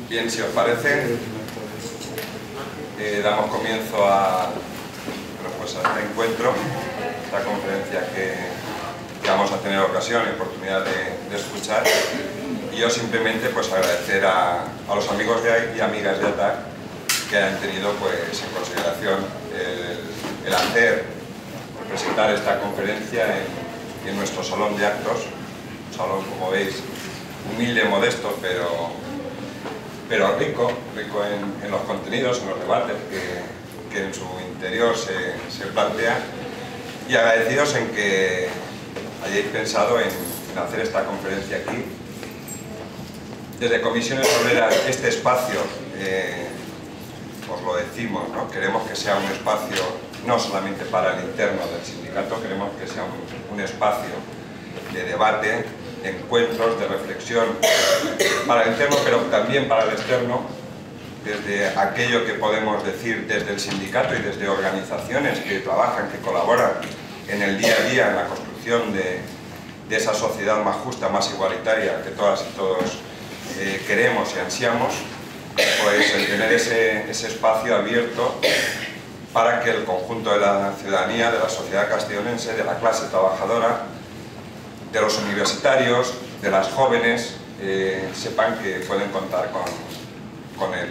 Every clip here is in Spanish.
Bien, si os parece, damos comienzo a este encuentro, esta conferencia que vamos a tener ocasión y oportunidad de escuchar. Y yo simplemente agradecer a los amigos y amigas de ATAC que hayan tenido en consideración el presentar esta conferencia en nuestro salón de actos, un salón, como veis, humilde, modesto, pero rico en los contenidos, en los debates que en su interior se plantean, y agradecidos en que hayáis pensado en hacer esta conferencia aquí. Desde Comisiones Obreras, este espacio, os lo decimos, ¿no? Queremos que sea un espacio no solamente para el interno del sindicato, queremos que sea un espacio de debate, de encuentros, de reflexión para el interno, pero también para el externo, desde aquello que podemos decir desde el sindicato y desde organizaciones que trabajan, que colaboran en el día a día en la construcción de esa sociedad más justa, más igualitaria que todas y todos queremos y ansiamos, el tener ese espacio abierto para que el conjunto de la ciudadanía, de la sociedad castellonense, de la clase trabajadora, de los universitarios, de las jóvenes, sepan que pueden contar con el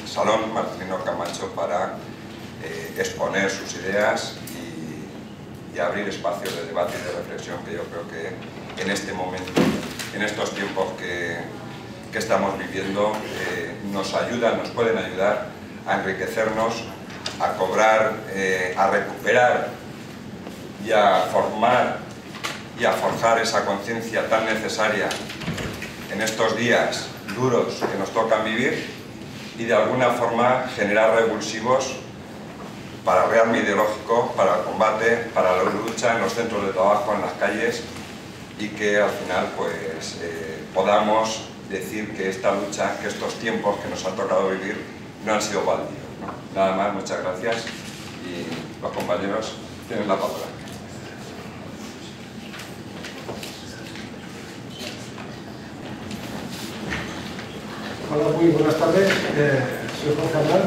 Salón Marcelino Camacho para exponer sus ideas y abrir espacios de debate y de reflexión que yo creo que en este momento, en estos tiempos que estamos viviendo, nos pueden ayudar a enriquecernos, a cobrar, a recuperar y a formar y a forjar esa conciencia tan necesaria en estos días duros que nos tocan vivir, y de alguna forma generar revulsivos para el rearme ideológico, para el combate, para la lucha en los centros de trabajo, en las calles, y que al final podamos decir que esta lucha, que estos tiempos que nos han tocado vivir no han sido baldíos, ¿no? Nada más, muchas gracias, y los compañeros tienen la palabra. Hola, muy buenas tardes. Soy Jorge Abad,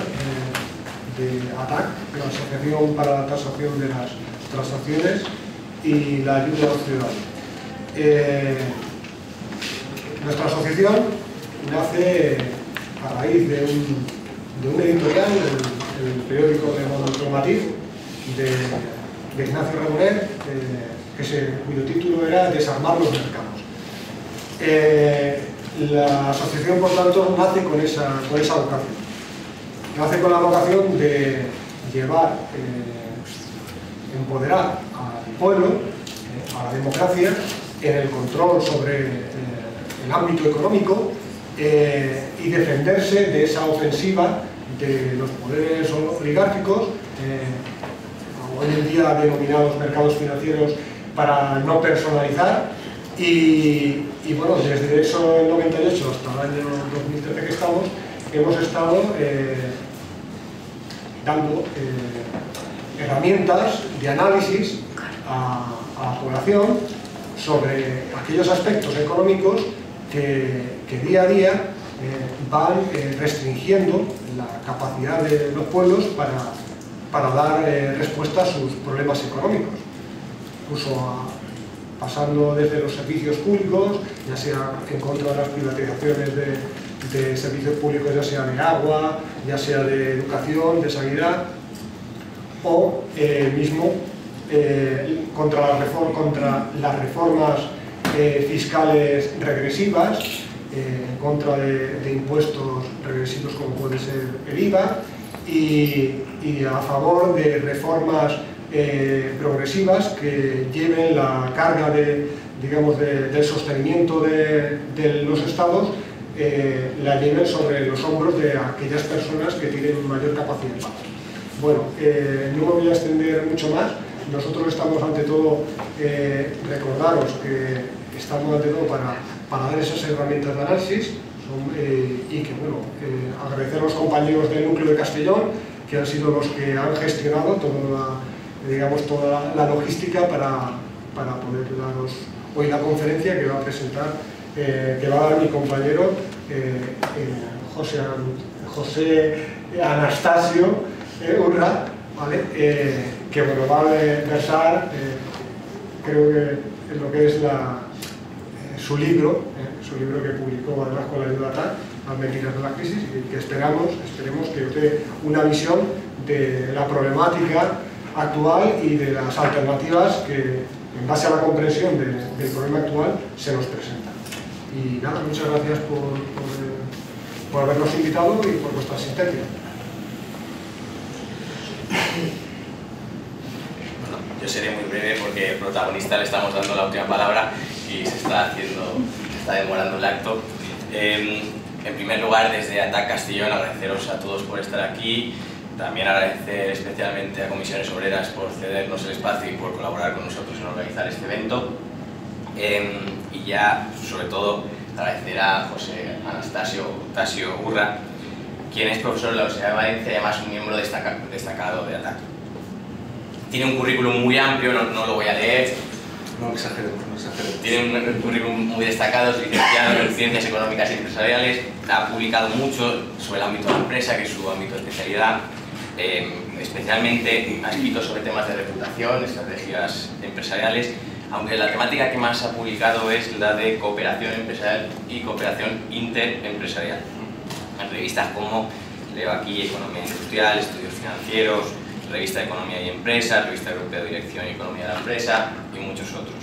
de ATAC, la Asociación para la Tasación de las Transacciones y la Ayuda al Ciudadano. Nuestra asociación nace a raíz de un editorial, el periódico de Monotro Matiz, de Ignacio Ramonet, cuyo título era Desarmar los mercados. La asociación, por tanto, nace con esa vocación. Nace con la vocación de llevar, empoderar al pueblo, a la democracia, en el control sobre el ámbito económico, y defenderse de esa ofensiva de los poderes oligárquicos, hoy en día denominados mercados financieros, para no personalizar. Y bueno, desde eso, el 98 hasta el año 2013 que estamos, hemos estado dando herramientas de análisis a la población sobre aquellos aspectos económicos que día a día van restringiendo la capacidad de los pueblos para dar respuesta a sus problemas económicos, incluso pasando desde los servicios públicos, ya sea en contra de las privatizaciones de servicios públicos, ya sea de agua, ya sea de educación, de sanidad, o mismo contra las reformas fiscales regresivas, en contra de impuestos regresivos como puede ser el IVA, y a favor de reformas progresivas que lleven la carga del sostenimiento de los estados, la lleven sobre los hombros de aquellas personas que tienen mayor capacidad de pago. Bueno, no me voy a extender mucho más. Nosotros estamos ante todo, recordaros que estamos ante todo para dar esas herramientas de análisis, y que, bueno, agradecer a los compañeros del núcleo de Castellón, que han sido los que han gestionado toda la logística para poder daros hoy la conferencia que va a presentar, que va a dar mi compañero José Anastasio Urra, ¿vale? Que bueno, va a versar, creo que en lo que es su libro que publicó además con la ayuda TAC, Las mentiras de la crisis, y que esperemos que os dé una visión de la problemática actual y de las alternativas que, en base a la comprensión del problema actual, se nos presentan. Y nada, muchas gracias por habernos invitado y por vuestra asistencia. Bueno, yo seré muy breve porque al protagonista le estamos dando la última palabra y se está demorando el acto. En primer lugar, desde ATAC Castellón, agradeceros a todos por estar aquí. También agradecer especialmente a Comisiones Obreras por cedernos el espacio y por colaborar con nosotros en organizar este evento. Y ya, sobre todo, agradecer a José Anastasio Urra, quien es profesor de la Universidad de Valencia y además un miembro destacado de ATAC. Tiene un currículum muy amplio, no lo voy a leer. No exageremos. Tiene un currículum muy destacado, es licenciado en Ciencias Económicas y Empresariales, ha publicado mucho sobre el ámbito de la empresa, que es su ámbito de especialidad. Especialmente ha escrito sobre temas de reputación, estrategias empresariales, aunque la temática que más ha publicado es la de cooperación empresarial y cooperación interempresarial. En revistas como, leo aquí, Economía Industrial, Estudios Financieros, Revista de Economía y Empresa, Revista Europea de Dirección y Economía de la Empresa y muchos otros.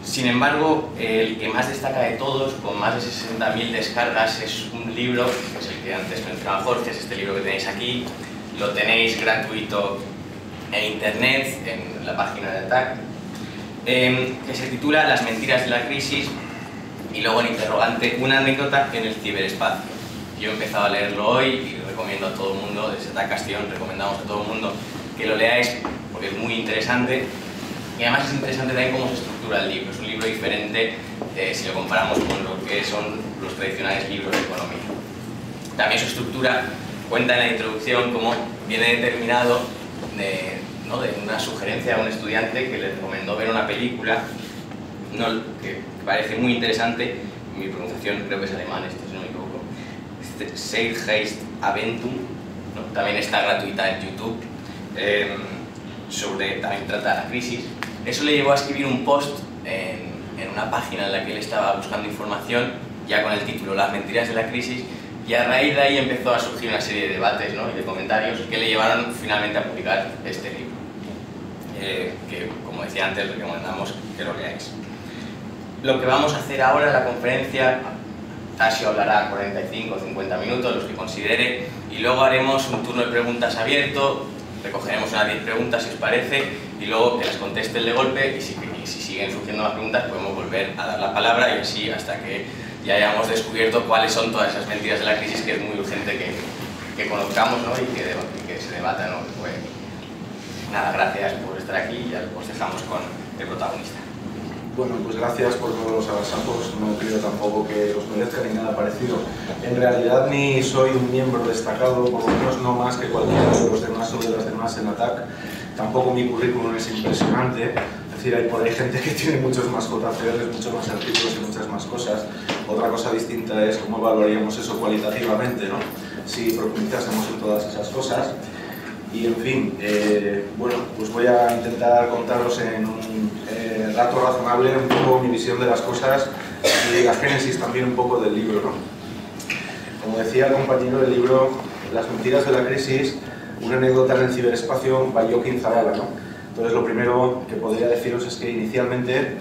Sin embargo, el que más destaca de todos, con más de 60.000 descargas, es un libro, que es el que antes mencionaba Jorge, es este libro que tenéis aquí. Lo tenéis gratuito en internet, en la página de ATAC, que se titula Las mentiras de la crisis, y luego en interrogante, una anécdota en el ciberespacio. Yo he empezado a leerlo hoy y recomiendo a todo el mundo, desde ATAC Castellón recomendamos a todo el mundo que lo leáis porque es muy interesante, y además es interesante también cómo se estructura el libro. Es un libro diferente si lo comparamos con lo que son los tradicionales libros de economía. También su estructura cuenta en la introducción cómo viene determinado de una sugerencia a un estudiante que le recomendó ver una película que parece muy interesante. Mi pronunciación creo que es alemán, si no me equivoco. Zeitgeist-Aventum, ¿no? También está gratuita en YouTube. También trata la crisis. Eso le llevó a escribir un post en una página en la que él estaba buscando información, ya con el título Las mentiras de la crisis, y a raíz de ahí empezó a surgir una serie de debates, ¿no? y de comentarios que le llevaron finalmente a publicar este libro, que, como decía antes, recomendamos que lo leáis. Lo que vamos a hacer ahora en la conferencia, Tasio hablará 45 o 50 minutos, los que considere, y luego haremos un turno de preguntas abierto, recogeremos unas 10 preguntas si os parece, y luego que las contesten de golpe, y si siguen surgiendo más preguntas podemos volver a dar la palabra, y así hasta que ya hayamos descubierto cuáles son todas esas mentiras de la crisis, que es muy urgente que conozcamos, ¿no? y que se debata, ¿no? Pues, nada, gracias por estar aquí y ya os dejamos con el protagonista. Bueno, pues gracias por todos los agasajos, no creo tampoco que os merezca ni nada parecido. En realidad ni soy un miembro destacado, por lo menos no más que cualquiera de los demás o de las demás en ATAC. Tampoco mi currículum es impresionante, es decir, hay por ahí gente que tiene muchos más JCRs, muchos más artículos y muchas más cosas. Otra cosa distinta es cómo evaluaríamos eso cualitativamente, ¿no? Si profundizásemos en todas esas cosas. Y en fin, bueno, pues voy a intentar contaros en un rato razonable un poco mi visión de las cosas y la génesis también un poco del libro, ¿no? Como decía el compañero del libro, Las mentiras de la crisis, una anécdota en el ciberespacio by Joaquín Zavala, ¿no? Entonces lo primero que podría deciros es que inicialmente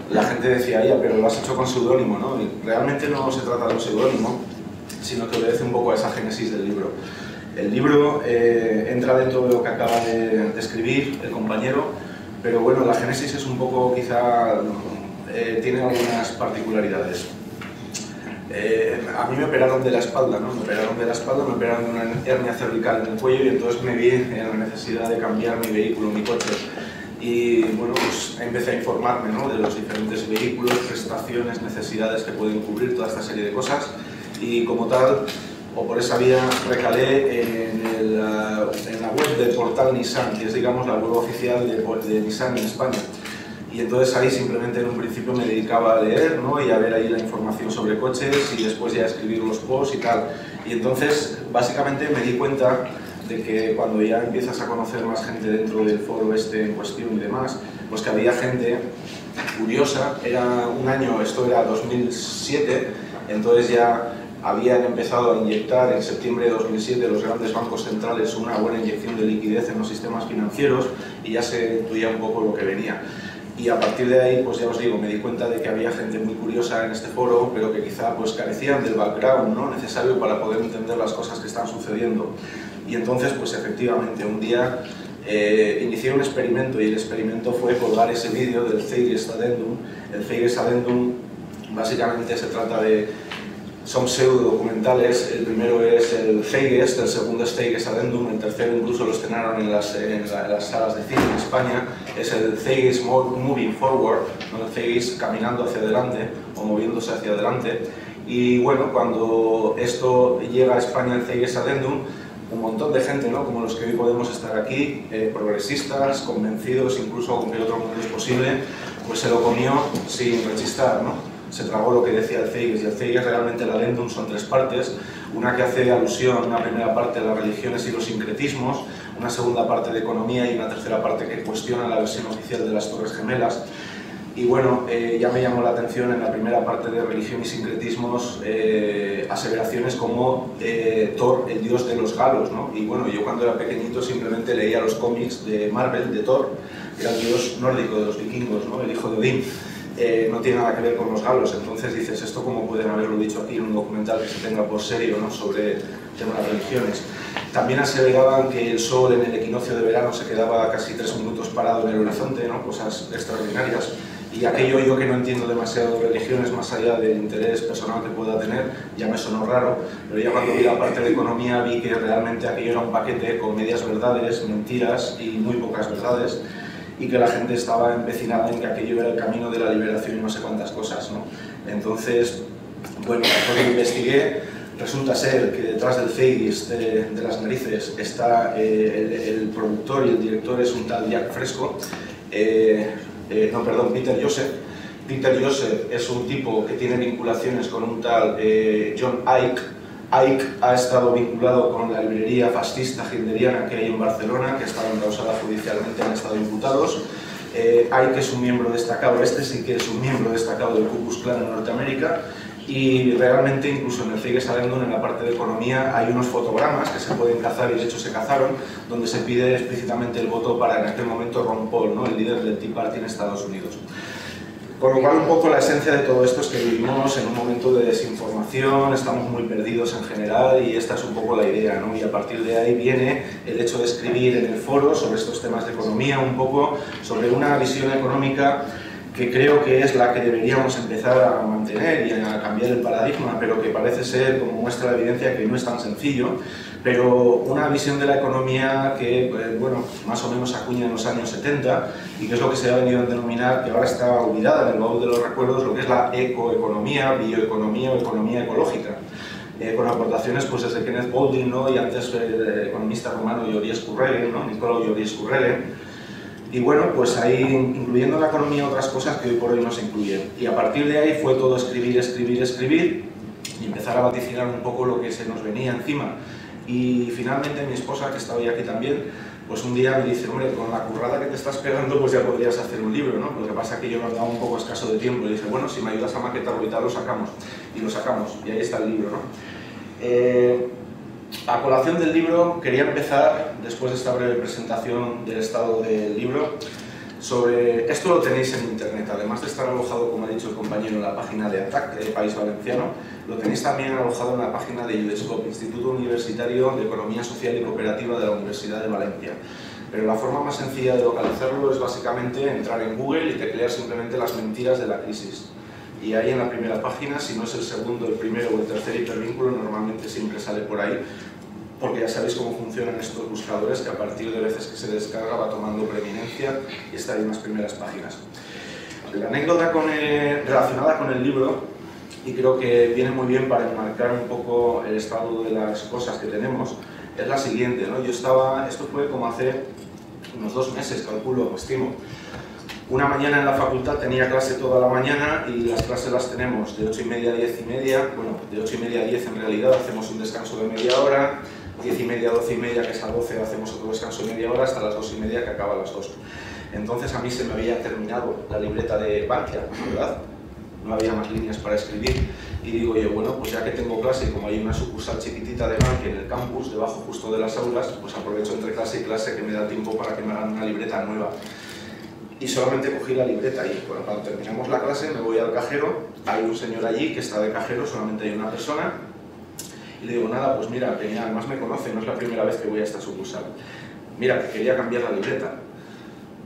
la gente decía, ya, pero lo has hecho con seudónimo, ¿no? Y realmente no se trata de un seudónimo, sino que obedece un poco a esa génesis del libro. El libro entra dentro de lo que acaba de escribir el compañero, pero bueno, la génesis es un poco, quizá, tiene algunas particularidades. A mí me operaron de la espalda, ¿no? Me operaron de una hernia cervical en el cuello y entonces me vi en la necesidad de cambiar mi vehículo, mi coche. Y bueno, pues empecé a informarme, ¿no? de los diferentes vehículos, prestaciones, necesidades que pueden cubrir toda esta serie de cosas y como tal, o por esa vía, recalé en la web del portal Nissan, que es, digamos, la web oficial de Nissan en España. Y entonces ahí simplemente en un principio me dedicaba a leer, ¿no? Y a ver ahí la información sobre coches y después ya a escribir los posts y tal. Y entonces básicamente me di cuenta de que cuando ya empiezas a conocer más gente dentro del foro este en cuestión y demás, pues que había gente curiosa. Era un año, esto era 2007, entonces ya habían empezado a inyectar en septiembre de 2007 los grandes bancos centrales una buena inyección de liquidez en los sistemas financieros y ya se intuía un poco lo que venía. Y a partir de ahí, pues ya os digo, me di cuenta de que había gente muy curiosa en este foro, pero que quizá pues carecían del background, ¿no?, necesario para poder entender las cosas que están sucediendo. Y entonces, pues efectivamente, un día inicié un experimento y el experimento fue colgar ese vídeo del Zeitgeist Addendum. El Zeitgeist Addendum básicamente se trata de... son pseudo documentales. El primero es el Zeitgeist, el segundo es Zeitgeist Addendum, el tercero incluso lo estrenaron en las salas de cine en España. Es el Zeitgeist Moving Forward, ¿no?, el Zeitgeist caminando hacia adelante o moviéndose hacia adelante. Y bueno, cuando esto llega a España, el Zeitgeist Addendum, un montón de gente, ¿no?, como los que hoy podemos estar aquí, progresistas, convencidos, incluso con que otro mundo es posible, pues se lo comió sin rechistar, ¿no? Se tragó lo que decía el Zeitgeist. Y el Zeitgeist, realmente el Addendum, son tres partes: una que hace alusión, una primera parte, a las religiones y los sincretismos, una segunda parte de economía y una tercera parte que cuestiona la versión oficial de las Torres Gemelas. Y bueno, ya me llamó la atención en la primera parte de religión y sincretismos aseveraciones como Thor, el dios de los galos, ¿no? Y bueno, yo cuando era pequeñito simplemente leía los cómics de Marvel, de Thor, que era el dios nórdico de los vikingos, ¿no?, el hijo de Odín. No tiene nada que ver con los galos. Entonces dices, ¿esto cómo pueden haberlo dicho aquí en un documental que se tenga por serio, ¿no?, sobre temas de religiones? También aseveraban que el sol en el equinoccio de verano se quedaba casi 3 minutos parado en el horizonte, ¿no?, cosas extraordinarias. Y aquello, yo que no entiendo demasiado de religiones, más allá del interés personal que pueda tener, ya me sonó raro, pero ya cuando vi la parte de economía vi que realmente aquello era un paquete con medias verdades, mentiras y muy pocas verdades, y que la gente estaba empecinada en que aquello era el camino de la liberación y no sé cuántas cosas, ¿no? Entonces, bueno, cuando investigué, resulta ser que detrás del Zeitgeist de las narices está el productor y el director es un tal Jack Fresco, Peter Joseph. Peter Joseph es un tipo que tiene vinculaciones con un tal John Icke. Icke ha estado vinculado con la librería fascista hilderiana que hay en Barcelona, que ha estado encausada judicialmente, han estado imputados. Icke es un miembro destacado, este sí que es un miembro destacado del Ku Klux Klan en Norteamérica, y realmente incluso en el Zeitgeist Addendum, en la parte de economía, hay unos fotogramas que se pueden cazar, y de hecho se cazaron, donde se pide explícitamente el voto para, en aquel momento, Ron Paul, ¿no?, el líder del Tea Party en Estados Unidos. Con lo cual, un poco la esencia de todo esto es que vivimos en un momento de desinformación, estamos muy perdidos en general, y esta es un poco la idea, ¿no? Y a partir de ahí viene el hecho de escribir en el foro sobre estos temas de economía, un poco sobre una visión económica que creo que es la que deberíamos empezar a mantener y a cambiar el paradigma, pero que parece ser, como muestra la evidencia, que no es tan sencillo, pero una visión de la economía que, bueno, más o menos acuña en los años 70, y que es lo que se ha venido a denominar, que ahora está olvidada en el baúl de los recuerdos, lo que es la ecoeconomía, bioeconomía o economía ecológica, con aportaciones pues desde Kenneth Boulding, ¿no?, y antes el economista romano Joris Kurregen, ¿no?, Nicolau Joris Kurregen. Y bueno, pues ahí, incluyendo en la economía otras cosas que hoy por hoy no se incluyen. Y a partir de ahí fue todo escribir, escribir, escribir, y empezar a vaticinar un poco lo que se nos venía encima. Y finalmente mi esposa, que está hoy aquí también, pues un día me dice, hombre, con la currada que te estás pegando, pues ya podrías hacer un libro, ¿no? Lo que pasa es que yo me andaba un poco escaso de tiempo, y dije, bueno, si me ayudas a maquetarlo y tal, lo sacamos. Y lo sacamos, y ahí está el libro, ¿no? A colación del libro, quería empezar, después de esta breve presentación del estado del libro, sobre... Esto lo tenéis en internet, además de estar alojado, como ha dicho el compañero, en la página de ATAC, del País Valenciano, lo tenéis también alojado en la página de UDESCOP, Instituto Universitario de Economía Social y Cooperativa de la Universidad de Valencia. Pero la forma más sencilla de localizarlo es básicamente entrar en Google y teclear simplemente las mentiras de la crisis. Y ahí en la primera página, si no es el segundo, el primero o el tercer hipervínculo, normalmente siempre sale por ahí, porque ya sabéis cómo funcionan estos buscadores, que a partir de veces que se descarga va tomando preeminencia y está ahí en las primeras páginas. La anécdota relacionada con el libro, y creo que viene muy bien para enmarcar un poco el estado de las cosas que tenemos, es la siguiente, ¿no? Esto fue como hace unos 2 meses, calculo, estimo. Una mañana en la facultad tenía clase toda la mañana y las clases las tenemos de 8:30 a 10:30, bueno, de 8:30 a 10 en realidad hacemos un descanso de media hora, 10:30 a 12:30, que es a 12, hacemos otro descanso de media hora hasta las 2:30, que acaba a las 2. Entonces a mí se me había terminado la libreta de Bankia, ¿verdad? No había más líneas para escribir y digo yo, bueno, pues ya que tengo clase y como hay una sucursal chiquitita de Bankia en el campus, debajo justo de las aulas, pues aprovecho entre clase y clase que me da tiempo para que me hagan una libreta nueva. Y solamente cogí la libreta y bueno, cuando terminamos la clase me voy al cajero, hay un señor allí que está de cajero, solamente hay una persona, y le digo, nada, pues mira, que además me conoce, no es la primera vez que voy a esta sucursal. Mira, que quería cambiar la libreta.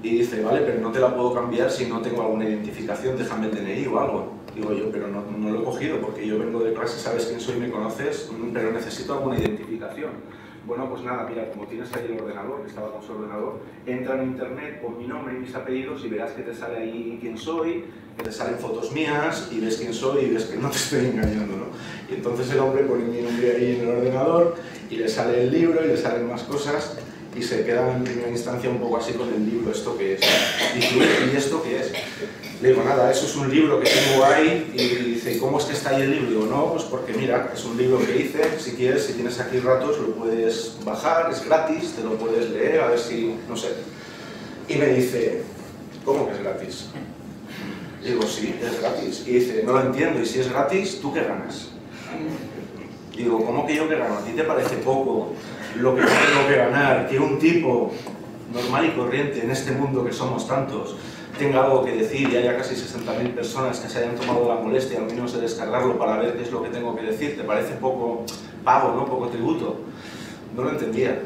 Y dice, vale, pero no te la puedo cambiar si no tengo alguna identificación, déjame el DNI o algo. Digo yo, pero no lo he cogido porque yo vengo de clase, sabes quién soy, me conoces, pero necesito alguna identificación. Bueno, pues nada, mira, como tienes ahí el ordenador, que estaba con su ordenador, entra en internet, pon mi nombre y mis apellidos y verás que te sale ahí quién soy, que te salen fotos mías y ves quién soy y ves que no te estoy engañando, ¿no? Y entonces el hombre pone mi nombre ahí en el ordenador y le sale el libro y le salen más cosas y se queda en primera instancia un poco así con el libro, ¿esto qué es? ¿Y esto qué es? Le digo, nada, eso es un libro que tengo ahí, y dice, ¿cómo es que está ahí el libro? Digo, no, pues porque mira, es un libro que hice, si quieres, si tienes aquí ratos, lo puedes bajar, es gratis, te lo puedes leer, a ver si, no sé. Y me dice, ¿cómo que es gratis? Y digo, sí, es gratis. Y dice, no lo entiendo, y si es gratis, ¿tú qué ganas? Y digo, ¿cómo que yo qué gano? ¿A ti te parece poco lo que yo tengo que ganar, que un tipo normal y corriente en este mundo que somos tantos tenga algo que decir y haya casi 60.000 personas que se hayan tomado la molestia al menos de descargarlo para ver qué es lo que tengo que decir? ¿Te parece poco pago, ¿no? Poco tributo? No lo entendía.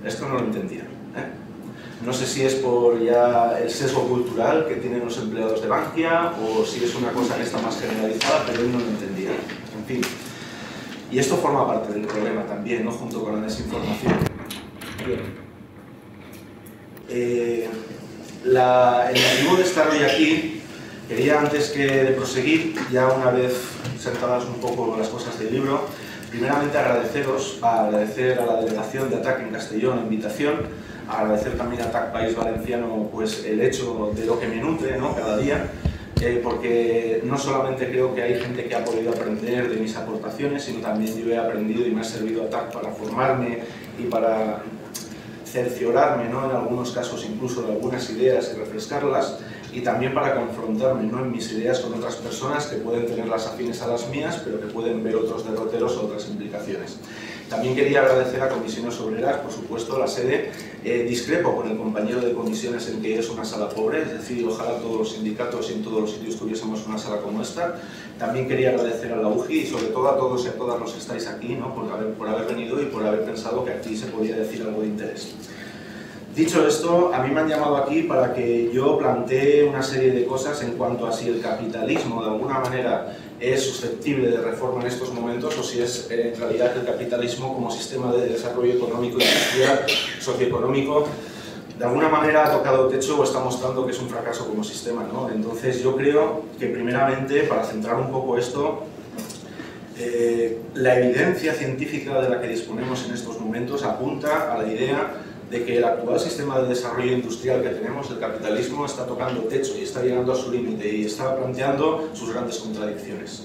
Esto no lo entendía. No sé si es por ya el sesgo cultural que tienen los empleados de Bankia o si es una cosa que está más generalizada, pero él no lo entendía. En fin. Y esto forma parte del problema también, ¿no? Junto con la desinformación. Bien. El motivo de estar hoy aquí, quería antes que de proseguir, ya una vez sentadas un poco las cosas del libro, primeramente agradecer a la delegación de ATAC en Castellón la invitación, agradecer también a ATAC País Valenciano pues, el hecho de lo que me nutre, ¿no? Cada día, porque no solamente creo que hay gente que ha podido aprender de mis aportaciones, sino también yo he aprendido y me ha servido ATAC para formarme y para cerciorarme, ¿no? En algunos casos incluso de algunas ideas y refrescarlas, y también para confrontarme, ¿no? En mis ideas con otras personas que pueden tenerlas afines a las mías, pero que pueden ver otros derroteros o otras implicaciones. También quería agradecer a Comisiones Obreras, por supuesto, la sede. Discrepo con el compañero de comisiones en que es una sala pobre, es decir, ojalá todos los sindicatos y en todos los sitios tuviésemos una sala como esta. También quería agradecer a la UGI y sobre todo a todos y a todas los que estáis aquí, ¿no? por haber venido y por haber pensado que aquí se podía decir algo de interés. Dicho esto, a mí me han llamado aquí para que yo plantee una serie de cosas en cuanto a si el capitalismo de alguna manera es susceptible de reforma en estos momentos o si es en realidad el capitalismo como sistema de desarrollo económico, industrial, socioeconómico, de alguna manera ha tocado techo o está mostrando que es un fracaso como sistema, ¿no? Entonces yo creo que primeramente, para centrar un poco esto, la evidencia científica de la que disponemos en estos momentos apunta a la idea de que el actual sistema de desarrollo industrial que tenemos, el capitalismo, está tocando techo y está llegando a su límite y está planteando sus grandes contradicciones.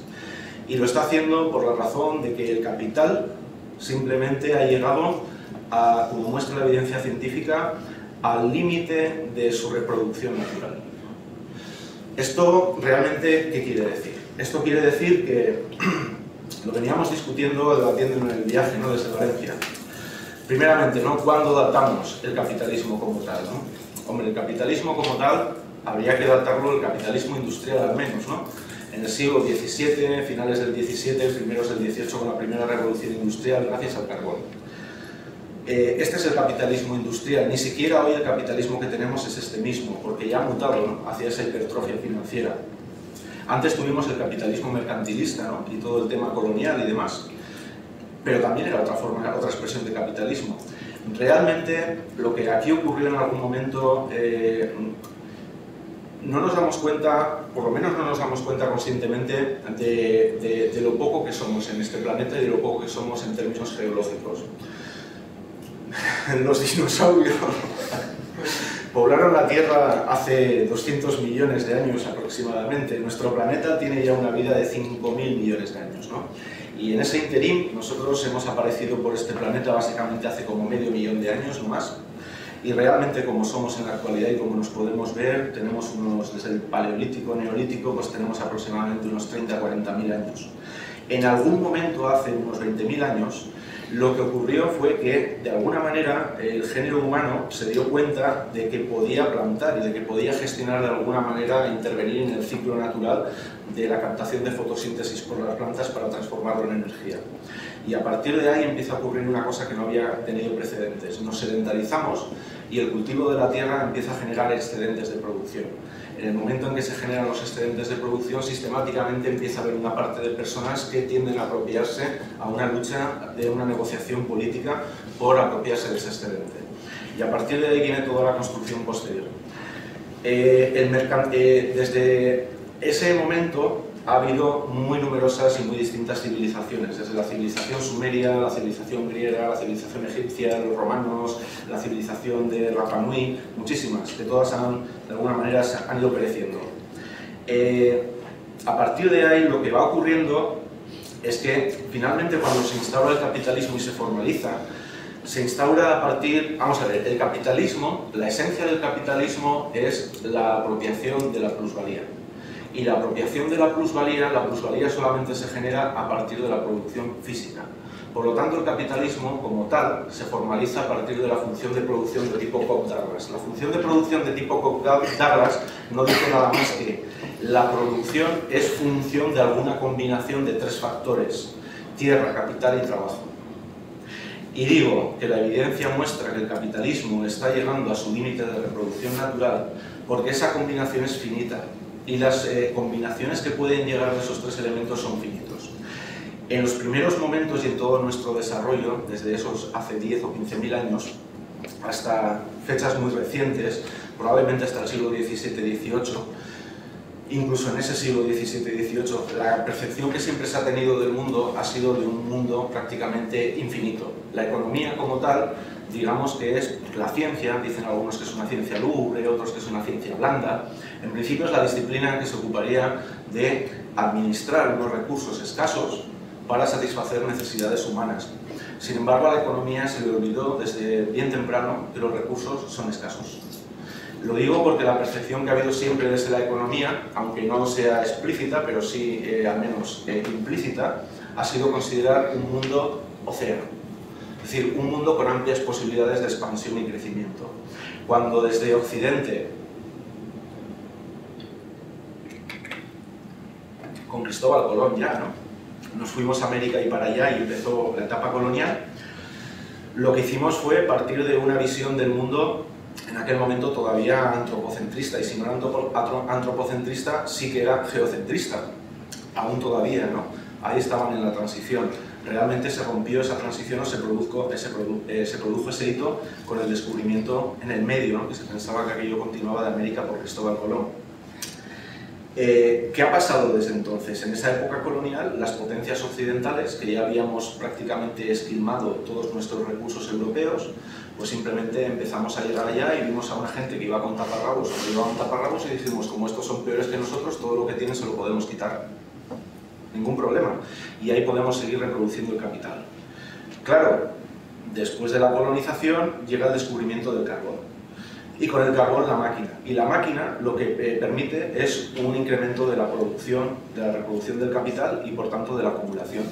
Y lo está haciendo por la razón de que el capital simplemente ha llegado, como muestra la evidencia científica, al límite de su reproducción natural. ¿Esto realmente qué quiere decir? Esto quiere decir que lo veníamos discutiendo, debatiendo en el viaje, ¿no? Desde Valencia. Primeramente, ¿no? ¿Cuándo datamos el capitalismo como tal, ¿no? Hombre, el capitalismo como tal habría que datarlo el capitalismo industrial al menos, ¿no? En el siglo XVII, finales del XVII, primeros del XVIII, con la primera revolución industrial, gracias al carbón. Este es el capitalismo industrial. Ni siquiera hoy el capitalismo que tenemos es este mismo, porque ya ha mutado, ¿no? Hacia esa hipertrofia financiera. Antes tuvimos el capitalismo mercantilista, ¿no? Y todo el tema colonial y demás. Pero también era otra forma, otra expresión de capitalismo. Realmente, lo que aquí ocurrió en algún momento, no nos damos cuenta, por lo menos no nos damos cuenta conscientemente, de lo poco que somos en este planeta y de lo poco que somos en términos geológicos. Los dinosaurios, poblaron la Tierra hace 200 millones de años aproximadamente. Nuestro planeta tiene ya una vida de 5.000 millones de años, ¿no? Y en ese interín nosotros hemos aparecido por este planeta básicamente hace como medio millón de años, no más. Y realmente, como somos en la actualidad y como nos podemos ver, tenemos desde el paleolítico, neolítico, pues tenemos aproximadamente unos 30-40.000 años. En algún momento, hace unos 20.000 años, lo que ocurrió fue que, de alguna manera, el género humano se dio cuenta de que podía plantar y de que podía gestionar de alguna manera, intervenir en el ciclo natural de la captación de fotosíntesis por las plantas para transformarlo en energía. Y a partir de ahí empieza a ocurrir una cosa que no había tenido precedentes. Nos sedentarizamos y el cultivo de la tierra empieza a generar excedentes de producción. En el momento en que se generan los excedentes de producción, sistemáticamente empieza a haber una parte de personas que tienden a apropiarse a una lucha de una negociación política por apropiarse de ese excedente. Y a partir de ahí viene toda la construcción posterior. Desde ese momento ha habido muy numerosas y muy distintas civilizaciones, desde la civilización sumeria, la civilización griega, la civilización egipcia, los romanos, la civilización de Rapa Nui, muchísimas, que todas de alguna manera han ido pereciendo. A partir de ahí lo que va ocurriendo es que finalmente cuando se instaura el capitalismo y se formaliza, se instaura a partir, vamos a ver, el capitalismo, la esencia del capitalismo es la apropiación de la plusvalía. Y la apropiación de la plusvalía solamente se genera a partir de la producción física. Por lo tanto, el capitalismo, como tal, se formaliza a partir de la función de producción de tipo Cobb-Douglas. La función de producción de tipo Cobb-Douglas no dice nada más que la producción es función de alguna combinación de tres factores: tierra, capital y trabajo. Y digo que la evidencia muestra que el capitalismo está llegando a su límite de reproducción natural porque esa combinación es finita. Y las combinaciones que pueden llegar de esos tres elementos son finitos. En los primeros momentos y en todo nuestro desarrollo, desde esos hace 10 o 15.000 años hasta fechas muy recientes, probablemente hasta el siglo XVII-XVIII, incluso en ese siglo XVII-XVIII, la percepción que siempre se ha tenido del mundo ha sido de un mundo prácticamente infinito. La economía como tal, digamos que es la ciencia, dicen algunos que es una ciencia lúgubre, otros que es una ciencia blanda. En principio es la disciplina que se ocuparía de administrar unos recursos escasos para satisfacer necesidades humanas. Sin embargo, a la economía se le olvidó desde bien temprano que los recursos son escasos. Lo digo porque la percepción que ha habido siempre desde la economía, aunque no sea explícita, pero sí al menos implícita, ha sido considerar un mundo océano. Es decir, un mundo con amplias posibilidades de expansión y crecimiento. Cuando desde Occidente, con Cristóbal Colón ya, ¿no?, nos fuimos a América y para allá y empezó la etapa colonial, lo que hicimos fue partir de una visión del mundo en aquel momento todavía antropocentrista, y si no era antropocentrista, sí que era geocentrista, aún todavía, ¿no? Ahí estaban en la transición. Realmente se rompió esa transición o se produjo ese hito con el descubrimiento en el medio, ¿no?, que se pensaba que aquello continuaba de América por Cristóbal Colón. ¿Qué ha pasado desde entonces? En esa época colonial, las potencias occidentales, que ya habíamos prácticamente esquilmado todos nuestros recursos europeos, pues simplemente empezamos a llegar allá y vimos a una gente que iba con taparrabos o que iba con taparrabos y dijimos, como estos son peores que nosotros, todo lo que tienen se lo podemos quitar. Ningún problema. Y ahí podemos seguir reproduciendo el capital. Claro, después de la colonización llega el descubrimiento del carbón. Y con el carbón la máquina. Y la máquina lo que permite es un incremento de la producción, de la reproducción del capital y por tanto de la acumulación.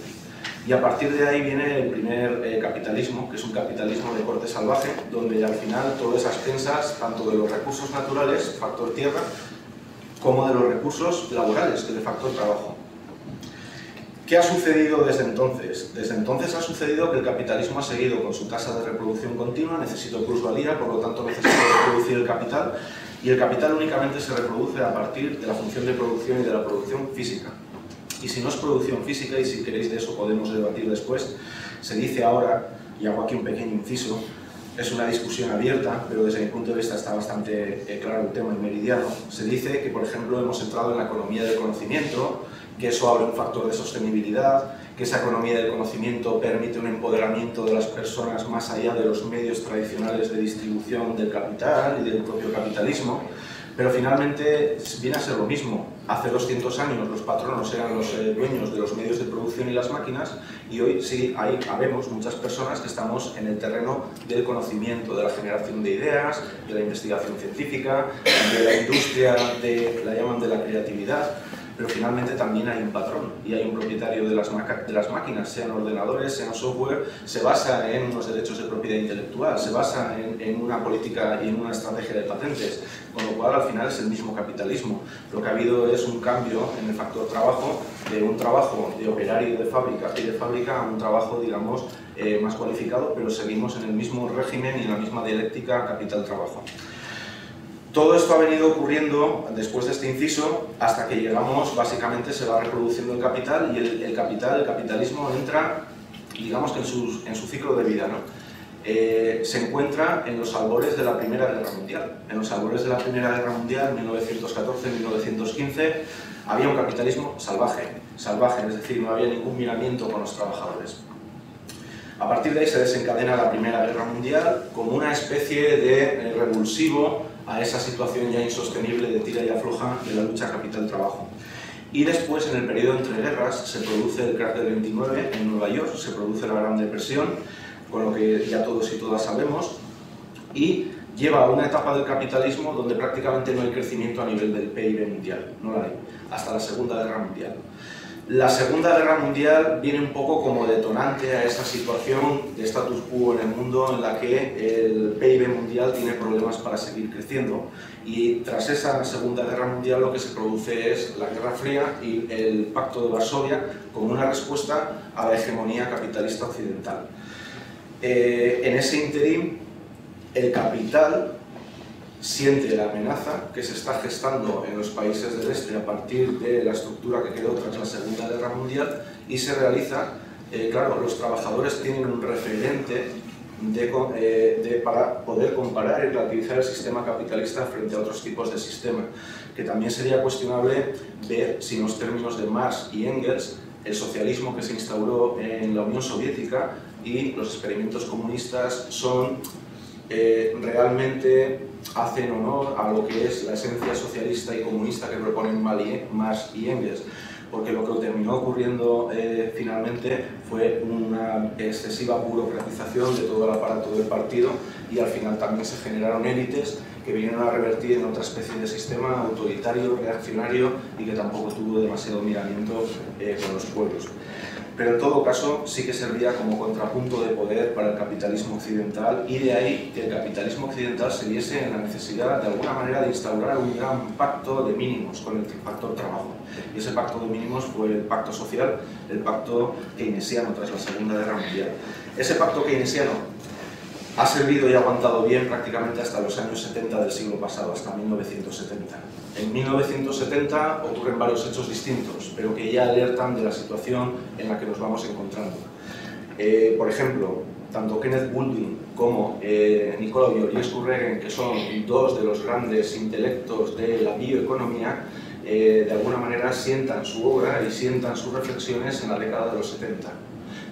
Y a partir de ahí viene el primer capitalismo, que es un capitalismo de corte salvaje, donde al final todo es a expensas tanto de los recursos naturales, factor tierra, como de los recursos laborales, que de factor trabajo. ¿Qué ha sucedido desde entonces? Desde entonces ha sucedido que el capitalismo ha seguido con su tasa de reproducción continua, necesito plusvalía, por lo tanto necesito reproducir el capital, y el capital únicamente se reproduce a partir de la función de producción y de la producción física. Y si no es producción física, y si queréis de eso podemos debatir después, se dice ahora, y hago aquí un pequeño inciso, es una discusión abierta, pero desde mi punto de vista está bastante claro el tema y meridiano. Se dice que, por ejemplo, hemos entrado en la economía del conocimiento, que eso abre un factor de sostenibilidad, que esa economía del conocimiento permite un empoderamiento de las personas más allá de los medios tradicionales de distribución del capital y del propio capitalismo, pero finalmente viene a ser lo mismo. Hace 200 años los patronos eran los dueños de los medios de producción y las máquinas, y hoy sí habemos muchas personas que estamos en el terreno del conocimiento, de la generación de ideas, de la investigación científica, de la industria, la llaman de la creatividad. Pero finalmente también hay un patrón y hay un propietario de las máquinas, sean ordenadores, sean software. Se basa en unos derechos de propiedad intelectual, se basa en una política y en una estrategia de patentes, con lo cual al final es el mismo capitalismo. Lo que ha habido es un cambio en el factor trabajo, de un trabajo de operario de fábrica a un trabajo, digamos, más cualificado, pero seguimos en el mismo régimen y en la misma dialéctica capital-trabajo. Todo esto ha venido ocurriendo después de este inciso hasta que llegamos, básicamente se va reproduciendo el capital y el capitalismo entra, digamos que en su ciclo de vida, ¿no? Se encuentra en los albores de la Primera Guerra Mundial. En los albores de la Primera Guerra Mundial, 1914-1915, había un capitalismo salvaje, es decir, no había ningún miramiento con los trabajadores. A partir de ahí se desencadena la Primera Guerra Mundial como una especie de revulsivo a esa situación ya insostenible de tira y afloja de la lucha capital-trabajo. Y después, en el periodo entre guerras, se produce el crack del 29 en Nueva York, se produce la Gran Depresión, con lo que ya todos y todas sabemos, y lleva a una etapa del capitalismo donde prácticamente no hay crecimiento a nivel del PIB mundial, no la hay, hasta la Segunda Guerra Mundial. La Segunda Guerra Mundial viene un poco como detonante a esa situación de status quo en el mundo en la que el PIB mundial tiene problemas para seguir creciendo, y tras esa Segunda Guerra Mundial lo que se produce es la Guerra Fría y el Pacto de Varsovia como una respuesta a la hegemonía capitalista occidental. En ese interín el capital siente la amenaza que se está gestando en los países del este a partir de la estructura que quedó tras la Segunda Guerra Mundial y se realiza, claro, los trabajadores tienen un referente para poder comparar y relativizar el sistema capitalista frente a otros tipos de sistema, que también sería cuestionable ver si en los términos de Marx y Engels el socialismo que se instauró en la Unión Soviética y los experimentos comunistas son realmente hacen honor a lo que es la esencia socialista y comunista que proponen Marx y Engels, porque lo que terminó ocurriendo finalmente fue una excesiva burocratización de todo el aparato del partido, y al final también se generaron élites que vinieron a revertir en otra especie de sistema autoritario, reaccionario y que tampoco tuvo demasiado miramiento con los pueblos. Pero en todo caso sí que servía como contrapunto de poder para el capitalismo occidental, y de ahí que el capitalismo occidental se viese en la necesidad de alguna manera de instaurar un gran pacto de mínimos con el factor trabajo. Y ese pacto de mínimos fue el pacto social, el pacto keynesiano tras la Segunda Guerra Mundial. Ese pacto keynesiano ha servido y ha aguantado bien prácticamente hasta los años 70 del siglo pasado, hasta 1970. En 1970 ocurren varios hechos distintos, pero que ya alertan de la situación en la que nos vamos encontrando. Por ejemplo, tanto Kenneth Boulding como Nicola Ionescu-Regen, que son dos de los grandes intelectos de la bioeconomía, de alguna manera sientan su obra y sientan sus reflexiones en la década de los 70.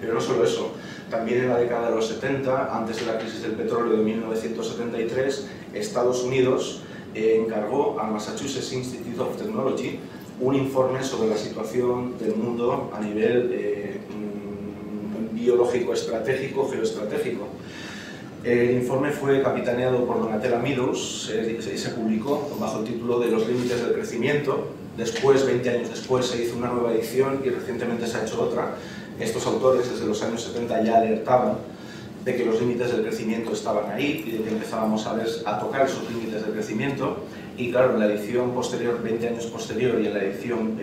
Pero no solo eso, también en la década de los 70, antes de la crisis del petróleo de 1973, Estados Unidos encargó al Massachusetts Institute of Technology un informe sobre la situación del mundo a nivel biológico, estratégico, geoestratégico. El informe fue capitaneado por Donatella Meadows y se publicó bajo el título de Los límites del crecimiento. Después, 20 años después, se hizo una nueva edición y recientemente se ha hecho otra. Estos autores, desde los años 70, ya alertaban de que los límites del crecimiento estaban ahí y de que empezábamos a tocar esos límites del crecimiento. Y claro, en la edición posterior, 20 años posterior, y en la edición,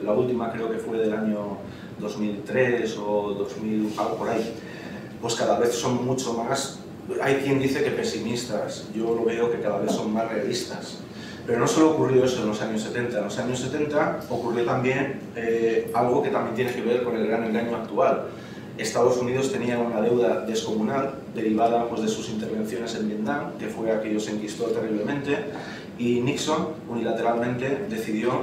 la última creo que fue del año 2003 o 2000, algo por ahí, pues cada vez son mucho más, hay quien dice que pesimistas, yo lo veo que cada vez son más realistas. Pero no solo ocurrió eso en los años 70, en los años 70 ocurrió también algo que también tiene que ver con el gran engaño actual. Estados Unidos tenía una deuda descomunal derivada pues, de sus intervenciones en Vietnam, que fue aquello se enquistó terriblemente, y Nixon unilateralmente decidió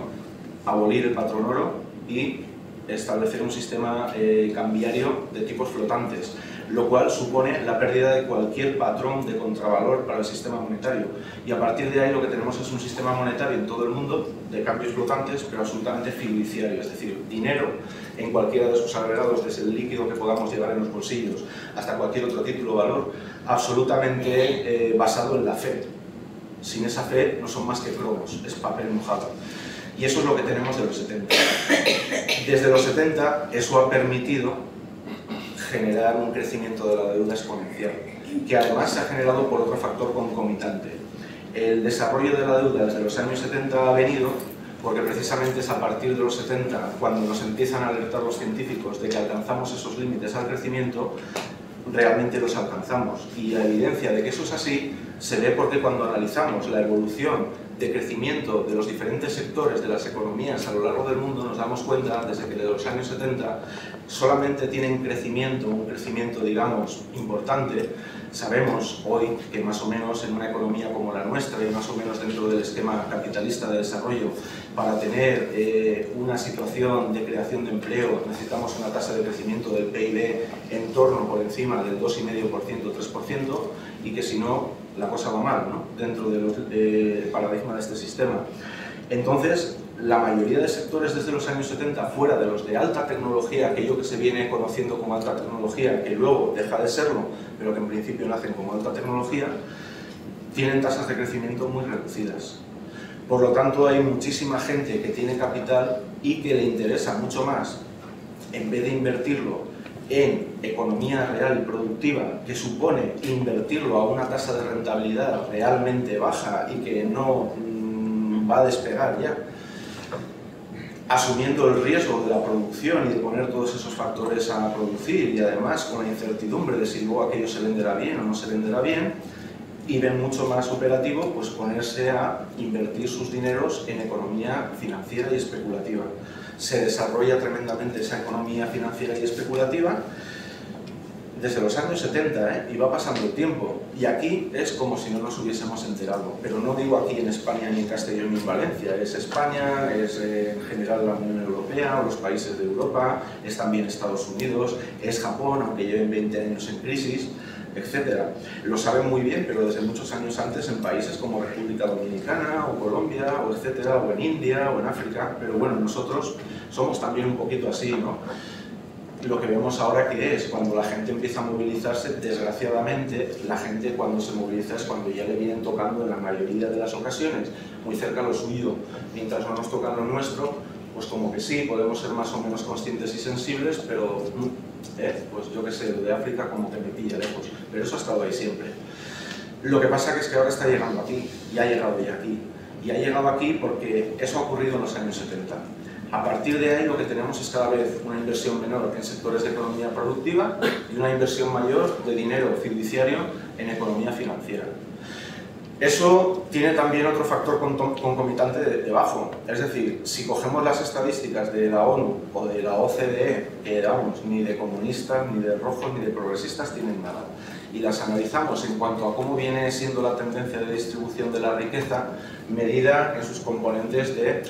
abolir el patrón oro y establecer un sistema cambiario de tipos flotantes, lo cual supone la pérdida de cualquier patrón de contravalor para el sistema monetario. Y a partir de ahí lo que tenemos es un sistema monetario en todo el mundo de cambios flotantes, pero absolutamente fiduciario, es decir, dinero en cualquiera de sus agregados, desde el líquido que podamos llevar en los bolsillos hasta cualquier otro título o valor, absolutamente basado en la fe. Sin esa fe no son más que cromos, es papel mojado. Y eso es lo que tenemos de los 70. Desde los 70 eso ha permitido generar un crecimiento de la deuda exponencial, que además se ha generado por otro factor concomitante. El desarrollo de la deuda desde los años 70 ha venido porque precisamente es a partir de los 70 cuando nos empiezan a alertar los científicos de que alcanzamos esos límites al crecimiento, realmente los alcanzamos. Y la evidencia de que eso es así se ve porque cuando analizamos la evolución de crecimiento de los diferentes sectores de las economías a lo largo del mundo, nos damos cuenta desde que de los años 70 solamente tienen un crecimiento digamos importante. Sabemos hoy que más o menos en una economía como la nuestra y más o menos dentro del esquema capitalista de desarrollo, para tener una situación de creación de empleo necesitamos una tasa de crecimiento del PIB en torno por encima del 2,5%, 3%, y que si no la cosa va mal, ¿no? Dentro del paradigma de este sistema. Entonces, la mayoría de sectores desde los años 70, fuera de los de alta tecnología, aquello que se viene conociendo como alta tecnología, que luego deja de serlo, pero que en principio nacen como alta tecnología, tienen tasas de crecimiento muy reducidas. Por lo tanto, hay muchísima gente que tiene capital y que le interesa mucho más, en vez de invertirlo en economía real y productiva, que supone invertirlo a una tasa de rentabilidad realmente baja y que no va a despegar ya, asumiendo el riesgo de la producción y de poner todos esos factores a producir, y además con la incertidumbre de si luego aquello se venderá bien o no se venderá bien, y ven mucho más operativo pues ponerse a invertir sus dineros en economía financiera y especulativa. Se desarrolla tremendamente esa economía financiera y especulativa desde los años 70, y va pasando el tiempo, y aquí es como si no nos hubiésemos enterado, pero no digo aquí en España ni en Castellón ni en Valencia, es España, es en general la Unión Europea o los países de Europa, es también Estados Unidos, es Japón, aunque lleven 20 años en crisis, etcétera. Lo saben muy bien, pero desde muchos años antes en países como República Dominicana o Colombia o etcétera, o en India o en África, pero bueno, nosotros somos también un poquito así, ¿no? Lo que vemos ahora que es cuando la gente empieza a movilizarse, desgraciadamente la gente cuando se moviliza es cuando ya le vienen tocando en la mayoría de las ocasiones muy cerca lo suyo, mientras no nos toca lo nuestro, pues como que sí, podemos ser más o menos conscientes y sensibles, pero pues yo qué sé, lo de África como que me pilla lejos, pero eso ha estado ahí siempre. Lo que pasa que es que ahora está llegando aquí, y ha llegado ya aquí, y ha llegado aquí porque eso ha ocurrido en los años 70. A partir de ahí lo que tenemos es cada vez una inversión menor en sectores de economía productiva y una inversión mayor de dinero fiduciario en economía financiera. Eso tiene también otro factor concomitante debajo, es decir, si cogemos las estadísticas de la ONU o de la OCDE, que vamos, ni de comunistas, ni de rojos, ni de progresistas tienen nada, y las analizamos en cuanto a cómo viene siendo la tendencia de distribución de la riqueza, medida en sus componentes de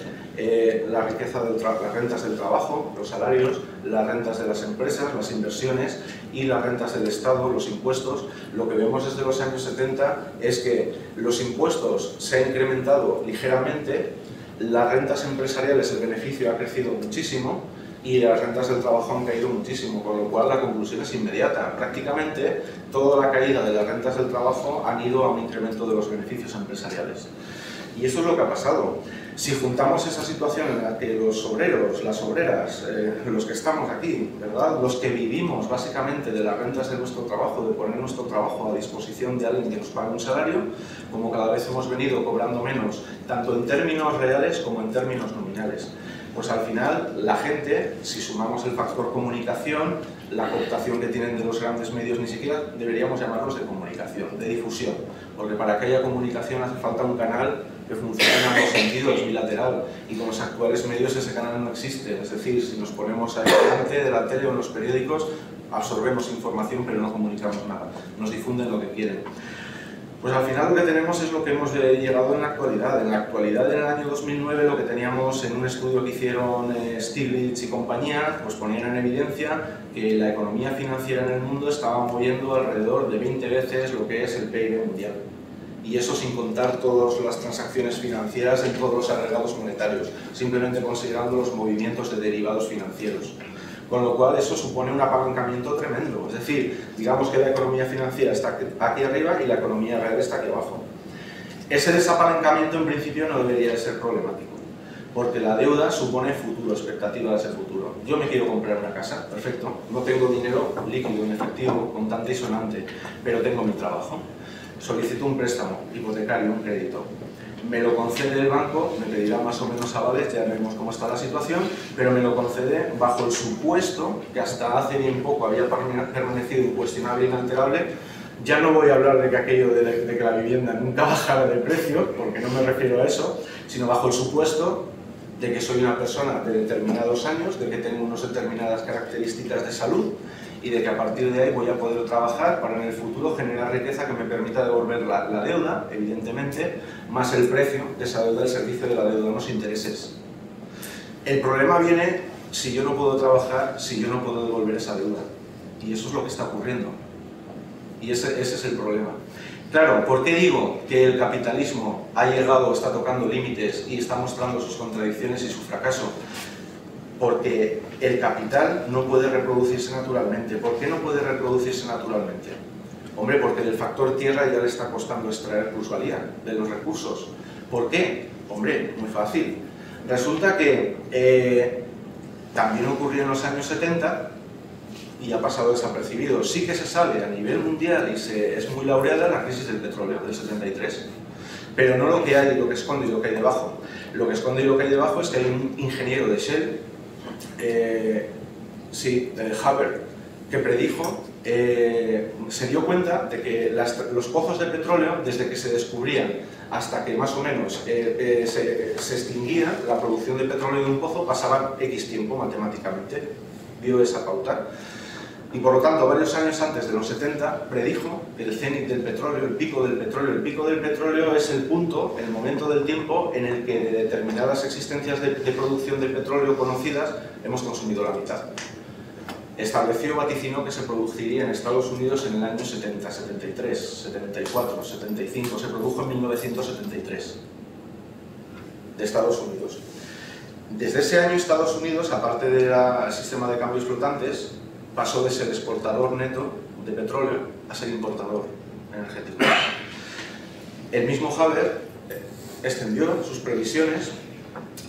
la riqueza las rentas del trabajo, los salarios, las rentas de las empresas, las inversiones y las rentas del Estado, los impuestos. Lo que vemos desde los años 70 es que los impuestos se han incrementado ligeramente, las rentas empresariales, el beneficio ha crecido muchísimo y las rentas del trabajo han caído muchísimo, con lo cual la conclusión es inmediata. Prácticamente toda la caída de las rentas del trabajo han ido a un incremento de los beneficios empresariales. Y eso es lo que ha pasado. Si juntamos esa situación en la que los obreros, las obreras, los que estamos aquí, ¿verdad?, los que vivimos básicamente de las rentas de nuestro trabajo, de poner nuestro trabajo a disposición de alguien que nos pague un salario, como cada vez hemos venido cobrando menos, tanto en términos reales como en términos nominales, pues al final la gente, si sumamos el factor comunicación, la cooptación que tienen de los grandes medios, ni siquiera deberíamos llamarlos de comunicación, de difusión, porque para que haya comunicación hace falta un canal que funcione en ambos sentidos, bilateral, y con los actuales medios ese canal no existe. Es decir, si nos ponemos ahí delante de la tele o en los periódicos, absorbemos información pero no comunicamos nada, nos difunden lo que quieren. Pues al final lo que tenemos es lo que hemos llegado en la actualidad. En la actualidad, en el año 2009, lo que teníamos en un estudio que hicieron Stiglitz y compañía, pues ponían en evidencia que la economía financiera en el mundo estaba moviendo alrededor de 20 veces lo que es el PIB mundial. Y eso sin contar todas las transacciones financieras en todos los agregados monetarios, simplemente considerando los movimientos de derivados financieros. Con lo cual eso supone un apalancamiento tremendo, es decir, digamos que la economía financiera está aquí arriba y la economía real está aquí abajo. Ese desapalancamiento en principio no debería de ser problemático, porque la deuda supone futuro, expectativas de futuro. Yo me quiero comprar una casa, perfecto, no tengo dinero líquido en efectivo, contante y sonante, pero tengo mi trabajo. Solicito un préstamo hipotecario, un crédito. Me lo concede el banco, me pedirá más o menos avales, ya veremos cómo está la situación, pero me lo concede bajo el supuesto que hasta hace bien poco había permanecido incuestionable e inalterable. Ya no voy a hablar de que aquello de que la vivienda nunca bajara de precio, porque no me refiero a eso, sino bajo el supuesto de que soy una persona de determinados años, de que tengo unas determinadas características de salud y de que a partir de ahí voy a poder trabajar para en el futuro generar riqueza que me permita devolver la deuda, evidentemente, más el precio de esa deuda, el servicio de la deuda, unos intereses. El problema viene si yo no puedo trabajar, si yo no puedo devolver esa deuda. Y eso es lo que está ocurriendo. Y ese es el problema. Claro, ¿por qué digo que el capitalismo ha llegado, está tocando límites y está mostrando sus contradicciones y su fracaso? Porque el capital no puede reproducirse naturalmente. ¿Por qué no puede reproducirse naturalmente? Hombre, porque del factor tierra ya le está costando extraer plusvalía de los recursos. ¿Por qué? Hombre, muy fácil. Resulta que también ocurrió en los años 70 y ha pasado desapercibido. Sí que se sabe a nivel mundial y es muy laureada la crisis del petróleo del 73. Pero no lo que hay, lo que esconde y lo que hay debajo. Lo que esconde y lo que hay debajo es que hay un ingeniero de Shell, Haber, que predijo, se dio cuenta de que los pozos de petróleo, desde que se descubrían hasta que más o menos se extinguía la producción de petróleo de un pozo, pasaban X tiempo matemáticamente. Vio esa pauta. Y por lo tanto, varios años antes de los 70, predijo que el cenit del petróleo, el pico del petróleo es el punto, el momento del tiempo en el que de determinadas existencias de producción de petróleo conocidas hemos consumido la mitad. Estableció, vaticinó que se produciría en Estados Unidos en el año 70, 73, 74, 75, se produjo en 1973, de Estados Unidos. Desde ese año Estados Unidos, aparte del sistema de cambios flotantes, pasó de ser exportador neto de petróleo a ser importador energético. El mismo Haber extendió sus previsiones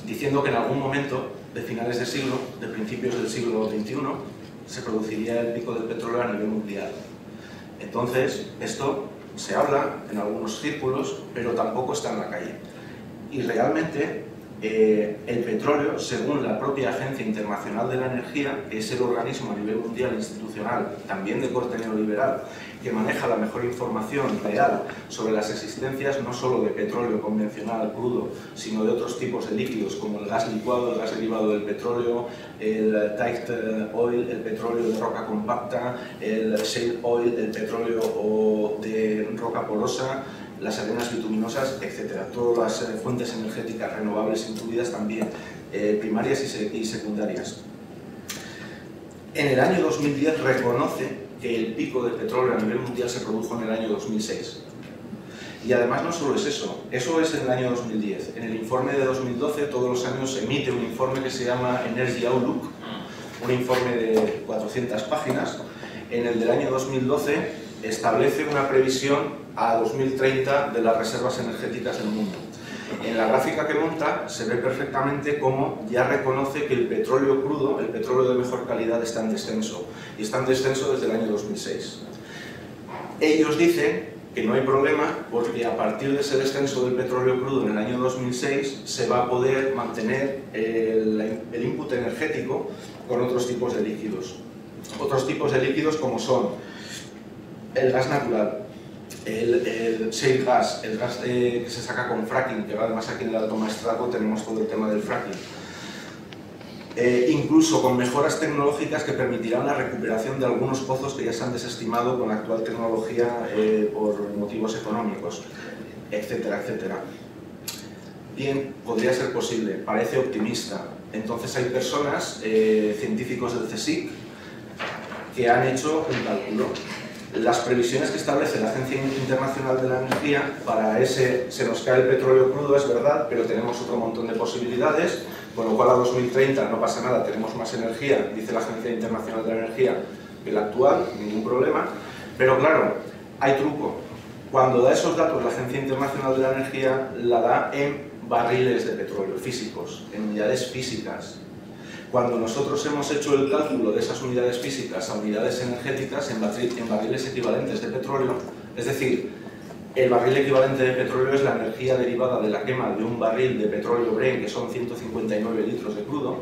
diciendo que en algún momento de finales de siglo, de principios del siglo XXI, se produciría el pico del petróleo a nivel mundial. Entonces, esto se habla en algunos círculos, pero tampoco está en la calle. Y realmente el petróleo, según la propia Agencia Internacional de la Energía, que es el organismo a nivel mundial institucional, también de corte neoliberal, que maneja la mejor información real sobre las existencias no solo de petróleo convencional crudo, sino de otros tipos de líquidos como el gas licuado, el gas derivado del petróleo, el tight oil, el petróleo de roca compacta, el shale oil, el petróleo de roca porosa, las arenas bituminosas, etc. Todas las fuentes energéticas renovables incluidas también, primarias y secundarias. En el año 2010 reconoce que el pico del petróleo a nivel mundial se produjo en el año 2006. Y además no solo es eso es en el año 2010. En el informe de 2012 todos los años se emite un informe que se llama Energy Outlook, un informe de 400 páginas. En el del año 2012 establece una previsión a 2030 de las reservas energéticas del mundo. En la gráfica que monta se ve perfectamente cómo ya reconoce que el petróleo crudo, el petróleo de mejor calidad, está en descenso. Y está en descenso desde el año 2006. Ellos dicen que no hay problema porque a partir de ese descenso del petróleo crudo en el año 2006 se va a poder mantener el input energético con otros tipos de líquidos. Otros tipos de líquidos como son el gas natural, el shale gas, el gas que se saca con fracking, que además aquí en el Alto Maestrazgo tenemos todo el tema del fracking. incluso con mejoras tecnológicas que permitirán la recuperación de algunos pozos que ya se han desestimado con la actual tecnología por motivos económicos, etcétera, etcétera. Bien, podría ser posible, parece optimista. Entonces hay personas, científicos del CSIC, que han hecho un cálculo. Las previsiones que establece la Agencia Internacional de la Energía, para ese se nos cae el petróleo crudo, es verdad, pero tenemos otro montón de posibilidades, con lo cual a 2030 no pasa nada, tenemos más energía, dice la Agencia Internacional de la Energía, que la actual, ningún problema. Pero claro, hay truco. Cuando da esos datos la Agencia Internacional de la Energía, la da en barriles de petróleo físicos, en unidades físicas. Cuando nosotros hemos hecho el cálculo de esas unidades físicas a unidades energéticas en barriles equivalentes de petróleo, es decir, el barril equivalente de petróleo es la energía derivada de la quema de un barril de petróleo Brent, que son 159 litros de crudo,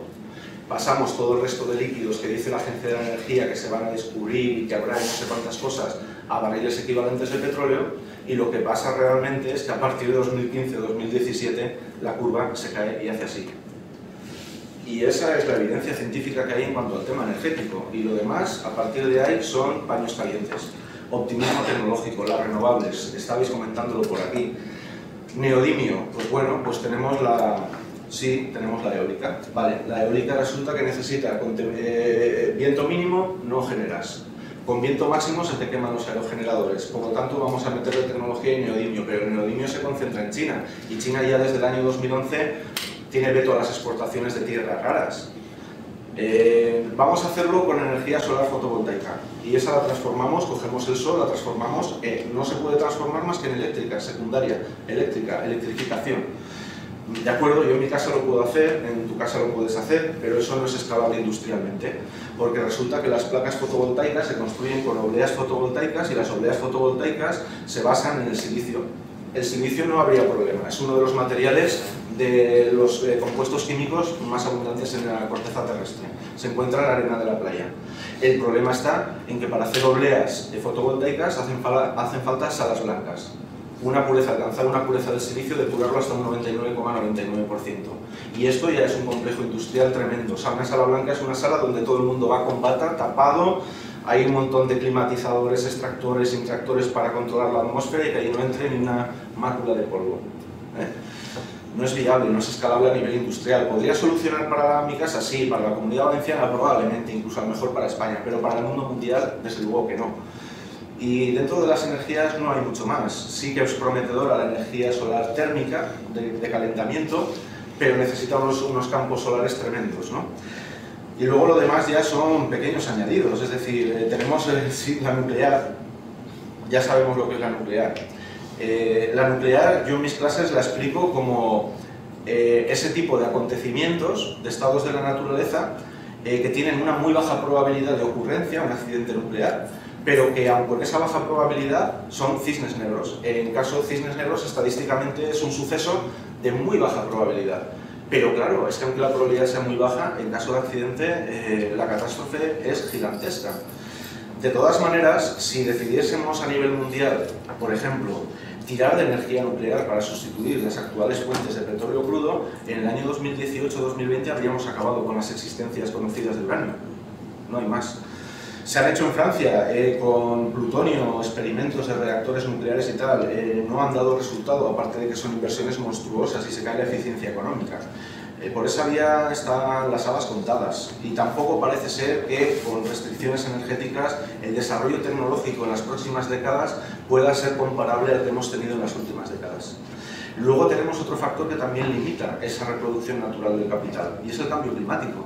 pasamos todo el resto de líquidos que dice la Agencia de la Energía que se van a descubrir y que habrá no sé cuántas cosas a barriles equivalentes de petróleo, y lo que pasa realmente es que a partir de 2015-2017 la curva se cae y hace así. Y esa es la evidencia científica que hay en cuanto al tema energético, y lo demás, a partir de ahí, son paños calientes. Optimismo tecnológico, las renovables, estabais comentándolo por aquí. Neodimio, pues bueno, pues tenemos la... Sí, tenemos la eólica. Vale, la eólica resulta que necesita viento mínimo, no generas. Con viento máximo se te queman los aerogeneradores, por lo tanto vamos a meterle tecnología y neodimio, pero el neodimio se concentra en China, y China ya desde el año 2011 tiene veto a las exportaciones de tierras raras. Vamos a hacerlo con energía solar fotovoltaica, y esa la transformamos, cogemos el sol, la transformamos, no se puede transformar más que en eléctrica, secundaria, electrificación. De acuerdo, yo en mi casa lo puedo hacer, en tu casa lo puedes hacer, pero eso no es escalable industrialmente, porque resulta que las placas fotovoltaicas se construyen con obleas fotovoltaicas, y las obleas fotovoltaicas se basan en el silicio. El silicio no habría problema, es uno de los materiales de los compuestos químicos más abundantes en la corteza terrestre. Se encuentra en la arena de la playa. El problema está en que para hacer obleas fotovoltaicas hacen falta salas blancas. Alcanzar una pureza del silicio, depurarlo hasta un 99,99%. Y esto ya es un complejo industrial tremendo. O sea, una sala blanca es una sala donde todo el mundo va con bata, tapado, hay un montón de climatizadores, extractores, intractores para controlar la atmósfera y que ahí no entre ni una mácula de polvo. No es viable, no es escalable a nivel industrial. ¿Podría solucionar para mi casa? Sí, para la Comunidad Valenciana probablemente, incluso a lo mejor para España, pero para el mundo mundial desde luego que no. Y dentro de las energías no hay mucho más. Sí que es prometedora la energía solar térmica, de calentamiento, pero necesita unos campos solares tremendos, ¿no? Y luego lo demás ya son pequeños añadidos, es decir, tenemos sí, la nuclear, ya sabemos lo que es la nuclear. La nuclear, yo en mis clases la explico como ese tipo de acontecimientos, de estados de la naturaleza, que tienen una muy baja probabilidad de ocurrencia, un accidente nuclear, pero que aun con esa baja probabilidad son cisnes negros. En caso de cisnes negros, estadísticamente es un suceso de muy baja probabilidad. Pero claro, es que aunque la probabilidad sea muy baja, en caso de accidente la catástrofe es gigantesca. De todas maneras, si decidiésemos a nivel mundial, por ejemplo, tirar de energía nuclear para sustituir las actuales fuentes de petróleo crudo, en el año 2018-2020 habríamos acabado con las existencias conocidas de uranio. No hay más. Se han hecho en Francia con plutonio experimentos de reactores nucleares y tal, no han dado resultado, aparte de que son inversiones monstruosas y se cae la eficiencia económica. Por esa vía están las habas contadas, y tampoco parece ser que con restricciones energéticas el desarrollo tecnológico en las próximas décadas pueda ser comparable al que hemos tenido en las últimas décadas. Luego tenemos otro factor que también limita esa reproducción natural del capital, y es el cambio climático.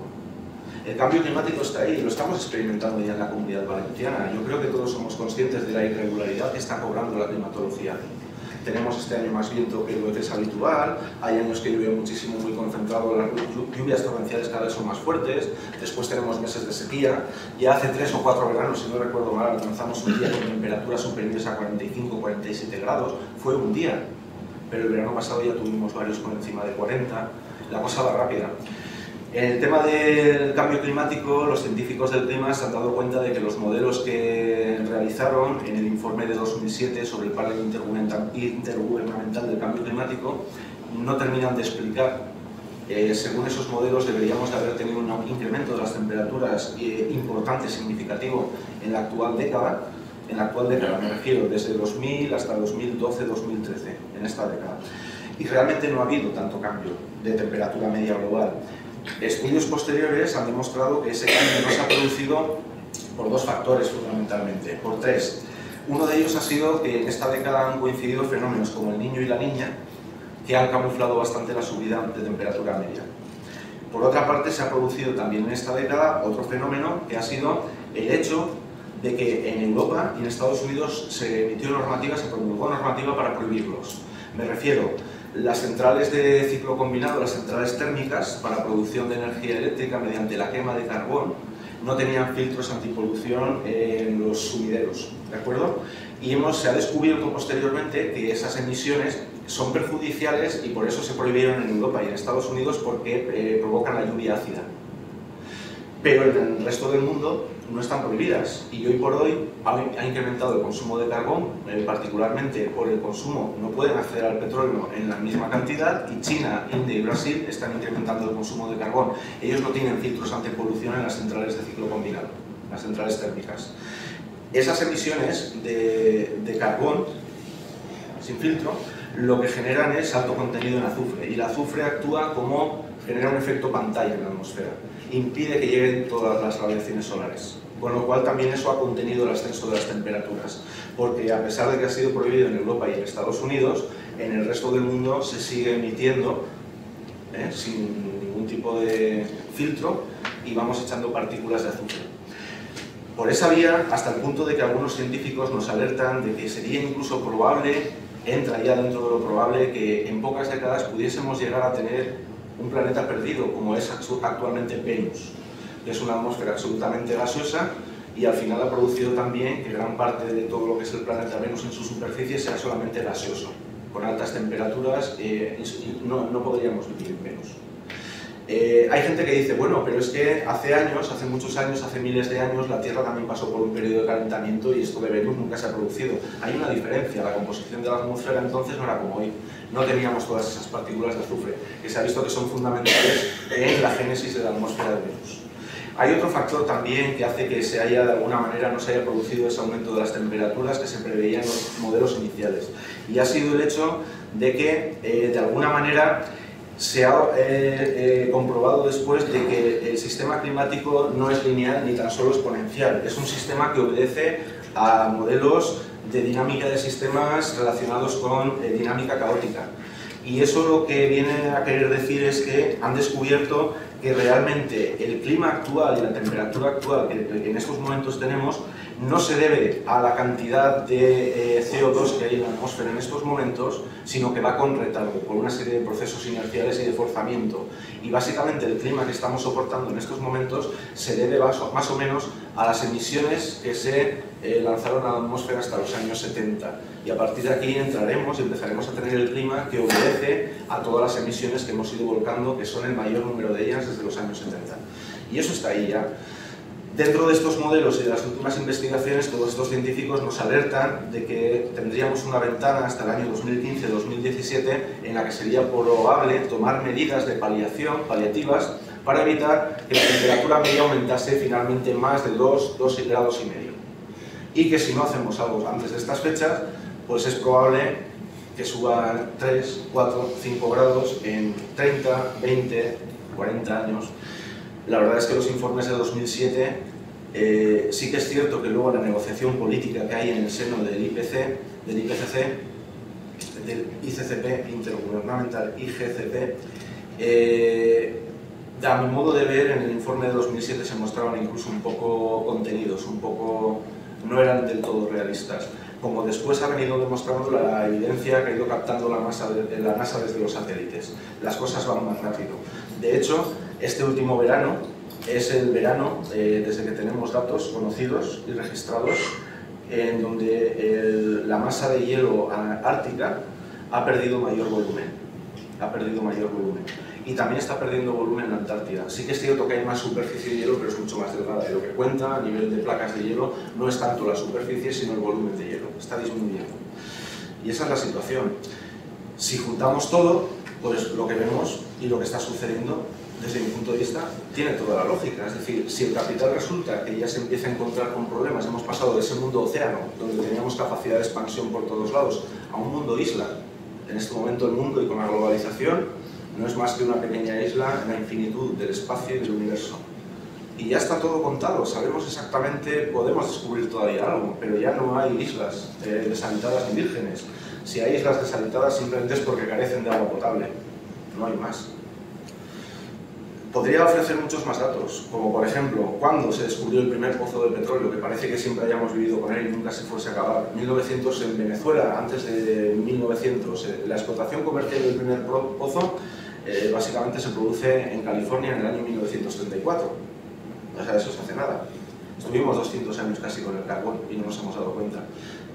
El cambio climático está ahí, lo estamos experimentando ya en la Comunidad Valenciana. Yo creo que todos somos conscientes de la irregularidad que está cobrando la climatología. Tenemos este año más viento que lo que es habitual, hay años que llueve muchísimo, muy concentrado, las lluvias torrenciales cada vez son más fuertes, después tenemos meses de sequía, ya hace 3 o 4 veranos, si no recuerdo mal, alcanzamos un día con temperaturas superiores a 45-47 grados, fue un día, pero el verano pasado ya tuvimos varios por encima de 40, la cosa va rápida. En el tema del cambio climático, los científicos del clima se han dado cuenta de que los modelos que realizaron en el informe de 2007 sobre el panel intergubernamental del cambio climático no terminan de explicar según esos modelos deberíamos de haber tenido un incremento de las temperaturas importante, significativo en la actual década. En la actual década me refiero desde 2000 hasta 2012-2013, en esta década. Y realmente no ha habido tanto cambio de temperatura media global. Estudios posteriores han demostrado que ese cambio no se ha producido por dos factores fundamentalmente, por tres. Uno de ellos ha sido que en esta década han coincidido fenómenos como el Niño y la Niña, que han camuflado bastante la subida de temperatura media. Por otra parte, se ha producido también en esta década otro fenómeno que ha sido el hecho de que en Europa y en Estados Unidos se emitió normativa, se promulgó normativa para prohibirlos. Me refiero a las centrales de ciclo combinado, las centrales térmicas para producción de energía eléctrica mediante la quema de carbón, no tenían filtros antipolución en los sumideros, ¿de acuerdo? Y se ha descubierto posteriormente que esas emisiones son perjudiciales y por eso se prohibieron en Europa y en Estados Unidos porque provocan la lluvia ácida. Pero en el resto del mundo no están prohibidas y hoy por hoy ha incrementado el consumo de carbón, particularmente por el consumo, no pueden acceder al petróleo en la misma cantidad y China, India y Brasil están incrementando el consumo de carbón. Ellos no tienen filtros antipolución en las centrales de ciclo combinado, las centrales térmicas. Esas emisiones de carbón sin filtro lo que generan es alto contenido en azufre y el azufre actúa como genera un efecto pantalla en la atmósfera, impide que lleguen todas las radiaciones solares, con lo cual también eso ha contenido el ascenso de las temperaturas, porque a pesar de que ha sido prohibido en Europa y en Estados Unidos, en el resto del mundo se sigue emitiendo sin ningún tipo de filtro y vamos echando partículas de azufre. Por esa vía, hasta el punto de que algunos científicos nos alertan de que sería incluso probable, entra ya dentro de lo probable, que en pocas décadas pudiésemos llegar a tener un planeta perdido, como es actualmente Venus, que es una atmósfera absolutamente gaseosa y al final ha producido también que gran parte de todo lo que es el planeta Venus en su superficie sea solamente gaseoso. Con altas temperaturas no podríamos vivir en Venus. Hay gente que dice, bueno, pero es que hace años, hace muchos años, hace miles de años, la Tierra también pasó por un periodo de calentamiento y esto de Venus nunca se ha producido. Hay una diferencia, la composición de la atmósfera entonces no era como hoy. No teníamos todas esas partículas de azufre, que se ha visto que son fundamentales en la génesis de la atmósfera de Venus. Hay otro factor también que hace que de alguna manera no se haya producido ese aumento de las temperaturas que se preveía en los modelos iniciales. Y ha sido el hecho de que, de alguna manera, se ha comprobado después de que el sistema climático no es lineal ni tan solo exponencial. Es un sistema que obedece a modelos de dinámica de sistemas relacionados con dinámica caótica. Y eso lo que viene a querer decir es que han descubierto que realmente el clima actual y la temperatura actual que en estos momentos tenemos no se debe a la cantidad de CO2 que hay en la atmósfera en estos momentos, sino que va con retardo, por una serie de procesos inerciales y de forzamiento. Y básicamente el clima que estamos soportando en estos momentos se debe más o menos a las emisiones que se lanzaron a la atmósfera hasta los años 70. Y a partir de aquí entraremos y empezaremos a tener el clima que obedece a todas las emisiones que hemos ido volcando, que son el mayor número de ellas desde los años 70. Y eso está ahí ya. Dentro de estos modelos y de las últimas investigaciones, todos estos científicos nos alertan de que tendríamos una ventana hasta el año 2015-2017 en la que sería probable tomar medidas de paliativas para evitar que la temperatura media aumentase finalmente más de 2 grados y medio. Y que si no hacemos algo antes de estas fechas, pues es probable que suba 3, 4, 5 grados en 30, 20, 40 años. La verdad es que los informes de 2007 sí que es cierto que luego la negociación política que hay en el seno del IPCC, del ICCP, Intergubernamental IGCP, a mi modo de ver, en el informe de 2007 se mostraban incluso un poco contenidos, no eran del todo realistas. Como después ha venido demostrando la evidencia que ha ido captando la NASA desde los satélites. Las cosas van más rápido. De hecho, este último verano es el verano, desde que tenemos datos conocidos y registrados, en donde la masa de hielo ártica ha perdido mayor volumen. Y también está perdiendo volumen en la Antártida. Sí que es cierto que hay más superficie de hielo, pero es mucho más delgada. Y lo que cuenta a nivel de placas de hielo no es tanto la superficie, sino el volumen de hielo. Está disminuyendo. Y esa es la situación. Si juntamos todo, Pues lo que vemos y lo que está sucediendo, desde mi punto de vista, tiene toda la lógica. Es decir, si el capital resulta que ya se empieza a encontrar con problemas, hemos pasado de ese mundo océano, donde teníamos capacidad de expansión por todos lados, a un mundo isla. En este momento el mundo, y con la globalización, no es más que una pequeña isla en la infinitud del espacio y del universo. Y ya está todo contado, sabemos exactamente, podemos descubrir todavía algo, pero ya no hay islas deshabitadas ni vírgenes. Si hay islas deshabitadas simplemente es porque carecen de agua potable, no hay más. Podría ofrecer muchos más datos, como por ejemplo, cuando se descubrió el primer pozo de petróleo, que parece que siempre hayamos vivido con él y nunca se fuese a acabar. 1900 en Venezuela, antes de 1900. La explotación comercial del primer pozo básicamente se produce en California en el año 1934. O sea, eso se hace nada. Estuvimos 200 años casi con el carbón y no nos hemos dado cuenta.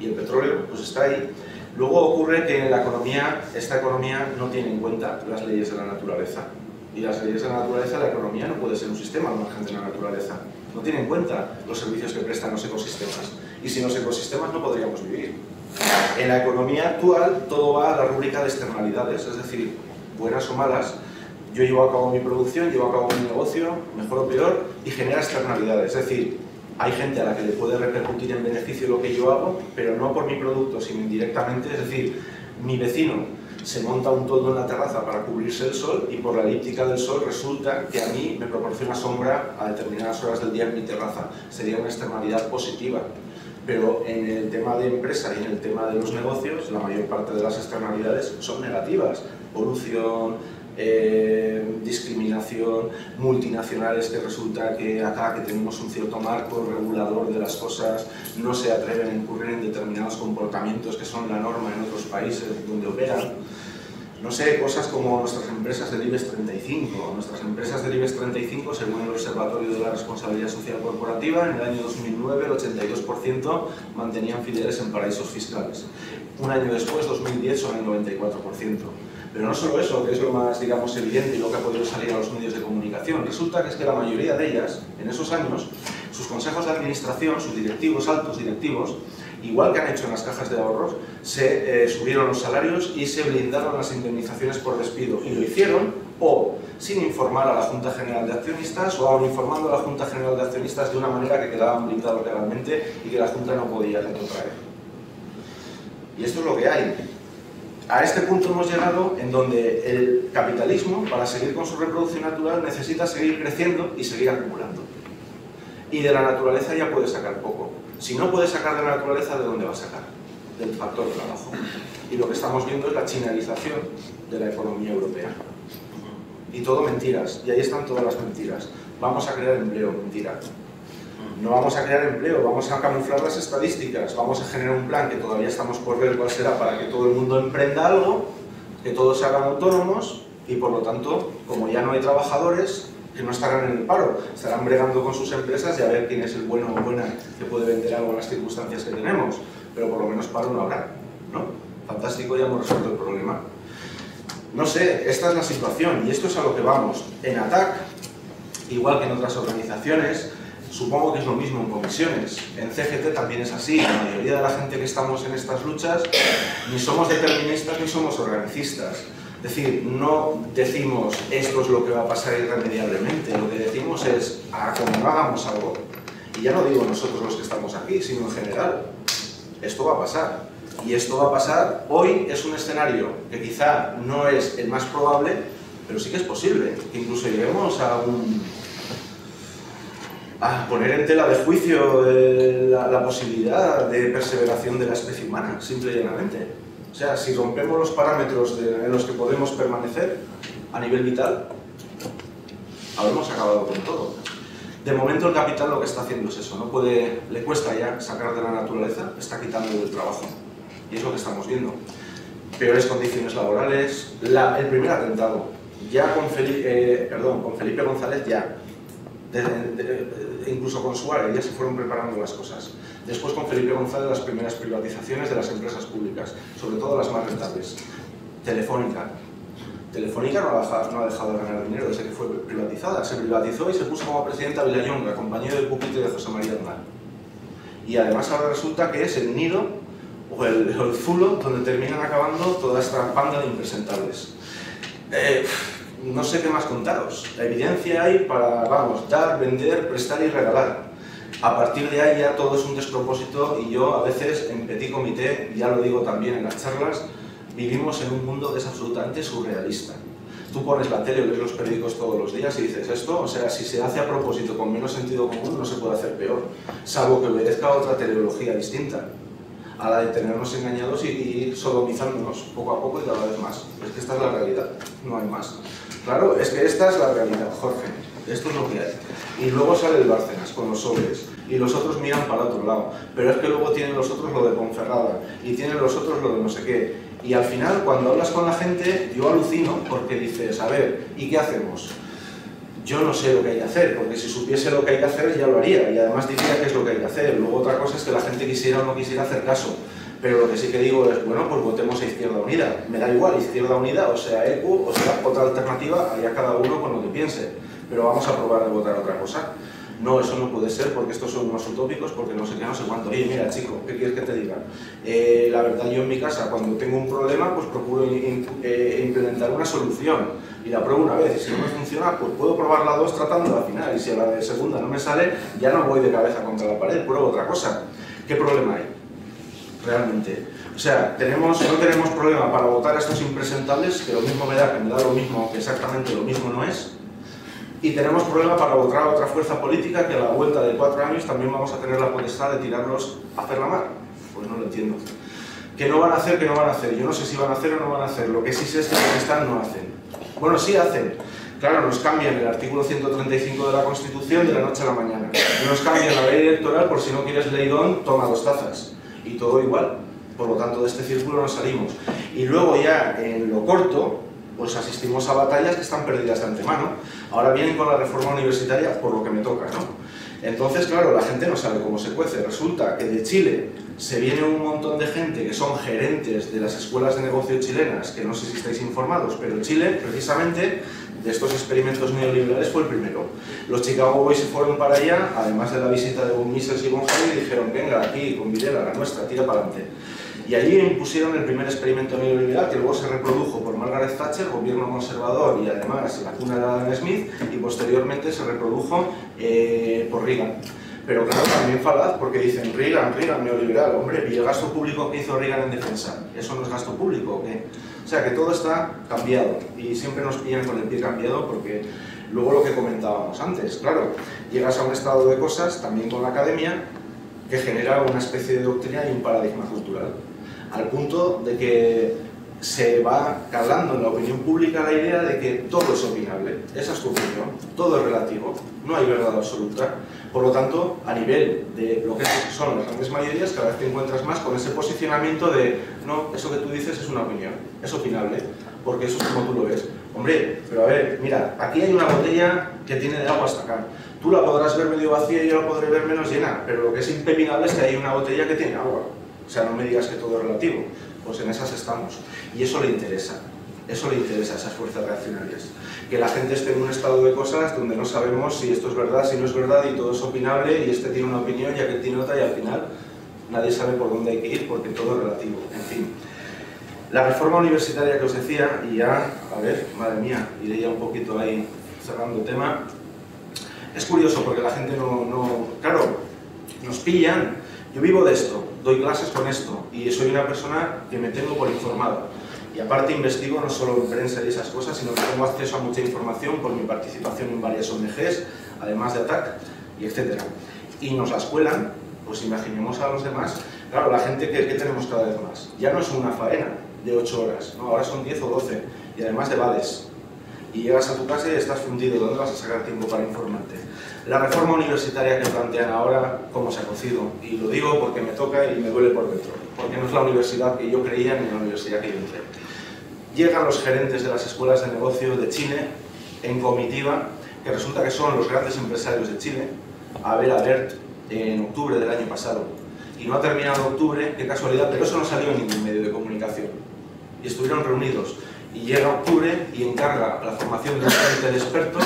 Y el petróleo pues está ahí. Luego ocurre que la economía, esta economía no tiene en cuenta las leyes de la naturaleza. Y las leyes de la naturaleza, la economía no puede ser un sistema al margen de la naturaleza. No tiene en cuenta los servicios que prestan los ecosistemas. Y sin los ecosistemas no podríamos vivir. En la economía actual todo va a la rúbrica de externalidades, es decir, buenas o malas. Yo llevo a cabo mi producción, llevo a cabo mi negocio, mejor o peor, y genera externalidades. Es decir, hay gente a la que le puede repercutir en beneficio lo que yo hago, pero no por mi producto, sino indirectamente. Es decir, mi vecino se monta un toldo en la terraza para cubrirse el sol y por la elíptica del sol resulta que a mí me proporciona sombra a determinadas horas del día en mi terraza. Sería una externalidad positiva. Pero en el tema de empresa y en el tema de los negocios, la mayor parte de las externalidades son negativas. Polución, discriminación, multinacionales que resulta que acá que tenemos un cierto marco regulador de las cosas no se atreven a incurrir en determinados comportamientos que son la norma en otros países donde operan. No sé, cosas como nuestras empresas del IBEX 35. Nuestras empresas del IBEX 35, según el Observatorio de la Responsabilidad Social Corporativa, en el año 2009 el 82% mantenían filiales en paraísos fiscales. Un año después, 2010, son el 94%. Pero no solo eso, que es lo más, digamos, evidente y lo que ha podido salir a los medios de comunicación. Resulta que es que la mayoría de ellas, en esos años, sus consejos de administración, sus directivos, altos directivos, igual que han hecho en las cajas de ahorros, se subieron los salarios y se blindaron las indemnizaciones por despido. Y lo hicieron o sin informar a la Junta General de Accionistas o aún informando a la Junta General de Accionistas de una manera que quedaban blindados legalmente y que la Junta no podía retrotraer. Y esto es lo que hay. A este punto hemos llegado en donde el capitalismo, para seguir con su reproducción natural, necesita seguir creciendo y seguir acumulando. Y de la naturaleza ya puede sacar poco. Si no puede sacar de la naturaleza, ¿de dónde va a sacar? Del factor trabajo. Y lo que estamos viendo es la chinalización de la economía europea. Y todo mentiras. Y ahí están todas las mentiras. Vamos a crear empleo, mentira. No vamos a crear empleo, vamos a camuflar las estadísticas, vamos a generar un plan que todavía estamos por ver cuál será para que todo el mundo emprenda algo, que todos se hagan autónomos y por lo tanto, como ya no hay trabajadores, que no estarán en el paro, estarán bregando con sus empresas y a ver quién es el bueno o buena que puede vender algo en las circunstancias que tenemos, pero por lo menos paro no habrá, ¿no? Fantástico, ya hemos resuelto el problema. No sé, esta es la situación y esto es a lo que vamos. En ATAC, igual que en otras organizaciones, supongo que es lo mismo en comisiones. En CGT también es así. La mayoría de la gente que estamos en estas luchas ni somos deterministas ni somos organicistas. Es decir, no decimos esto es lo que va a pasar irremediablemente. Lo que decimos es, como no hagamos algo, y ya no digo nosotros los que estamos aquí, sino en general, esto va a pasar. Y esto va a pasar. Hoy es un escenario que quizá no es el más probable, pero sí que es posible. Que incluso lleguemos a poner en tela de juicio la posibilidad de perseveración de la especie humana, simple y llanamente. O sea, si rompemos los parámetros en los que podemos permanecer a nivel vital, habremos acabado con todo. De momento el capital lo que está haciendo es eso, le cuesta ya sacar de la naturaleza, está quitando del trabajo. Y es lo que estamos viendo. Peores condiciones laborales, el primer atentado, ya con Felipe González ya. Incluso con Suárez ya se fueron preparando las cosas. Después con Felipe González las primeras privatizaciones de las empresas públicas, sobre todo las más rentables. Telefónica no ha dejado de ganar dinero desde que fue privatizada. Se privatizó y se puso como presidenta Vilallonga, compañero del pupitre de José María Aznar. Y además ahora resulta que es el nido o el zulo donde terminan acabando toda esta banda de impresentables. No sé qué más contaros. La evidencia hay para, vamos, dar, vender, prestar y regalar. A partir de ahí ya todo es un despropósito y yo a veces en petit comité, ya lo digo también en las charlas, vivimos en un mundo que es absolutamente surrealista. Tú pones la tele o lees los periódicos todos los días y dices esto, o sea, si se hace a propósito con menos sentido común no se puede hacer peor, salvo que obedezca a otra teleología distinta, a la de tenernos engañados y ir sodomizándonos poco a poco y cada vez más. Es que esta es la realidad, no hay más. Claro, es que esta es la realidad, Jorge, esto es lo que hay. Y luego sale el Bárcenas con los sobres, y los otros miran para el otro lado, pero es que luego tienen los otros lo de Ponferrada, y tienen los otros lo de no sé qué. Y al final, cuando hablas con la gente, yo alucino porque dices, a ver, ¿y qué hacemos? Yo no sé lo que hay que hacer, porque si supiese lo que hay que hacer ya lo haría, y además diría qué es lo que hay que hacer. Luego otra cosa es que la gente quisiera o no quisiera hacer caso. Pero lo que sí que digo es, bueno, pues votemos a Izquierda Unida. Me da igual, Izquierda Unida, o sea, ECU, o sea, otra alternativa, allá cada uno con lo que piense. Pero vamos a probar de votar otra cosa. No, eso no puede ser, porque estos son unos utópicos, porque no sé qué, no sé cuánto. Oye, mira, chico, ¿qué quieres que te diga? La verdad, yo en mi casa, cuando tengo un problema, pues procuro implementar una solución. Y la pruebo una vez, y si no me funciona, pues puedo probar la dos tratando al final. Y si a la de segunda no me sale, ya no voy de cabeza contra la pared, pruebo otra cosa. ¿Qué problema hay? Realmente. O sea, no tenemos problema para votar a estos impresentables, que lo mismo me da, que me da lo mismo, que exactamente lo mismo no es. Y tenemos problema para votar a otra fuerza política que a la vuelta de 4 años también vamos a tener la potestad de tirarlos a hacer la mar. Pues no lo entiendo. ¿Que no van a hacer? ¿Que no van a hacer? Yo no sé si van a hacer o no van a hacer. Lo que sí sé es que los que están no hacen. Bueno, sí hacen. Claro, nos cambian el artículo 135 de la Constitución de la noche a la mañana. Nos cambian la ley electoral por si no quieres leidón, toma 2 tazas. Y todo igual. Por lo tanto, de este círculo nos salimos. Y luego ya, en lo corto, pues asistimos a batallas que están perdidas de antemano. Ahora vienen con la reforma universitaria, por lo que me toca, ¿no? Entonces, claro, la gente no sabe cómo se cuece. Resulta que de Chile se viene un montón de gente que son gerentes de las escuelas de negocio chilenas, que no sé si estáis informados, pero Chile, precisamente, de estos experimentos neoliberales fue el primero. Los Chicago Boys se fueron para allá, además de la visita de Von Mises y Von Hayek, y dijeron, venga, aquí, con Videla, la nuestra, tira para adelante. Y allí impusieron el primer experimento neoliberal, que luego se reprodujo por Margaret Thatcher, gobierno conservador y además la cuna de Adam Smith, y posteriormente se reprodujo por Reagan. Pero claro, también falaz, porque dicen Reagan, neoliberal. Hombre, ¿y el gasto público que hizo Reagan en defensa? ¿Eso no es gasto público o qué? O sea, que todo está cambiado y siempre nos pillan con el pie cambiado porque luego lo que comentábamos antes, claro, llegas a un estado de cosas, también con la academia, que genera una especie de doctrina y un paradigma cultural, al punto de que se va calando en la opinión pública la idea de que todo es opinable. Esa es tu opinión, todo es relativo, no hay verdad absoluta. Por lo tanto, a nivel de lo que son las grandes mayorías, cada vez te encuentras más con ese posicionamiento de no, eso que tú dices es una opinión, es opinable, porque eso es como tú lo ves. Hombre, pero a ver, mira, aquí hay una botella que tiene de agua hasta acá. Tú la podrás ver medio vacía y yo la podré ver menos llena, pero lo que es impepinable es que hay una botella que tiene agua. O sea, no me digas que todo es relativo. Pues en esas estamos. Y eso le interesa a esas fuerzas reaccionarias. Que la gente esté en un estado de cosas donde no sabemos si esto es verdad, si no es verdad, y todo es opinable, y este tiene una opinión y aquel tiene otra, y al final nadie sabe por dónde hay que ir porque todo es relativo. En fin. La reforma universitaria que os decía, y ya, a ver, madre mía, iré ya un poquito ahí cerrando el tema. Es curioso porque la gente claro, nos pillan. Yo vivo de esto, doy clases con esto y soy una persona que me tengo por informada. Y aparte investigo no solo en prensa y esas cosas, sino que tengo acceso a mucha información por mi participación en varias ONGs, además de ATAC, y etc. Y nos las cuelan, pues imaginemos a los demás. Claro, la gente que tenemos cada vez más. Ya no es una faena de 8 horas, ¿no? Ahora son 10 o 12, y además de vales. Y llegas a tu casa y estás fundido, ¿dónde vas a sacar tiempo para informarte? La reforma universitaria que plantean ahora, ¿cómo se ha cocido? Y lo digo porque me toca y me duele por dentro, porque no es la universidad que yo creía ni la universidad que yo entré. Llegan los gerentes de las escuelas de negocios de Chile en comitiva, que resulta que son los grandes empresarios de Chile, a ver a Bert en octubre del año pasado. Y no ha terminado octubre, qué casualidad, pero eso no salió en ningún medio de comunicación. Y estuvieron reunidos. Y llega octubre y encarga la formación de un comité de expertos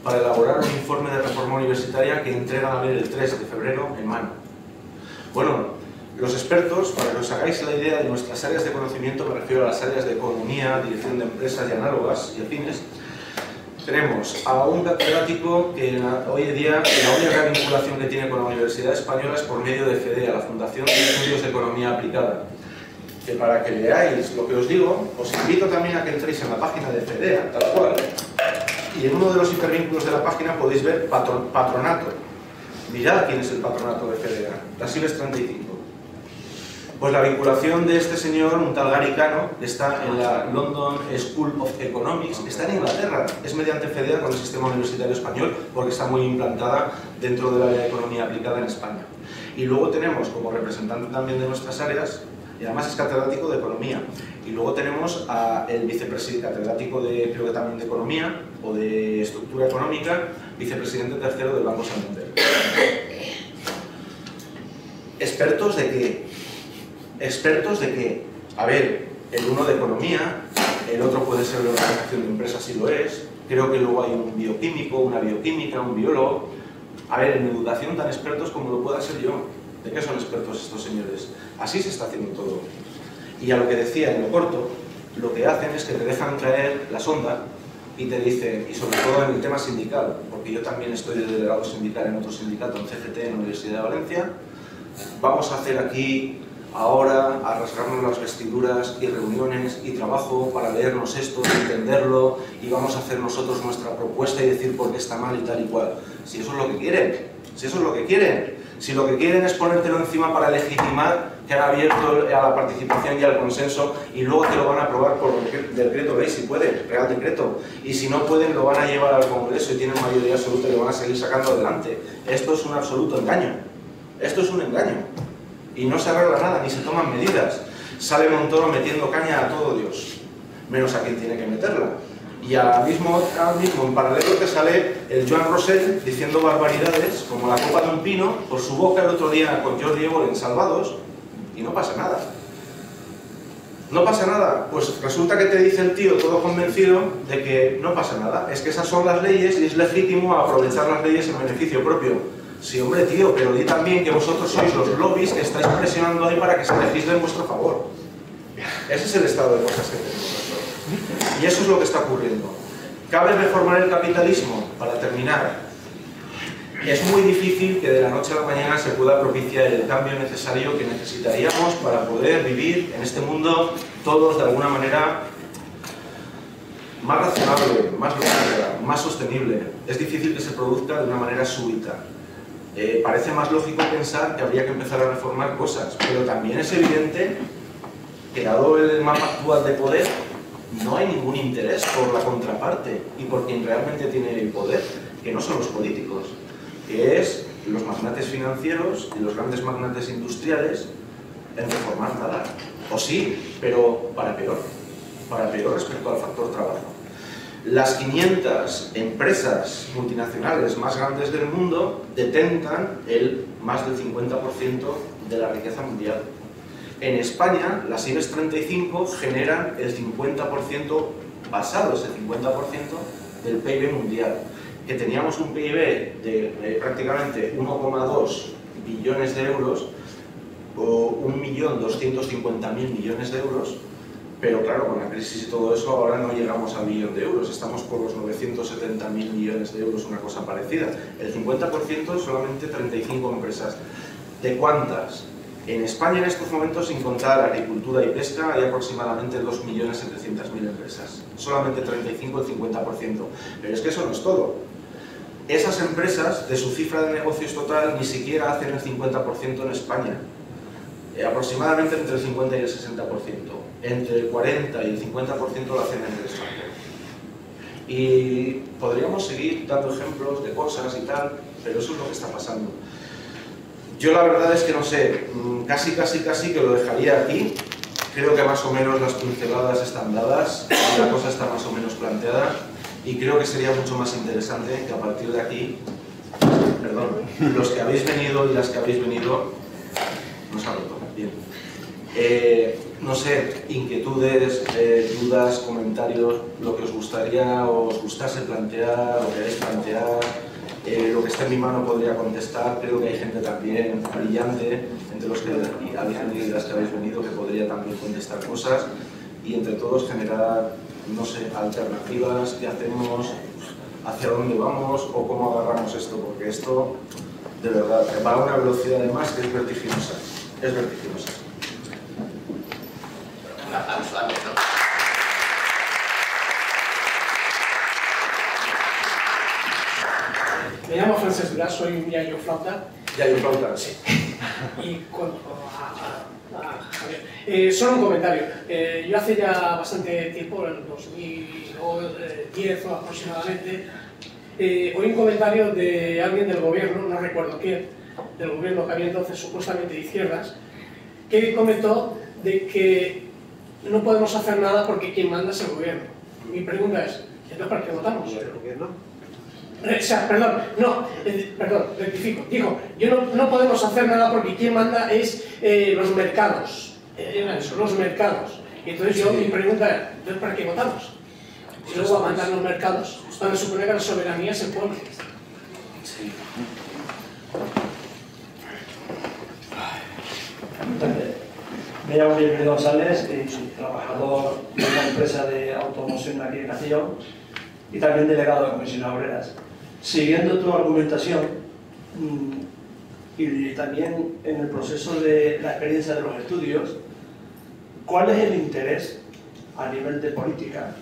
para elaborar un informe de reforma universitaria que entregan a ver el 3 de febrero en mano. Bueno, Los expertos, para que os hagáis la idea de nuestras áreas de conocimiento, me refiero a las áreas de economía, dirección de empresas y análogas y afines, tenemos a un catedrático que hoy en día la única vinculación que tiene con la Universidad Española es por medio de FEDEA, la Fundación de Estudios de Economía Aplicada. Que para que leáis lo que os digo, os invito también a que entréis en la página de FEDEA, tal cual, y en uno de los hipervínculos de la página podéis ver patronato. Mirad quién es el patronato de FEDEA, las IBEX 35. Pues la vinculación de este señor, un tal Gary Cano, está en la London School of Economics, está en Inglaterra, es mediante FEDEA con el sistema universitario español, porque está muy implantada dentro del área de economía aplicada en España. Y luego tenemos, como representante también de nuestras áreas, y además es catedrático de economía, y luego tenemos al vicepresidente, catedrático de, creo que también de economía, o de estructura económica, vicepresidente tercero del Banco Santander. ¿Expertos de qué? Expertos de que, a ver, el uno de economía, el otro puede ser de organización de empresas si lo es, creo que luego hay un bioquímico, una bioquímica, un biólogo. A ver, en educación tan expertos como lo pueda ser yo. ¿De qué son expertos estos señores? Así se está haciendo todo. Y a lo que decía en lo corto, lo que hacen es que te dejan caer la sonda y te dicen, y sobre todo en el tema sindical, porque yo también estoy de delegado sindical en otro sindicato, en CGT, en la Universidad de Valencia, vamos a hacer aquí ahora a rasgarnos las vestiduras y reuniones y trabajo para leernos esto, entenderlo y vamos a hacer nosotros nuestra propuesta y decir por qué está mal y tal y cual. Si eso es lo que quieren, si eso es lo que quieren, si lo que quieren es ponértelo encima para legitimar que han abierto a la participación y al consenso y luego te lo van a aprobar por decreto ley si pueden, real decreto, y si no pueden lo van a llevar al Congreso y tienen mayoría absoluta y lo van a seguir sacando adelante. Esto es un absoluto engaño, esto es un engaño. Y no se arregla nada, ni se toman medidas. Sale Montoro metiendo caña a todo Dios, menos a quien tiene que meterla. Y ahora mismo en paralelo te sale el Joan Rosell diciendo barbaridades, como la copa de un pino, por su boca el otro día con Jordi Évole en Salvados, y no pasa nada. No pasa nada. Pues resulta que te dice el tío todo convencido de que no pasa nada. Es que esas son las leyes y es legítimo aprovechar las leyes en beneficio propio. Sí, hombre, tío, pero di también que vosotros sois los lobbies que estáis presionando ahí para que se legisle en vuestro favor. Ese es el estado de cosas que tenemos. Y eso es lo que está ocurriendo. ¿Cabe reformar el capitalismo? Para terminar, es muy difícil que de la noche a la mañana se pueda propiciar el cambio necesario que necesitaríamos para poder vivir en este mundo todos de alguna manera más razonable, más lógica, más sostenible. Es difícil que se produzca de una manera súbita. Parece más lógico pensar que habría que empezar a reformar cosas, pero también es evidente que dado el mapa actual de poder, no hay ningún interés por la contraparte y por quien realmente tiene el poder, que no son los políticos, que es los magnates financieros y los grandes magnates industriales en reformar nada. O sí, pero para peor respecto al factor trabajo. Las 500 empresas multinacionales más grandes del mundo detentan más del 50% de la riqueza mundial. En España, las IBEX 35 generan el 50%, basado ese 50% del PIB mundial. Que teníamos un PIB de prácticamente 1,2 billones de euros o 1.250.000 millones de euros. Pero claro, con la crisis y todo eso, ahora no llegamos al billón de euros, estamos por los 970.000 millones de euros, una cosa parecida. El 50% solamente 35 empresas. ¿De cuántas? En España en estos momentos, sin contar agricultura y pesca, hay aproximadamente 2.700.000 empresas. Solamente 35, el 50%. Pero es que eso no es todo. Esas empresas, de su cifra de negocios total, ni siquiera hacen el 50% en España. Aproximadamente entre el 50 y el 60%. Entre el 40 y el 50% lo hacen en el extranjero. Y podríamos seguir dando ejemplos de cosas y tal, pero eso es lo que está pasando. Yo la verdad es que no sé, casi que lo dejaría aquí. Creo que más o menos las pinceladas están dadas, la cosa está más o menos planteada y creo que sería mucho más interesante que a partir de aquí, perdón, los que habéis venido y las que habéis venido, nos ha roto, bien. No sé, inquietudes, dudas, comentarios, lo que os gustaría o os gustase plantear, lo queréis plantear, Lo que está en mi mano podría contestar, creo que hay gente también brillante, entre los que habéis venido y las que habéis venido, que podría también contestar cosas, y entre todos generar, no sé, alternativas, qué hacemos, hacia dónde vamos o cómo agarramos esto, porque esto, de verdad, va a una velocidad además que es vertiginosa, es vertiginosa. Un aplauso antes, ¿no? Me llamo Francesc Duras, soy Yayo Flauta. Yayo Flauta, sí. Y cuanto a Javier, solo un comentario. Yo hace ya bastante tiempo, en 2010 o aproximadamente, oí un comentario de alguien del gobierno, no recuerdo quién, del gobierno que había entonces supuestamente de izquierdas, que comentó de que no podemos hacer nada porque quien manda es el gobierno. Mi pregunta es, ¿entonces para qué votamos? ¿El gobierno? O sea, perdón, rectifico. Digo, no podemos hacer nada porque quien manda es los mercados. Los mercados. Y entonces mi pregunta es, ¿entonces para qué votamos? Si luego a mandar los mercados, cuando se supone que la soberanía es el pueblo. Sí. Me llamo Miguel González y soy trabajador de una empresa de automoción aquí en Castellón y también delegado de comisiones obreras. Siguiendo tu argumentación y también en el proceso de la experiencia de los estudios, ¿cuál es el interés a nivel de política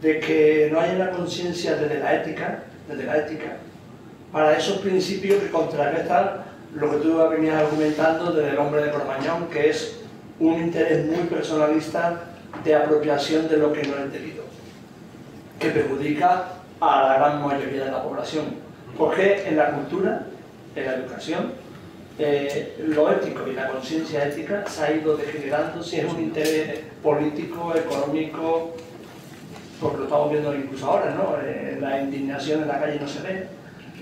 de que no haya una conciencia desde la ética para esos principios que contrarrestan lo que tú venías argumentando desde el hombre de Cromañón, que es un interés muy personalista de apropiación de lo que no es debido, que perjudica a la gran mayoría de la población? Porque en la cultura, en la educación, lo ético y la conciencia ética se ha ido degenerando si es un interés político, económico, porque lo estamos viendo incluso ahora, ¿no? La indignación en la calle no se ve,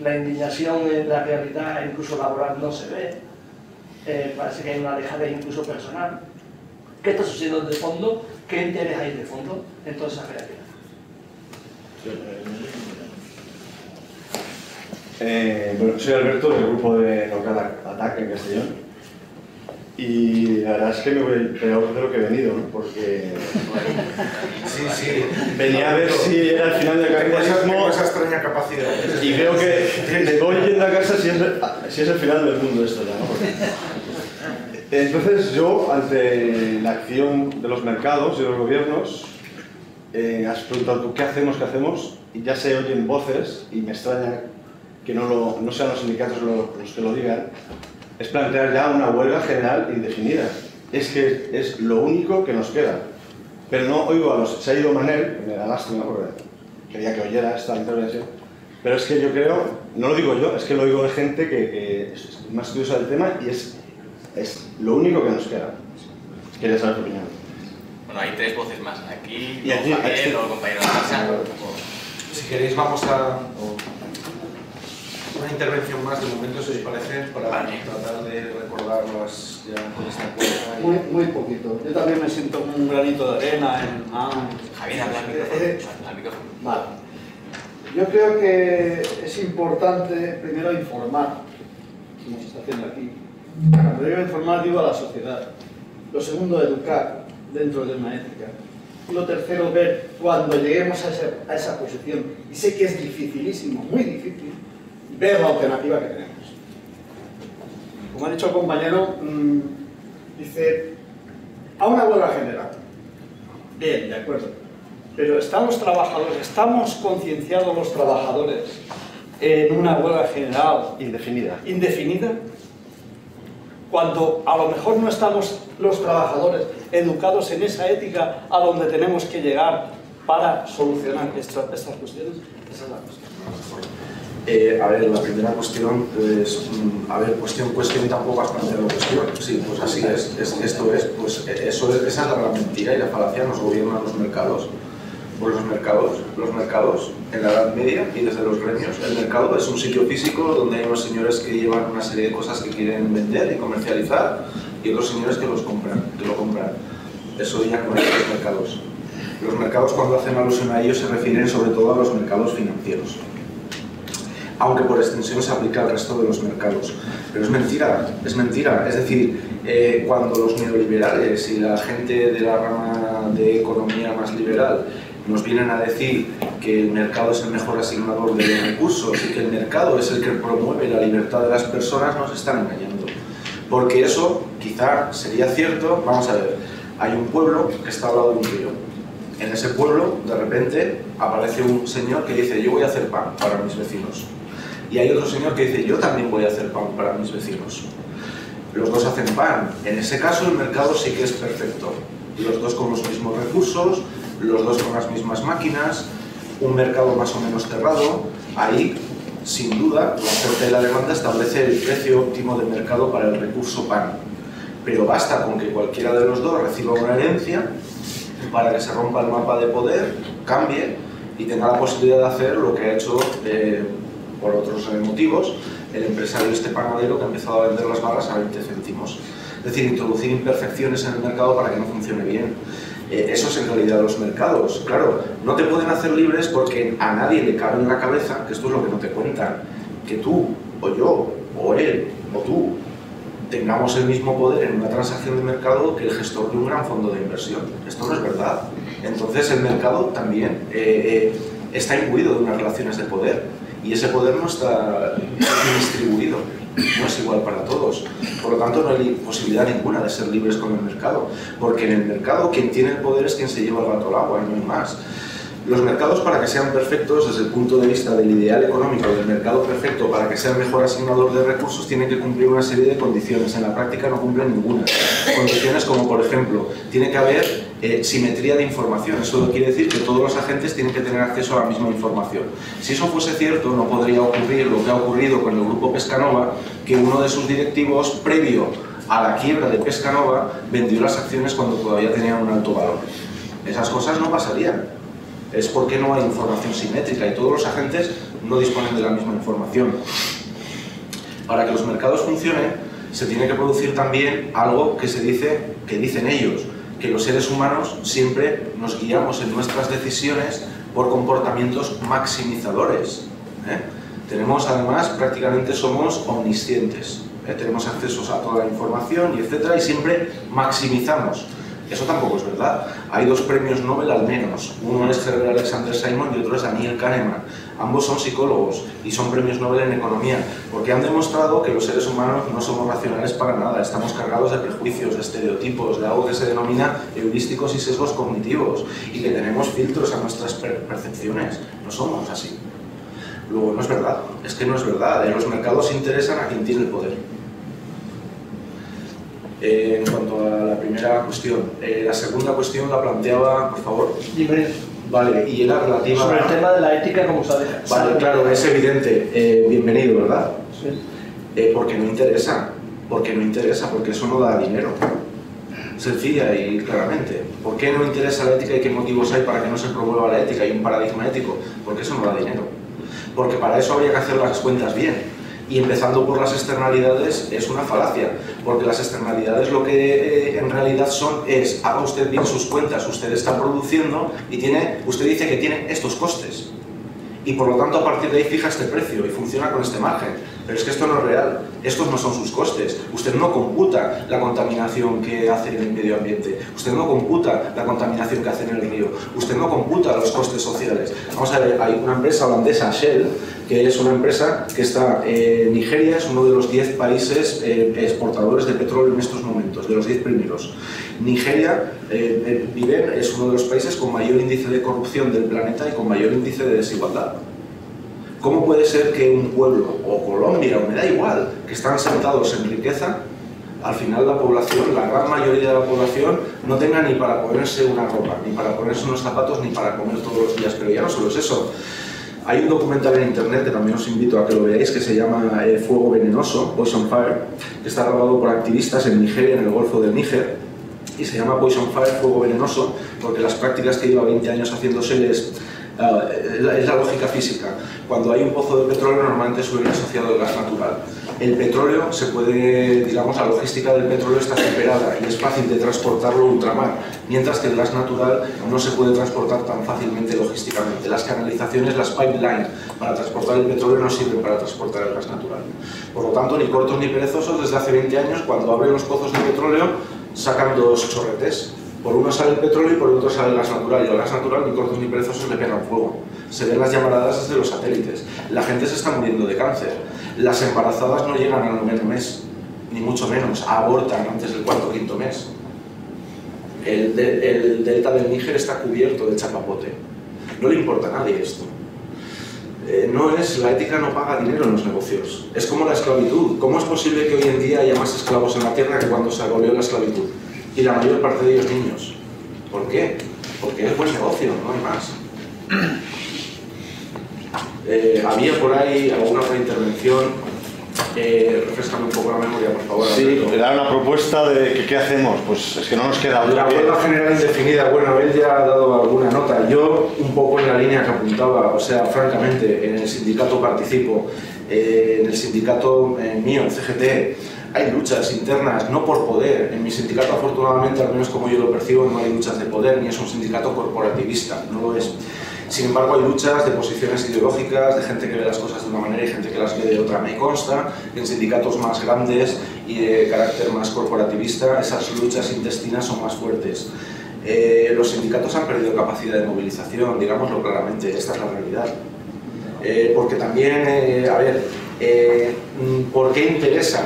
la indignación en la realidad incluso laboral no se ve, parece que hay una dejadez incluso personal. ¿Qué está sucediendo de fondo? ¿Qué interés hay de fondo en toda esa realidad? Bueno, soy Alberto del grupo de Local Attack en Castellón y la verdad es que me voy peor de lo que he venido, ¿no? Porque Sí. venía a ver si era el final del capitalismo. Tengo esa extraña capacidad. Y creo que me voy yendo a casa si es el final del mundo esto ya, ¿no? Entonces yo, ante la acción de los mercados y de los gobiernos, has preguntado tú, ¿qué hacemos? Y ya se oyen voces, y me extraña que no sean los sindicatos los que lo digan, es plantear ya una huelga general indefinida. Es que es lo único que nos queda. Pero no oigo a los... Se ha ido Manel, que me da lástima porque quería que oyera esta intervención, pero es que yo creo, no lo digo yo, es que lo oigo de gente que es más estudiosa del tema y es lo único que nos queda. Quería saber tu opinión. Bueno, hay tres voces más. Aquí, y aquí Javier, o el compañero de casa. Si queréis vamos a una intervención más de momento, si os parece, para tratar de recordarlas ya con esta cuenta. Muy poquito. Yo también me siento como un granito de arena en... Javier, habla al micrófono. Vale. Yo creo que es importante primero informar, como se está haciendo aquí. Cuando digo informar, digo a la sociedad. Lo segundo, educar dentro de una ética. Y lo tercero, ver cuando lleguemos a esa posición, y sé que es dificilísimo, muy difícil, ver la alternativa que tenemos. Como ha dicho el compañero, dice, a una huelga general. Bien, de acuerdo. Pero están los trabajadores, estamos concienciados los trabajadores en una huelga general indefinida, cuando a lo mejor no estamos los trabajadores educados en esa ética a donde tenemos que llegar para solucionar estas cuestiones. Esa es la cuestión. A ver, la primera cuestión, pues, cuestión tampoco has planteado cuestión. Sí, pues así es, esto es, pues esa es la gran mentira y la falacia, nos gobiernan los mercados. Pues los mercados en la Edad Media y desde los gremios, el mercado es un sitio físico donde hay unos señores que llevan una serie de cosas que quieren vender y comercializar y otros señores que lo compran. Eso ya conoce los mercados. Los mercados, cuando hacen alusión a ellos, se refieren sobre todo a los mercados financieros. aunque por extensión se aplica al resto de los mercados. Pero es mentira, es mentira. Es decir, cuando los neoliberales y la gente de la rama de economía más liberal nos vienen a decir que el mercado es el mejor asignador de los recursos y que el mercado es el que promueve la libertad de las personas, nos están engañando. Porque eso quizá sería cierto. Vamos a ver, hay un pueblo que está al lado de un río. En ese pueblo, de repente, aparece un señor que dice: yo voy a hacer pan para mis vecinos. Y hay otro señor que dice: yo también voy a hacer pan para mis vecinos. Los dos hacen pan. En ese caso, el mercado sí que es perfecto. Los dos con los mismos recursos, los dos con las mismas máquinas, un mercado más o menos cerrado. Ahí, sin duda, la oferta y la demanda establece el precio óptimo del mercado para el recurso pan. Pero basta con que cualquiera de los dos reciba una herencia para que se rompa el mapa de poder, cambie y tenga la posibilidad de hacer lo que ha hecho, por otros motivos, el empresario panadero que ha empezado a vender las barras a 20 céntimos. Es decir, introducir imperfecciones en el mercado para que no funcione bien. Eso es en realidad los mercados. Claro, no te pueden hacer libres porque a nadie le cabe en la cabeza, que esto es lo que no te cuentan, que tú, o yo, o él, o tú, tengamos el mismo poder en una transacción de mercado que el gestor de un gran fondo de inversión. Esto no es verdad. Entonces el mercado también está imbuido de unas relaciones de poder y ese poder no está distribuido, no es igual para todos. Por lo tanto, no hay posibilidad ninguna de ser libres con el mercado, porque en el mercado quien tiene el poder es quien se lleva el gato al agua y no hay más. Los mercados, para que sean perfectos desde el punto de vista del ideal económico del mercado perfecto, para que sea el mejor asignador de recursos, tienen que cumplir una serie de condiciones. En la práctica no cumplen ninguna. Condiciones como, por ejemplo, tiene que haber simetría de información. Eso quiere decir que todos los agentes tienen que tener acceso a la misma información. Si eso fuese cierto, no podría ocurrir lo que ha ocurrido con el grupo Pescanova, que uno de sus directivos, previo a la quiebra de Pescanova, vendió las acciones cuando todavía tenían un alto valor. Esas cosas no pasarían. Es porque no hay información simétrica y todos los agentes no disponen de la misma información. Para que los mercados funcionen, se tiene que producir también algo que dicen ellos, que los seres humanos siempre nos guiamos en nuestras decisiones por comportamientos maximizadores. Tenemos, además, prácticamente somos omniscientes. Tenemos accesos a toda la información y etcétera, y siempre maximizamos. Eso tampoco es verdad. Hay dos premios Nobel al menos. Uno es Herbert Alexander Simon y otro es Daniel Kahneman. Ambos son psicólogos y son premios Nobel en economía, porque han demostrado que los seres humanos no somos racionales para nada. Estamos cargados de prejuicios, de estereotipos, de algo que se denomina heurísticos y sesgos cognitivos, y que tenemos filtros a nuestras percepciones. No somos así. Luego, no es verdad. Es que no es verdad. Los mercados interesan a quien tiene el poder. En cuanto a la primera cuestión, la segunda cuestión la planteaba, por favor. Vale, y era relativa sobre el tema de la ética, como se ha dejado. Vale, claro, es evidente. Bienvenido, ¿verdad? Sí. Porque no interesa, porque eso no da dinero. Sencilla y claramente. ¿Por qué no interesa la ética y qué motivos hay para que no se promueva la ética y un paradigma ético? Porque eso no da dinero. Porque para eso habría que hacer las cuentas bien. Y empezando por las externalidades es una falacia, porque las externalidades lo que en realidad son es: haga usted bien sus cuentas, usted está produciendo y usted dice que tiene estos costes. Y por lo tanto a partir de ahí fija este precio y funciona con este margen. Pero es que esto no es real, estos no son sus costes. Usted no computa la contaminación que hace en el medio ambiente, usted no computa la contaminación que hace en el río, usted no computa los costes sociales. Vamos a ver, hay una empresa holandesa, Shell, que es una empresa que está en Nigeria, es uno de los 10 países exportadores de petróleo en estos momentos, de los 10 primeros. Nigeria es uno de los países con mayor índice de corrupción del planeta y con mayor índice de desigualdad. ¿Cómo puede ser que un pueblo, o Colombia, o me da igual, que están sentados en riqueza, al final la población, la gran mayoría de la población, no tenga ni para ponerse una ropa, ni para ponerse unos zapatos, ni para comer todos los días? Pero ya no solo es eso. Hay un documental en internet que también os invito a que lo veáis, que se llama Fuego Venenoso, Poison Fire, que está grabado por activistas en Nigeria, en el Golfo del Níger, y se llama Poison Fire, Fuego Venenoso, porque las prácticas que lleva 20 años haciendo Shell es la lógica física. Cuando hay un pozo de petróleo normalmente suele ir asociado al gas natural. El petróleo se puede, digamos, la logística del petróleo está superada y es fácil de transportarlo ultramar, mientras que el gas natural no se puede transportar tan fácilmente logísticamente. Las canalizaciones, las pipelines para transportar el petróleo no sirven para transportar el gas natural. Por lo tanto, ni cortos ni perezosos, desde hace 20 años, cuando abren los pozos de petróleo, sacan dos chorretes. Por uno sale el petróleo y por otro sale el gas natural, y al gas natural ni cortos ni perezosos le pegan fuego. Se ven las llamaradas desde los satélites. La gente se está muriendo de cáncer. Las embarazadas no llegan al 9º mes, ni mucho menos, abortan antes del 4º o 5º mes. El delta del Níger está cubierto de chapapote. No le importa a nadie esto. La ética no paga dinero en los negocios. Es como la esclavitud. ¿Cómo es posible que hoy en día haya más esclavos en la tierra que cuando se abolió la esclavitud? Y la mayor parte de ellos niños. ¿Por qué? Porque es buen negocio, no hay más. Había por ahí alguna otra intervención. Refrescame un poco la memoria, por favor. Sí, era una propuesta de que qué hacemos. Pues es que no nos queda otra. La huelga general indefinida, bueno, él ya ha dado alguna nota. Yo, un poco en la línea que apuntaba, o sea, francamente, en el sindicato participo, en el sindicato mío, el CGT, hay luchas internas, no por poder. En mi sindicato, afortunadamente, al menos como yo lo percibo, no hay luchas de poder, ni es un sindicato corporativista, no lo es. Sin embargo, hay luchas de posiciones ideológicas, de gente que ve las cosas de una manera y gente que las ve de otra. Me consta que en sindicatos más grandes y de carácter más corporativista, esas luchas intestinas son más fuertes. Los sindicatos han perdido capacidad de movilización, digámoslo claramente, esta es la realidad. Porque también, ¿por qué interesa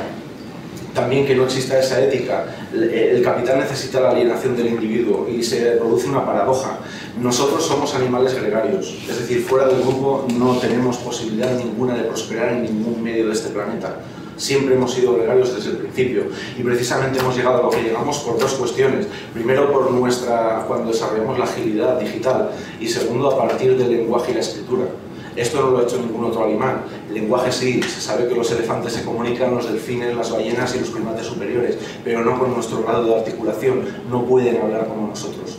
también que no exista esa ética? El capital necesita la alienación del individuo y se produce una paradoja. Nosotros somos animales gregarios, es decir, fuera del grupo no tenemos posibilidad ninguna de prosperar en ningún medio de este planeta. Siempre hemos sido gregarios desde el principio y precisamente hemos llegado a lo que llegamos por dos cuestiones. Primero, cuando desarrollamos la agilidad digital, y segundo, a partir del lenguaje y la escritura. Esto no lo ha hecho ningún otro animal. El lenguaje sí, se sabe que los elefantes se comunican, los delfines, las ballenas y los primates superiores, pero no con nuestro grado de articulación, no pueden hablar como nosotros.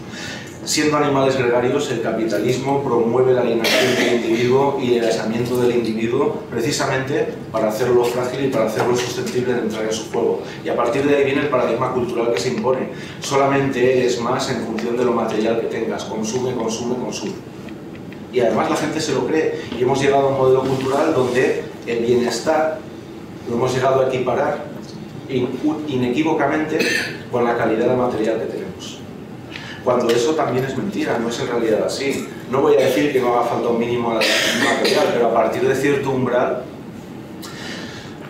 Siendo animales gregarios, el capitalismo promueve la alienación del individuo y el aislamiento del individuo precisamente para hacerlo frágil y para hacerlo susceptible de entrar en su juego. Y a partir de ahí viene el paradigma cultural que se impone. Solamente eres más en función de lo material que tengas. Consume, consume, consume. Y además la gente se lo cree. Y hemos llegado a un modelo cultural donde el bienestar lo hemos llegado a equiparar inequívocamente con la calidad del material que tenemos. Cuando eso también es mentira, no es en realidad así. No voy a decir que no haga falta un mínimo material, pero a partir de cierto umbral,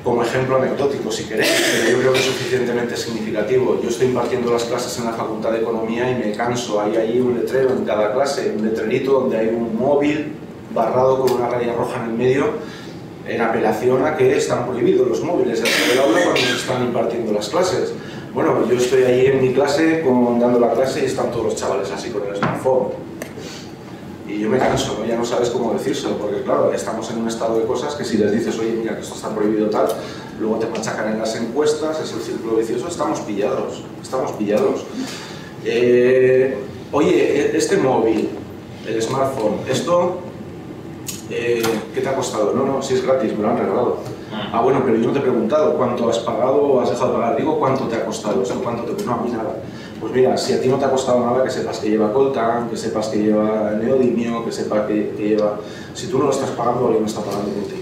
como ejemplo anecdótico si queréis, pero yo creo que es suficientemente significativo. Yo estoy impartiendo las clases en la Facultad de Economía y me canso. Hay ahí un letrero en cada clase, un letrerito donde hay un móvil barrado con una raya roja en el medio, en apelación a que están prohibidos los móviles dentro del aula cuando se están impartiendo las clases. Bueno, yo estoy ahí en mi clase dando la clase y están todos los chavales así con el smartphone. Y yo me canso, ¿no? Ya no sabes cómo decírselo, porque claro, estamos en un estado de cosas que si les dices, oye, mira, que esto está prohibido tal, luego te machacan en las encuestas, es el círculo vicioso, estamos pillados, estamos pillados. Oye, este móvil, el smartphone, esto, ¿qué te ha costado? No, si es gratis, me lo han regalado. Ah, bueno, pero yo no te he preguntado cuánto has pagado o has dejado de pagar. Digo, ¿cuánto te ha costado? O sea, ¿cuánto te... No, a mí nada. Pues mira, si a ti no te ha costado nada, que sepas que lleva coltan, que sepas que lleva neodimio, que sepas que lleva... Si tú no lo estás pagando, alguien no está pagando por ti.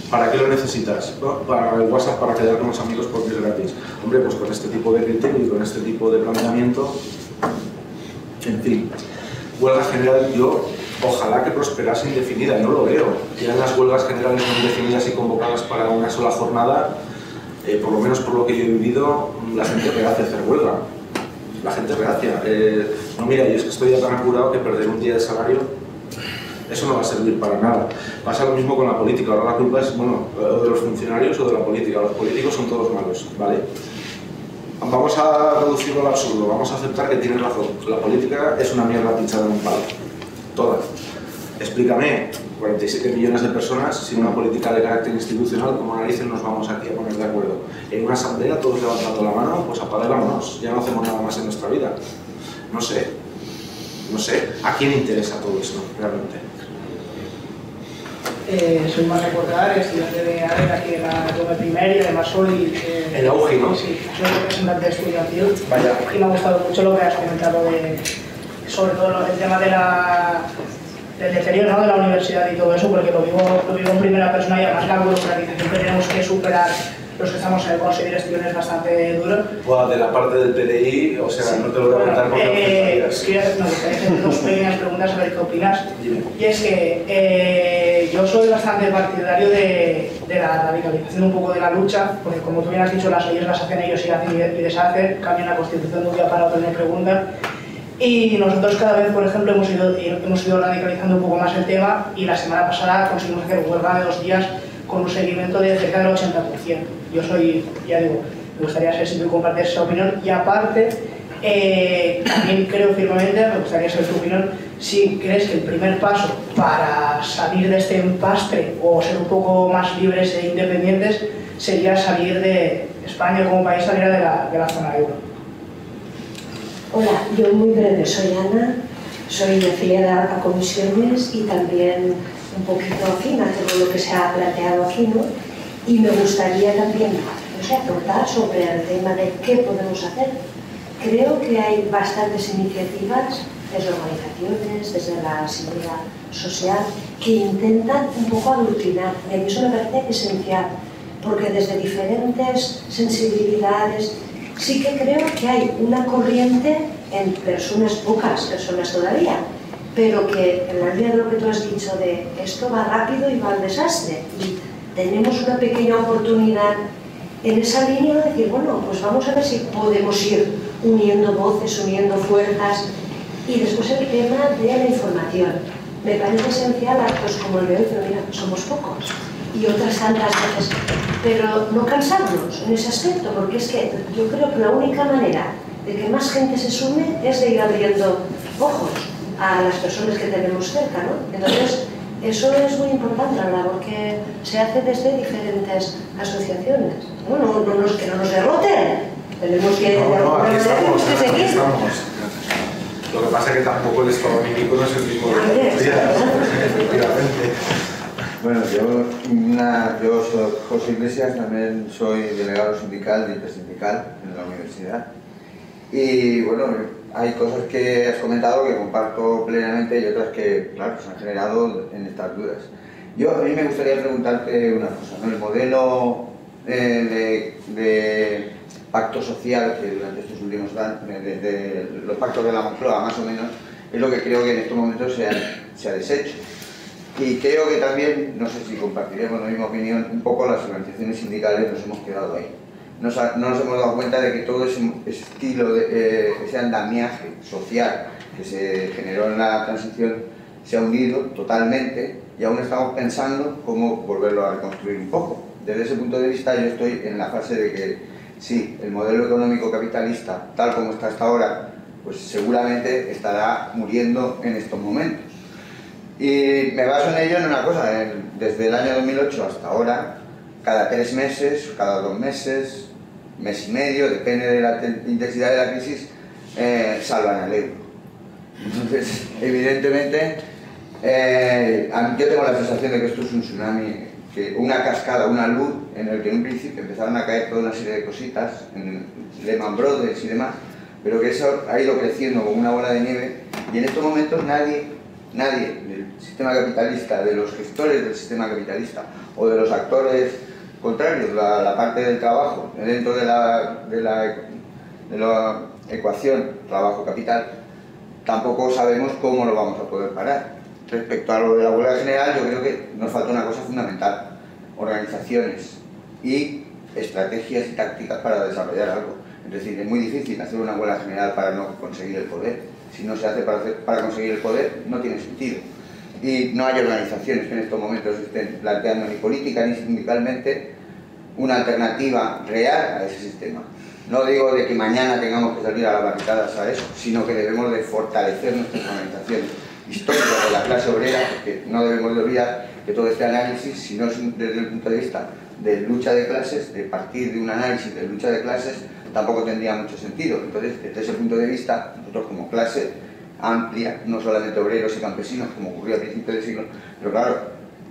¿Para qué lo necesitas? ¿No? Para el WhatsApp, para quedar con los amigos porque es gratis. Hombre, pues con este tipo de criterio y con este tipo de planteamiento, en fin. Huelga general, yo... Ojalá que prosperase indefinida, no lo veo. Ya en las huelgas generales no indefinidas y convocadas para una sola jornada, por lo menos por lo que yo he vivido, la gente rehace hacer huelga. La gente rehacia. No, mira, yo es que estoy ya tan apurado que perder un día de salario, eso no va a servir para nada. Pasa lo mismo con la política. Ahora la culpa es, bueno, o de los funcionarios o de la política. Los políticos son todos malos, ¿vale? Vamos a reducirlo al absurdo, vamos a aceptar que tienes razón. La política es una mierda pinchada en un palo. Todas. Explícame, 47 millones de personas, sin una política de carácter institucional, como narices nos vamos aquí a poner de acuerdo. En una asamblea, todos levantando la mano, pues apaga y vámonos, ya no hacemos nada más en nuestra vida. No sé, ¿a quién interesa todo eso realmente? soy Marc Portar, estudiante de ADEC aquí en la Roma Primera y además soy... El auge, ¿no? Sí, soy representante estudiantil. Vaya. Y me ha gustado mucho lo que has comentado sobre todo el tema del deterioro, ¿no?, de la universidad y todo eso, porque lo vivo en primera persona y además la burocratización que tenemos que superar los que estamos en el Consejo de Dirección es bastante duro. Bueno, de la parte del PDI, o sea, sí, no te lo voy a contar porque me gustaría hacer dos pequeñas preguntas a ver qué opinas. Y es que yo soy bastante partidario de la radicalización un poco de la lucha, porque como tú bien has dicho, las leyes las hacen ellos y hacen y deshacen, cambian la Constitución de un día para otro, me preguntan. Y nosotros cada vez, por ejemplo, hemos ido radicalizando un poco más el tema y la semana pasada conseguimos hacer huelga de 2 días con un seguimiento de cerca del 80%. Yo soy, ya digo, me gustaría saber si tú compartes esa opinión y aparte, también creo firmemente, me gustaría saber tu opinión, si crees que el primer paso para salir de este empastre o ser un poco más libres e independientes sería salir de España como país, salir de la zona euro. Hola, yo muy breve, soy Ana, soy afiliada a comisiones y también un poquito afín a todo lo que se ha planteado aquí, ¿no? Y me gustaría también, no sé, aportar sobre el tema de qué podemos hacer. Creo que hay bastantes iniciativas desde organizaciones, desde la seguridad social, que intentan un poco aglutinar. Y a mí eso me parece esencial, porque desde diferentes sensibilidades sí que creo que hay una corriente en personas, pocas personas todavía, pero que en la línea de lo que tú has dicho de esto va rápido y va al desastre y tenemos una pequeña oportunidad en esa línea de decir, bueno, pues vamos a ver si podemos ir uniendo voces, uniendo fuerzas. Y después el tema de la información. Me parece esencial actos como el de hoy, pero mira, somos pocos y otras tantas veces, pero no cansarnos en ese aspecto, porque es que yo creo que la única manera de que más gente se sume es de ir abriendo ojos a las personas que tenemos cerca, ¿no? Entonces, eso es muy importante, la labor que se hace desde diferentes asociaciones. Bueno, que no nos derroten, tenemos que, aquí estamos, seguir. Lo que pasa es que tampoco el estado anímico no es el mismo de los días, efectivamente. Bueno, yo soy José Iglesias, también soy delegado sindical y intersindical en la universidad. Y bueno, hay cosas que has comentado que comparto plenamente y otras que, claro, se han generado en estas dudas. A mí me gustaría preguntarte una cosa, ¿no? El modelo de pacto social que durante estos últimos años, desde los pactos de la Moncloa más o menos, es lo que creo que en estos momentos se ha deshecho. Y creo que también, no sé si compartiremos la misma opinión, un poco las organizaciones sindicales nos hemos quedado ahí. No nos hemos dado cuenta de que todo ese estilo, ese andamiaje social que se generó en la transición se ha hundido totalmente y aún estamos pensando cómo volverlo a reconstruir un poco. Desde ese punto de vista yo estoy en la fase de que sí, el modelo económico capitalista, tal como está hasta ahora, pues seguramente estará muriendo en estos momentos. Y me baso en ello en una cosa, desde el año 2008 hasta ahora, cada 3 meses, cada 2 meses, mes y medio, depende de la intensidad de la crisis, salvan al euro. Entonces, evidentemente, yo tengo la sensación de que esto es un tsunami, una cascada, una luz, en el que en un principio empezaron a caer toda una serie de cositas, en Lehman Brothers y demás, pero que eso ha ido creciendo como una bola de nieve y en estos momentos nadie del sistema capitalista, de los gestores del sistema capitalista o de los actores contrarios, la parte del trabajo, dentro de la ecuación trabajo-capital, tampoco sabemos cómo lo vamos a poder parar. Respecto a lo de la huelga general, yo creo que nos falta una cosa fundamental: organizaciones y estrategias y tácticas para desarrollar algo. Es decir, es muy difícil hacer una huelga general para no conseguir el poder. Si no se hace para conseguir el poder, no tiene sentido. Y no hay organizaciones que en estos momentos estén planteando ni política ni sindicalmente una alternativa real a ese sistema. No digo de que mañana tengamos que salir a las barricadas a eso, sino que debemos de fortalecer nuestras organizaciones históricas de la clase obrera, porque no debemos de olvidar que todo este análisis, si no es desde el punto de vista de lucha de clases, de partir de un análisis de lucha de clases, tampoco tendría mucho sentido. Entonces, desde ese punto de vista, nosotros como clase amplia, no solamente obreros y campesinos, como ocurrió a principios del siglo, pero claro,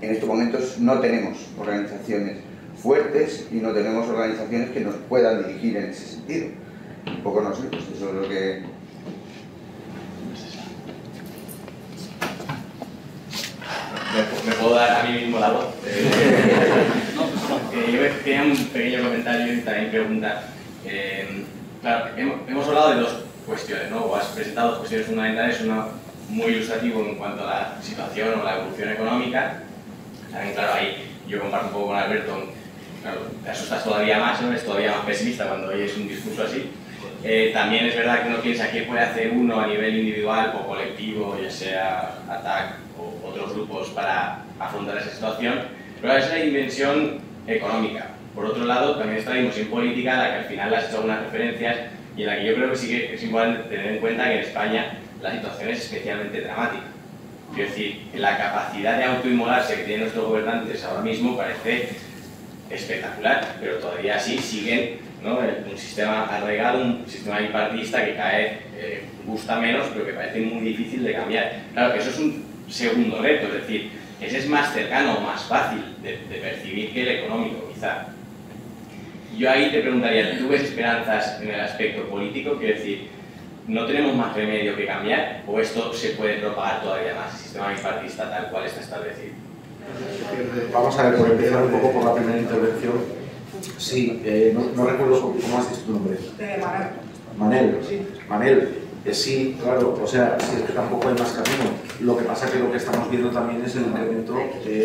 en estos momentos no tenemos organizaciones fuertes y no tenemos organizaciones que nos puedan dirigir en ese sentido. Un poco no sé, pues eso es lo que... ¿Me puedo dar a mí mismo la voz? Yo tenía un pequeño comentario y también pregunta. Claro, hemos hablado de dos cuestiones, ¿no? O has presentado dos cuestiones fundamentales, una muy ilustrativo en cuanto a la situación o la evolución económica. También, claro, ahí yo comparto un poco con Alberto, claro, te asustas todavía más, ¿no? Eres todavía más pesimista cuando oyes un discurso así. También es verdad que uno piensa qué puede hacer uno a nivel individual o colectivo, ya sea ATAC o otros grupos, para afrontar esa situación, pero esa es la dimensión económica. Por otro lado, también está la dimensión política, a la que al final has hecho algunas referencias y en la que yo creo que sí que es importante tener en cuenta que en España la situación es especialmente dramática. Quiero decir, la capacidad de autoinmolarse que tienen nuestros gobernantes ahora mismo parece espectacular, pero todavía así siguen, ¿no?, un sistema arraigado, un sistema bipartidista que cada vez gusta menos, pero que parece muy difícil de cambiar. Claro, eso es un segundo reto, es decir, ese es más cercano o más fácil de percibir que el económico, quizá. Yo ahí te preguntaría, ¿tú ves esperanzas en el aspecto político? Quiero decir, ¿no tenemos más remedio que cambiar o esto se puede propagar todavía más, el sistema bipartidista tal cual está establecido? Vamos a ver, por empezar un poco por la primera intervención. Sí, no recuerdo cómo has dicho tu nombre. Manel. Manel. Sí, claro, o sea, sí, es que tampoco hay más camino. Lo que pasa es que lo que estamos viendo también es el incremento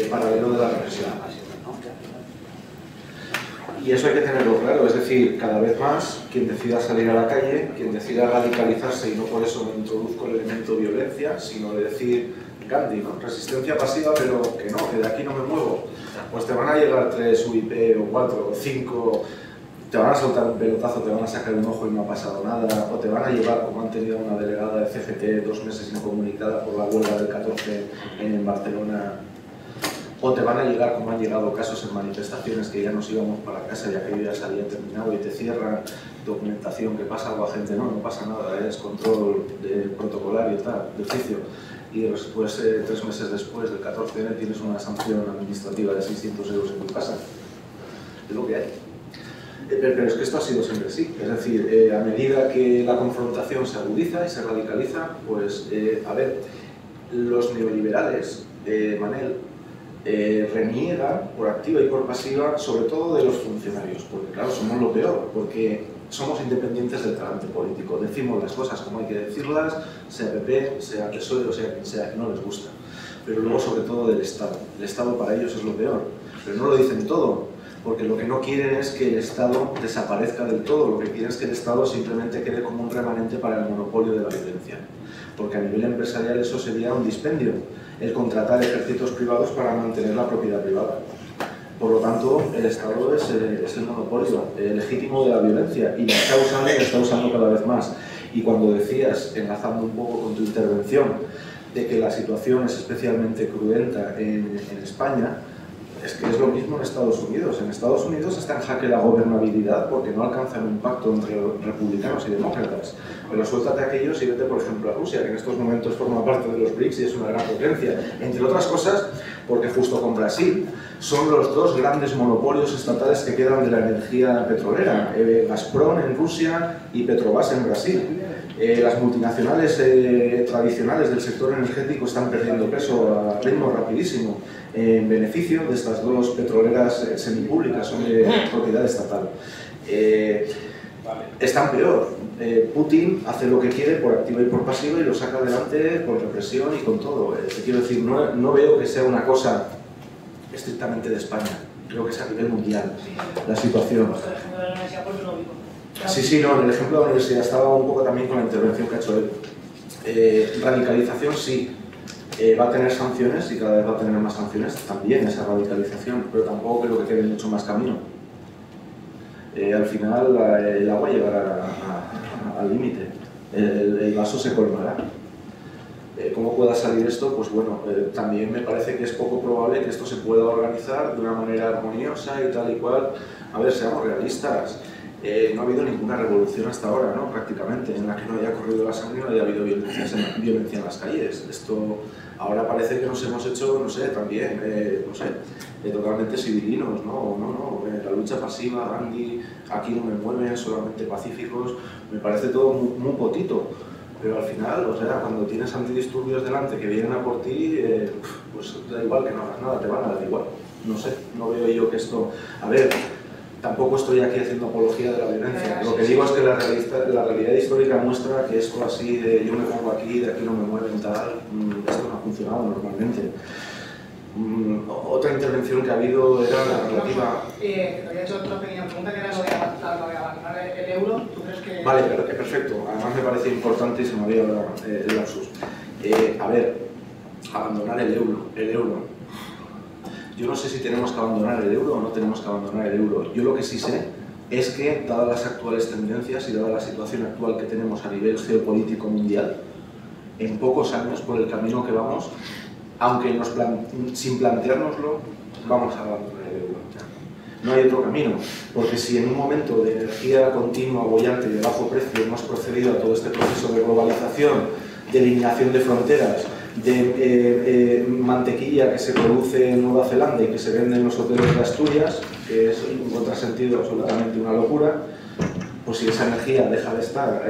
paralelo de la represión. Y eso hay que tenerlo claro, es decir, cada vez más quien decida salir a la calle, quien decida radicalizarse, y no por eso me introduzco el elemento violencia, sino de decir, Gandhi, ¿no?, resistencia pasiva, pero que no, que de aquí no me muevo. Pues te van a llegar 3 UIP o 4 o 5, te van a soltar un pelotazo, te van a sacar un ojo y no ha pasado nada, o te van a llevar, como han tenido una delegada de CGT 2 meses incomunicada por la huelga del 14 en Barcelona, o te van a llegar, como han llegado casos en manifestaciones, que ya nos íbamos para casa y aquello ya se había terminado y te cierran documentación, que pasa algo a gente, no pasa nada, es control protocolario y tal, de oficio. Y después, 3 meses después del 14N, tienes una sanción administrativa de 600 euros en tu casa. Es lo que hay. Pero es que esto ha sido siempre así. Es decir, a medida que la confrontación se agudiza y se radicaliza, pues, a ver, los neoliberales, Manel, reniegan por activa y por pasiva, sobre todo de los funcionarios, porque claro, somos lo peor, porque somos independientes del talante político, decimos las cosas como hay que decirlas, sea PP, sea PSOE o sea quien sea, que no les gusta, pero luego sobre todo del Estado. El Estado para ellos es lo peor, pero no lo dicen todo, porque lo que no quieren es que el Estado desaparezca del todo, lo que quieren es que el Estado simplemente quede como un remanente para el monopolio de la violencia, porque a nivel empresarial eso sería un dispendio, el contratar ejércitos privados para mantener la propiedad privada. Por lo tanto, el Estado es el monopolio legítimo de la violencia y la está usando cada vez más. Y cuando decías, enlazando un poco con tu intervención, de que la situación es especialmente cruenta en España, es que es lo mismo en Estados Unidos. En Estados Unidos está en jaque la gobernabilidad porque no alcanzan un pacto entre republicanos y demócratas. Pero suéltate a aquellos y vete, por ejemplo, a Rusia, que en estos momentos forma parte de los BRICS y es una gran potencia. Entre otras cosas, porque justo con Brasil son los 2 grandes monopolios estatales que quedan de la energía petrolera. Gazprom en Rusia y Petrobras en Brasil. Las multinacionales tradicionales del sector energético están perdiendo peso a ritmo rapidísimo en beneficio de estas 2 petroleras semipúblicas, son de propiedad estatal. Están peor. Putin hace lo que quiere por activa y por pasiva y lo saca adelante con represión y con todo. Te quiero decir, no veo que sea una cosa estrictamente de España, creo que es a nivel mundial la situación. Sí, no, en el ejemplo de la universidad estaba un poco también con la intervención que ha hecho él. Radicalización sí, va a tener sanciones y cada vez va a tener más sanciones también esa radicalización, pero tampoco creo que quede mucho más camino. Al final el agua llegará al límite, el vaso se colmará. ¿Cómo pueda salir esto? Pues bueno, también me parece que es poco probable que esto se pueda organizar de una manera armoniosa y tal y cual. A ver, seamos realistas. no ha habido ninguna revolución hasta ahora, ¿no? Prácticamente, en la que no haya corrido la sangre, no haya habido violencia en las calles. Esto ahora parece que nos hemos hecho, no sé, también, totalmente civilinos, ¿no? La lucha pasiva, Gandhi, aquí no me mueven, solamente pacíficos, me parece todo muy potito. Pero al final, o sea, cuando tienes antidisturbios delante que vienen a por ti, pues da igual que no hagas nada, te van a dar igual. No sé, no veo yo que esto... A ver, tampoco estoy aquí haciendo apología de la violencia. Lo que digo es que la realidad histórica muestra que esto así de yo me pongo aquí, de aquí no me mueven, tal, esto no ha funcionado normalmente. Otra intervención que ha habido era la relativa... Te había hecho otra pequeña pregunta que era lo de abandonar el euro. ¿Tú crees que...? Vale, perfecto. Además me parece importante y se me había dado el lapsus. A ver, abandonar el euro. Yo no sé si tenemos que abandonar el euro o no tenemos que abandonar el euro. Yo lo que sí sé es que, dadas las actuales tendencias y dada la situación actual que tenemos a nivel geopolítico mundial, en pocos años, por el camino que vamos, aunque sin planteárnoslo, vamos a abandonar el euro. No hay otro camino, porque si en un momento de energía continua, boyante y de bajo precio hemos procedido a todo este proceso de globalización, de eliminación de fronteras, de mantequilla que se produce en Nueva Zelanda y que se vende en los hoteles de Asturias, que es un contrasentido absolutamente una locura, pues si esa energía deja de estar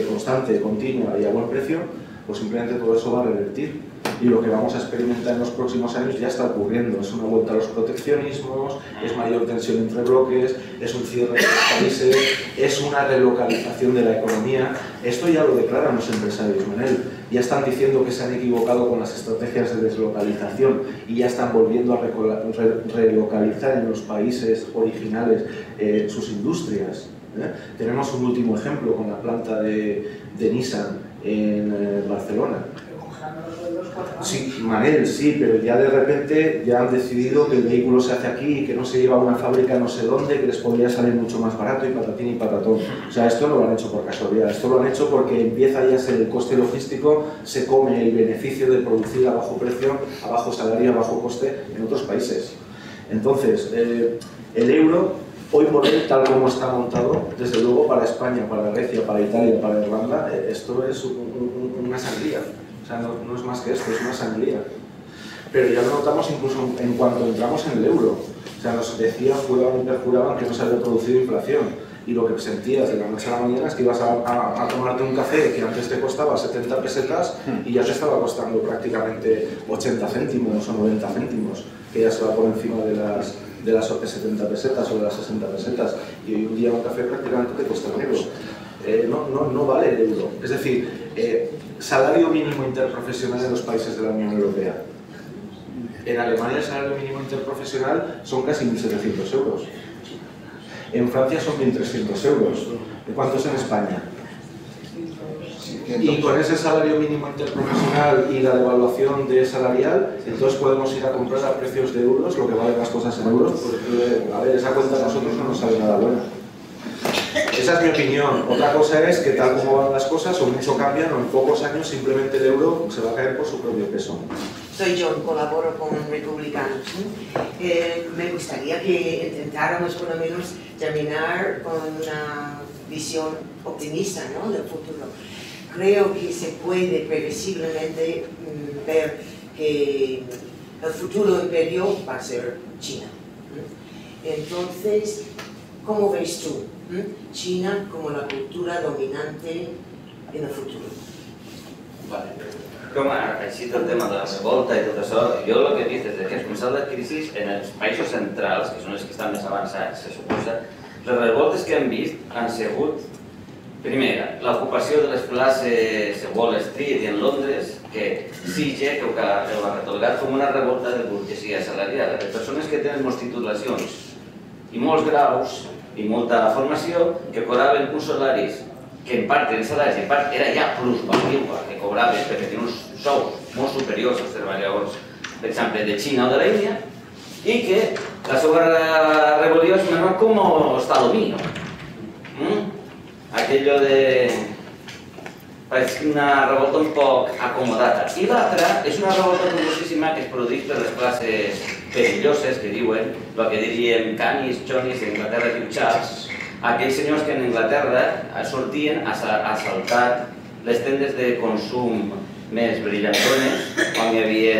constante, continua y a buen precio, pues simplemente todo eso va a revertir. Y lo que vamos a experimentar en los próximos años ya está ocurriendo. Es una vuelta a los proteccionismos, es mayor tensión entre bloques, es un cierre de los países, es una relocalización de la economía. Esto ya lo declaran los empresarios, Manel. Ya están diciendo que se han equivocado con las estrategias de deslocalización y ya están volviendo a relocalizar en los países originales sus industrias. Tenemos un último ejemplo con la planta de Nissan en Barcelona. Sí, Manel, sí, pero ya de repente ya han decidido que el vehículo se hace aquí y que no se lleva a una fábrica no sé dónde, que les podría salir mucho más barato y patatín y patatón. O sea, esto no lo han hecho por casualidad, esto lo han hecho porque empieza ya a ser el coste logístico, se come el beneficio de producir a bajo precio, a bajo salario, a bajo coste en otros países. Entonces, el euro, hoy por hoy, tal como está montado, desde luego para España, para Grecia, para Italia, para Irlanda, esto es una sangría. O sea, no es más que esto, es una sangría. Pero ya lo notamos incluso en cuanto entramos en el euro. O sea, nos decían, juraban y perjuraban que no se había producido inflación. Y lo que sentías de la noche a la mañana es que ibas a tomarte un café que antes te costaba 70 pesetas y ya te estaba costando prácticamente 80 céntimos o 90 céntimos, que ya se va por encima de las 70 pesetas o de las 60 pesetas. Y hoy un día un café prácticamente te cuesta un euro. No vale el euro. Es decir, salario mínimo interprofesional en los países de la Unión Europea. En Alemania el salario mínimo interprofesional son casi 1.700 euros. En Francia son 1.300 euros. ¿De cuánto es en España? Y con ese salario mínimo interprofesional y la devaluación salarial, entonces podemos ir a comprar a precios de euros lo que valen las cosas en euros, porque a ver, esa cuenta a nosotros no nos sale nada buena. Esa es mi opinión. Otra cosa es que tal como van las cosas, o mucho cambian, o en pocos años simplemente el euro se va a caer por su propio peso. Soy John, colaboro con Republicanos. Me gustaría que intentáramos por lo menos terminar con una visión optimista, ¿no?, del futuro. Creo que se puede previsiblemente ver que el futuro imperio va a ser China. Entonces, ¿cómo ves tú China como la cultura dominante en el futuro? Vale. Com així tot el tema de la revolta i tot això, jo el que dic és que es començat la crisi en els països centrals, que són els que estan més avançats, se suposa, les revoltes que hem vist han sigut, primera, l'ocupació de les places a Wall Street i en Londres, que CIGE, que ho ha catalogat com una revolta de burgesia assalariada, de persones que tenen moltes titulacions i molts graus i molta formació, que cobraven uns salaris que en part eren salaris i en part era ja plusvalua que cobraven perquè tenen uns sous molt superiors als treballadors, per exemple, de Xina o de la Índia, i que la seva rebel·lió es menor com Estado mío. Aquello de... parece una revolta un poc acomodada. I l'altra és una revolta dolorosíssima que es produeix per les classes perilloses que diuen, el que diríem canis, chonis, en Inglaterra diu chaps, aquells senyors que en Anglaterra sortien a saltar les tendes de consum més brillantones, quan hi havia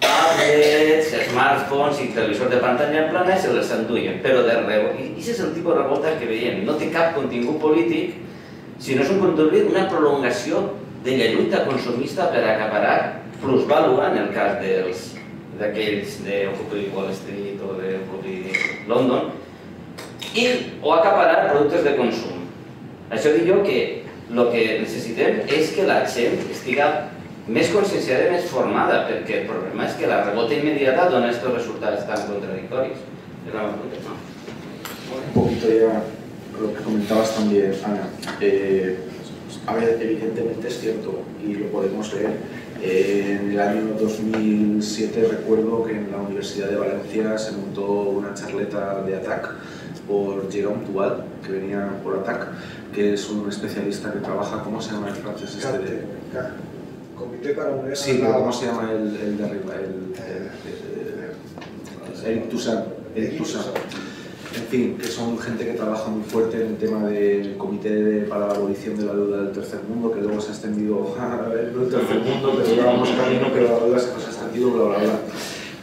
tablets, smartphones i televisors de pantalla plana, se les enduien, però de rebot. I aquest és el tipus de revolta que veiem. No té cap contingut polític, sinó és un contingut, una prolongació de la lluita consumista per acaparar plusvàlua, en el cas d'aquells d'Occupy Wall Street o d'Occupy London, o acaparar productes de consum. Això dic jo que el que necessitem és que la gent estigui més conscienciada i més formada, perquè el problema és que la revolta immediata dona estos resultados tan contradictorios. Es la pregunta, ¿no? Un poquito ya lo que comentabas también, Ana. A ver, evidentemente es cierto, y lo podemos leer. En el año 2007 recuerdo que en la Universidad de Valencia se montó una charleta de ATAC por Jérôme Duval, que venía por ATAC, que es un especialista que trabaja, ¿cómo se llama el francés este de...? Comité para unir. Sí, pero ¿cómo se llama el de arriba? Eric Toussaint. En fin, que son gente que trabaja muy fuerte en el tema del Comité para la Abolición de la Deuda del Tercer Mundo, que luego se ha extendido, no el Tercer Mundo, pero ya vamos camino, pero la deuda se nos ha extendido, bla, bla, bla.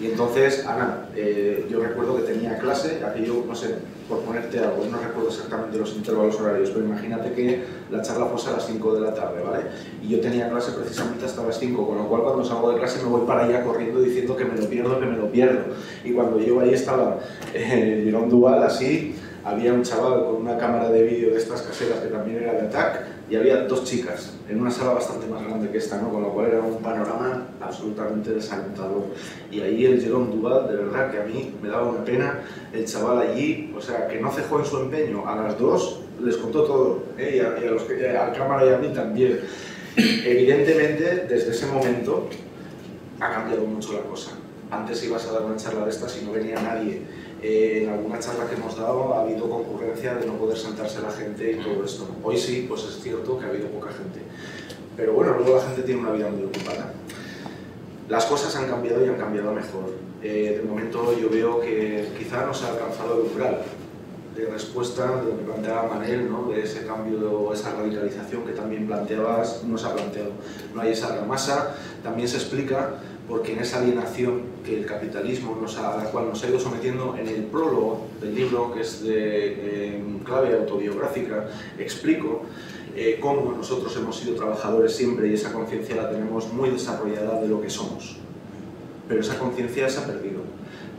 Y entonces, Ana, yo recuerdo que tenía clase, aquello, no sé, por ponerte algo, no recuerdo exactamente los intervalos horarios, pero imagínate que la charla fuese a las 5 de la tarde, ¿vale? Y yo tenía clase precisamente hasta las 5, con lo cual cuando salgo de clase me voy para allá corriendo diciendo que me lo pierdo. Y cuando llego ahí estaba Jérôme Duval, así, había un chaval con una cámara de vídeo de estas caseras que también era de ATAC, y había dos chicas en una sala bastante más grande que esta, ¿no? Con lo cual era un panorama absolutamente desalentador. Y ahí el Jérôme Duval, de verdad que a mí me daba una pena, el chaval allí, o sea, que no cejó en su empeño. A las dos les contó todo, y a los que, al cámara y a mí también. Evidentemente, desde ese momento ha cambiado mucho la cosa. Antes ibas a dar una charla de estas y no venía nadie. En alguna charla que hemos dado ha habido concurrencia de no poder sentarse la gente y todo esto. Hoy sí, pues es cierto que ha habido poca gente. Pero bueno, luego la gente tiene una vida muy ocupada. Las cosas han cambiado y han cambiado a mejor. De momento yo veo que quizá no se ha alcanzado el umbral de respuesta de lo que planteaba Manel, ¿no? De ese cambio, esa radicalización que también planteabas, no se ha planteado. No hay esa masa, también se explica porque en esa alienación que el capitalismo a la cual nos ha ido sometiendo, en el prólogo del libro, que es de clave autobiográfica, explico cómo nosotros hemos sido trabajadores siempre y esa conciencia la tenemos muy desarrollada de lo que somos. Pero esa conciencia se ha perdido.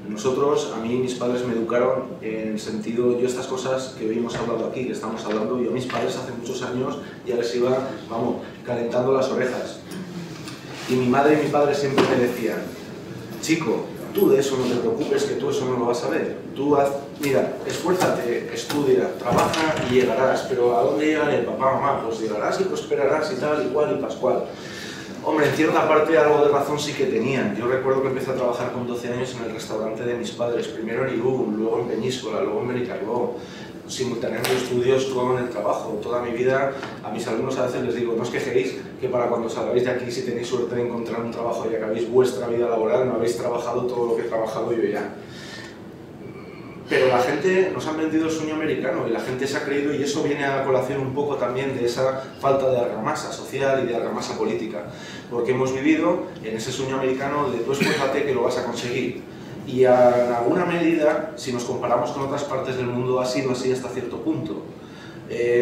Nosotros, a mí mis padres me educaron en el sentido, yo estas cosas que hoy hemos hablado aquí, que estamos hablando, yo a mis padres hace muchos años ya les iba, vamos, calentando las orejas. Y mi madre y mi padre siempre me decían, chico, tú de eso no te preocupes, que tú eso no lo vas a ver. Tú haz, mira, esfuérzate, estudia, trabaja y llegarás. Pero ¿a dónde llegaré, papá, mamá? Pues llegarás y prosperarás y tal, igual y pascual. Hombre, en cierta parte algo de razón sí que tenían. Yo recuerdo que empecé a trabajar con 12 años en el restaurante de mis padres, primero en Irún, luego en Peñíscola, luego en Benicarló, simultaneando estudios con el trabajo. Toda mi vida, a mis alumnos a veces les digo, no os quejéis que para cuando salgáis de aquí, si tenéis suerte de encontrar un trabajo y acabéis vuestra vida laboral, no habéis trabajado todo lo que he trabajado yo ya. Pero la gente, nos han vendido el sueño americano y la gente se ha creído, y eso viene a la colación un poco también de esa falta de argamasa social y de argamasa política. Porque hemos vivido en ese sueño americano de tú esfuérzate que lo vas a conseguir. Y en alguna medida, si nos comparamos con otras partes del mundo, ha sido así hasta cierto punto.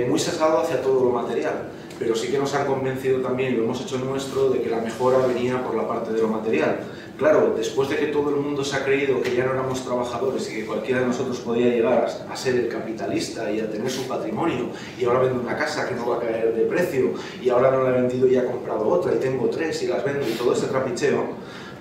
Muy sesgado hacia todo lo material, pero sí que nos han convencido también, y lo hemos hecho nuestro, de que la mejora venía por la parte de lo material. Claro, después de que todo el mundo se ha creído que ya no éramos trabajadores y que cualquiera de nosotros podía llegar a ser el capitalista y a tener su patrimonio, y ahora vendo una casa que no va a caer de precio, y ahora no la he vendido y he comprado otra, y tengo 3 y las vendo, y todo ese trapicheo,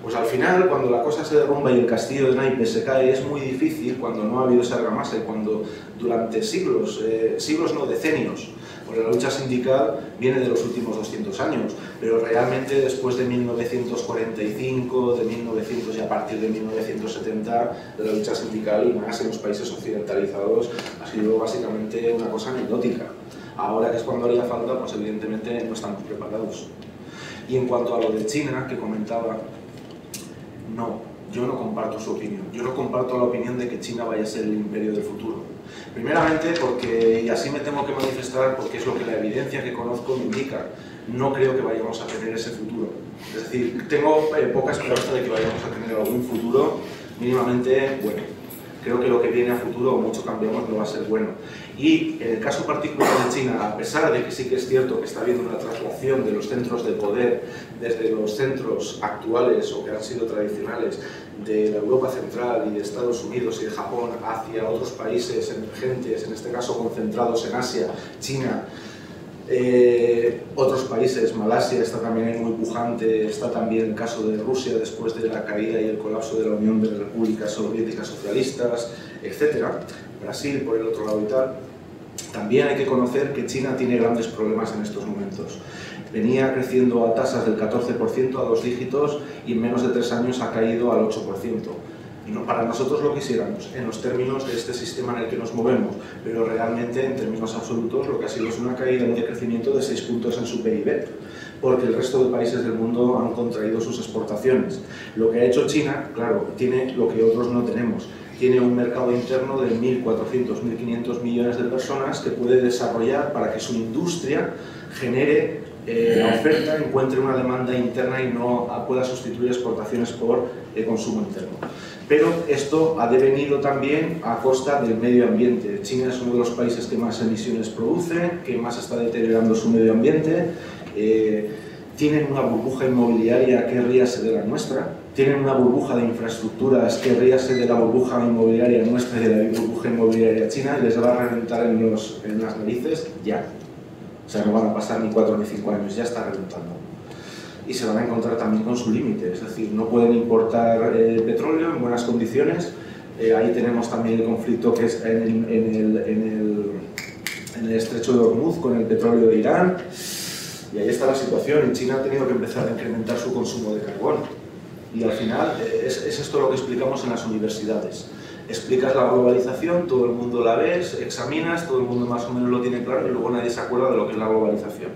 pues al final, cuando la cosa se derrumba y el castillo de naipes se cae, es muy difícil cuando no ha habido esa argamasa y cuando durante siglos, siglos no, decenios, porque la lucha sindical viene de los últimos 200 años, pero realmente después de 1945, de 1900 y a partir de 1970, la lucha sindical, y más en los países occidentalizados, ha sido básicamente una cosa anecdótica. Ahora, que es cuando haría falta, pues evidentemente no estamos preparados. Y en cuanto a lo de China, que comentaba, no, yo no comparto su opinión. Yo no comparto la opinión de que China vaya a ser el imperio del futuro. Primeramente porque, y así me tengo que manifestar, porque es lo que la evidencia que conozco me indica, no creo que vayamos a tener ese futuro. Es decir, tengo poca esperanza de que vayamos a tener algún futuro mínimamente bueno. Creo que lo que viene a futuro, o mucho cambiamos, no va a ser bueno. Y en el caso particular de China, a pesar de que sí que es cierto que está habiendo una traslación de los centros de poder desde los centros actuales o que han sido tradicionales de la Europa Central y de Estados Unidos y de Japón hacia otros países emergentes, en este caso concentrados en Asia, China, otros países, Malasia está también muy pujante, está también el caso de Rusia después de la caída y el colapso de la Unión de Repúblicas Soviéticas Socialistas, etc. Brasil por el otro lado y tal. También hay que conocer que China tiene grandes problemas en estos momentos. Venía creciendo a tasas del 14%, a 2 dígitos, y en menos de 3 años ha caído al 8%. No, para nosotros lo quisiéramos, en los términos de este sistema en el que nos movemos, pero realmente en términos absolutos lo que ha sido es una caída, un decrecimiento de 6 puntos en su PIB, porque el resto de países del mundo han contraído sus exportaciones. Lo que ha hecho China, claro, tiene lo que otros no tenemos. Tiene un mercado interno de 1.400, 1.500 millones de personas que puede desarrollar para que su industria genere la oferta, encuentre una demanda interna y no pueda sustituir exportaciones por consumo interno. Pero esto ha devenido también a costa del medio ambiente. China es uno de los países que más emisiones produce, que más está deteriorando su medio ambiente. Tienen una burbuja inmobiliaria que ríase de la nuestra. Tienen una burbuja de infraestructuras que ríase de la burbuja inmobiliaria nuestra y de la burbuja inmobiliaria china, y les va a reventar en las narices ya. O sea, no van a pasar ni 4 ni 5 años, ya está reventando. Y se van a encontrar también con su límite, es decir, no pueden importar petróleo en buenas condiciones. Ahí tenemos también el conflicto que es en el estrecho de Hormuz con el petróleo de Irán. Y ahí está la situación, y China ha tenido que empezar a incrementar su consumo de carbón. Y al final es esto lo que explicamos en las universidades. Explicas la globalización, todo el mundo la ves, examinas, todo el mundo más o menos lo tiene claro, y luego nadie se acuerda de lo que es la globalización.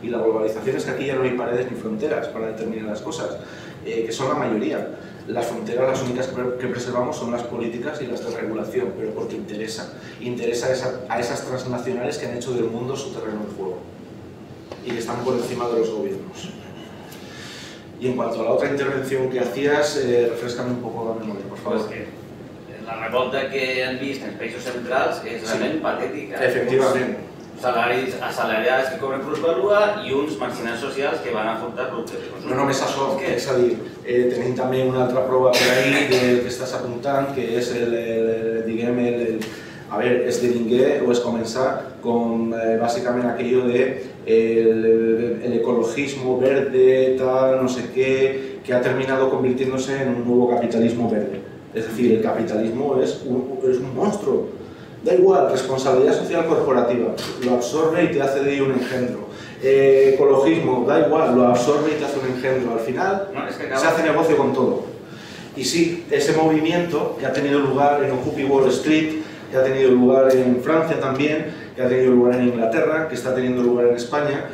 Y la globalización es que aquí ya no hay paredes ni fronteras para determinar las cosas, que son la mayoría. Las fronteras, las únicas que preservamos son las políticas y las de regulación, pero porque interesa. Interesa a esas transnacionales que han hecho del mundo su terreno de juego y que están por encima de los gobiernos. Y en cuanto a la otra intervención que hacías, refrescame un poco la memoria, por favor. Pues la revolta que han vist en països centrals és realment patètica. Efectivament. Salaris assalariats que cobren plusvalua i uns marginals socials que van a afrontar productes. No només això, és a dir, tenim també una altra prova per ahí que estàs apuntant, que és a ver, esdevingué o es comenzar con básicamente aquello de el ecologismo verde, tal, no sé qué, que ha terminado convirtiéndose en un nuevo capitalismo verde. Es decir, el capitalismo es un monstruo. Da igual, responsabilidad social corporativa, lo absorbe y te hace de ahí un engendro. Ecologismo, da igual, lo absorbe y te hace un engendro. Al final se hace negocio con todo. Y sí, ese movimiento que ha tenido lugar en Occupy Wall Street, que ha tenido lugar en Francia también, que ha tenido lugar en Inglaterra, que está teniendo lugar en España.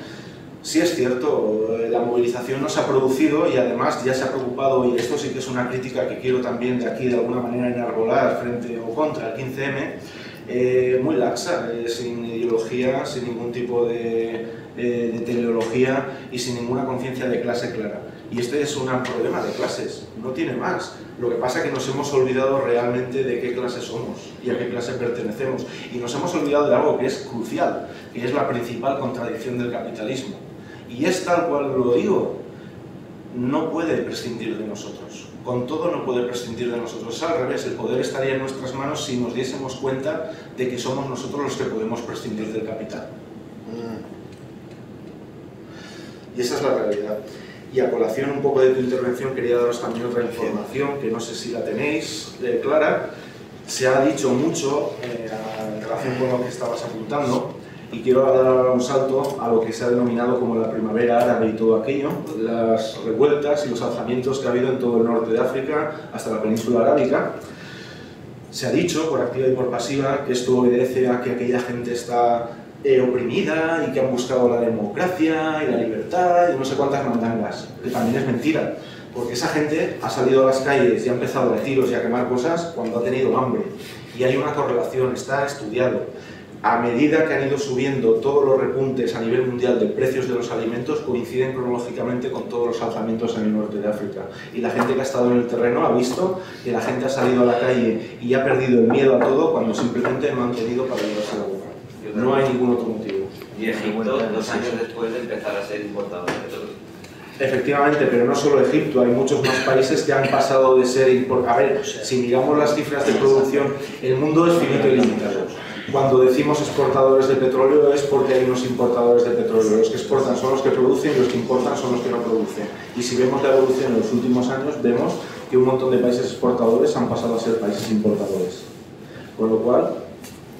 Sí es cierto, la movilización no se ha producido y además ya se ha preocupado, y esto sí que es una crítica que quiero también de aquí de alguna manera enarbolar frente o contra el 15M, muy laxa, sin ideología, sin ningún tipo de teleología y sin ninguna conciencia de clase clara. Y este es un problema de clases, no tiene más. Lo que pasa es que nos hemos olvidado realmente de qué clase somos y a qué clase pertenecemos. Y nos hemos olvidado de algo que es crucial, que es la principal contradicción del capitalismo. Y es tal cual lo digo, no puede prescindir de nosotros. Con todo no puede prescindir de nosotros. Es al revés, el poder estaría en nuestras manos si nos diésemos cuenta de que somos nosotros los que podemos prescindir del capital. Y esa es la realidad. Y a colación un poco de tu intervención quería daros también otra información que no sé si la tenéis clara. Se ha dicho mucho en relación con lo que estabas apuntando y quiero dar un salto a lo que se ha denominado como la primavera árabe y todo aquello, las revueltas y los alzamientos que ha habido en todo el norte de África hasta la península arábiga. Se ha dicho por activa y por pasiva que esto obedece a que aquella gente está oprimida y que han buscado la democracia y la libertad y no sé cuántas mandangas, que también es mentira, porque esa gente ha salido a las calles y ha empezado a tiros y a quemar cosas cuando ha tenido hambre Y hay una correlación, está estudiado. A medida que han ido subiendo todos los repuntes a nivel mundial de precios de los alimentos, coinciden cronológicamente con todos los alzamientos en el norte de África. Y la gente que ha estado en el terreno ha visto que la gente ha salido a la calle y ha perdido el miedo a todo cuando simplemente no han tenido para llevarse la boca. No hay ningún otro motivo. Y Egipto, 2 años después de empezar a ser importador de petróleo. Efectivamente, pero no solo Egipto, hay muchos más países que han pasado de ser importadores. A ver, si miramos las cifras de producción, el mundo es finito y limitado. Cuando decimos exportadores de petróleo es porque hay unos importadores de petróleo. Los que exportan son los que producen y los que importan son los que no producen. Y si vemos la evolución en los últimos años, vemos que un montón de países exportadores han pasado a ser países importadores. Con lo cual,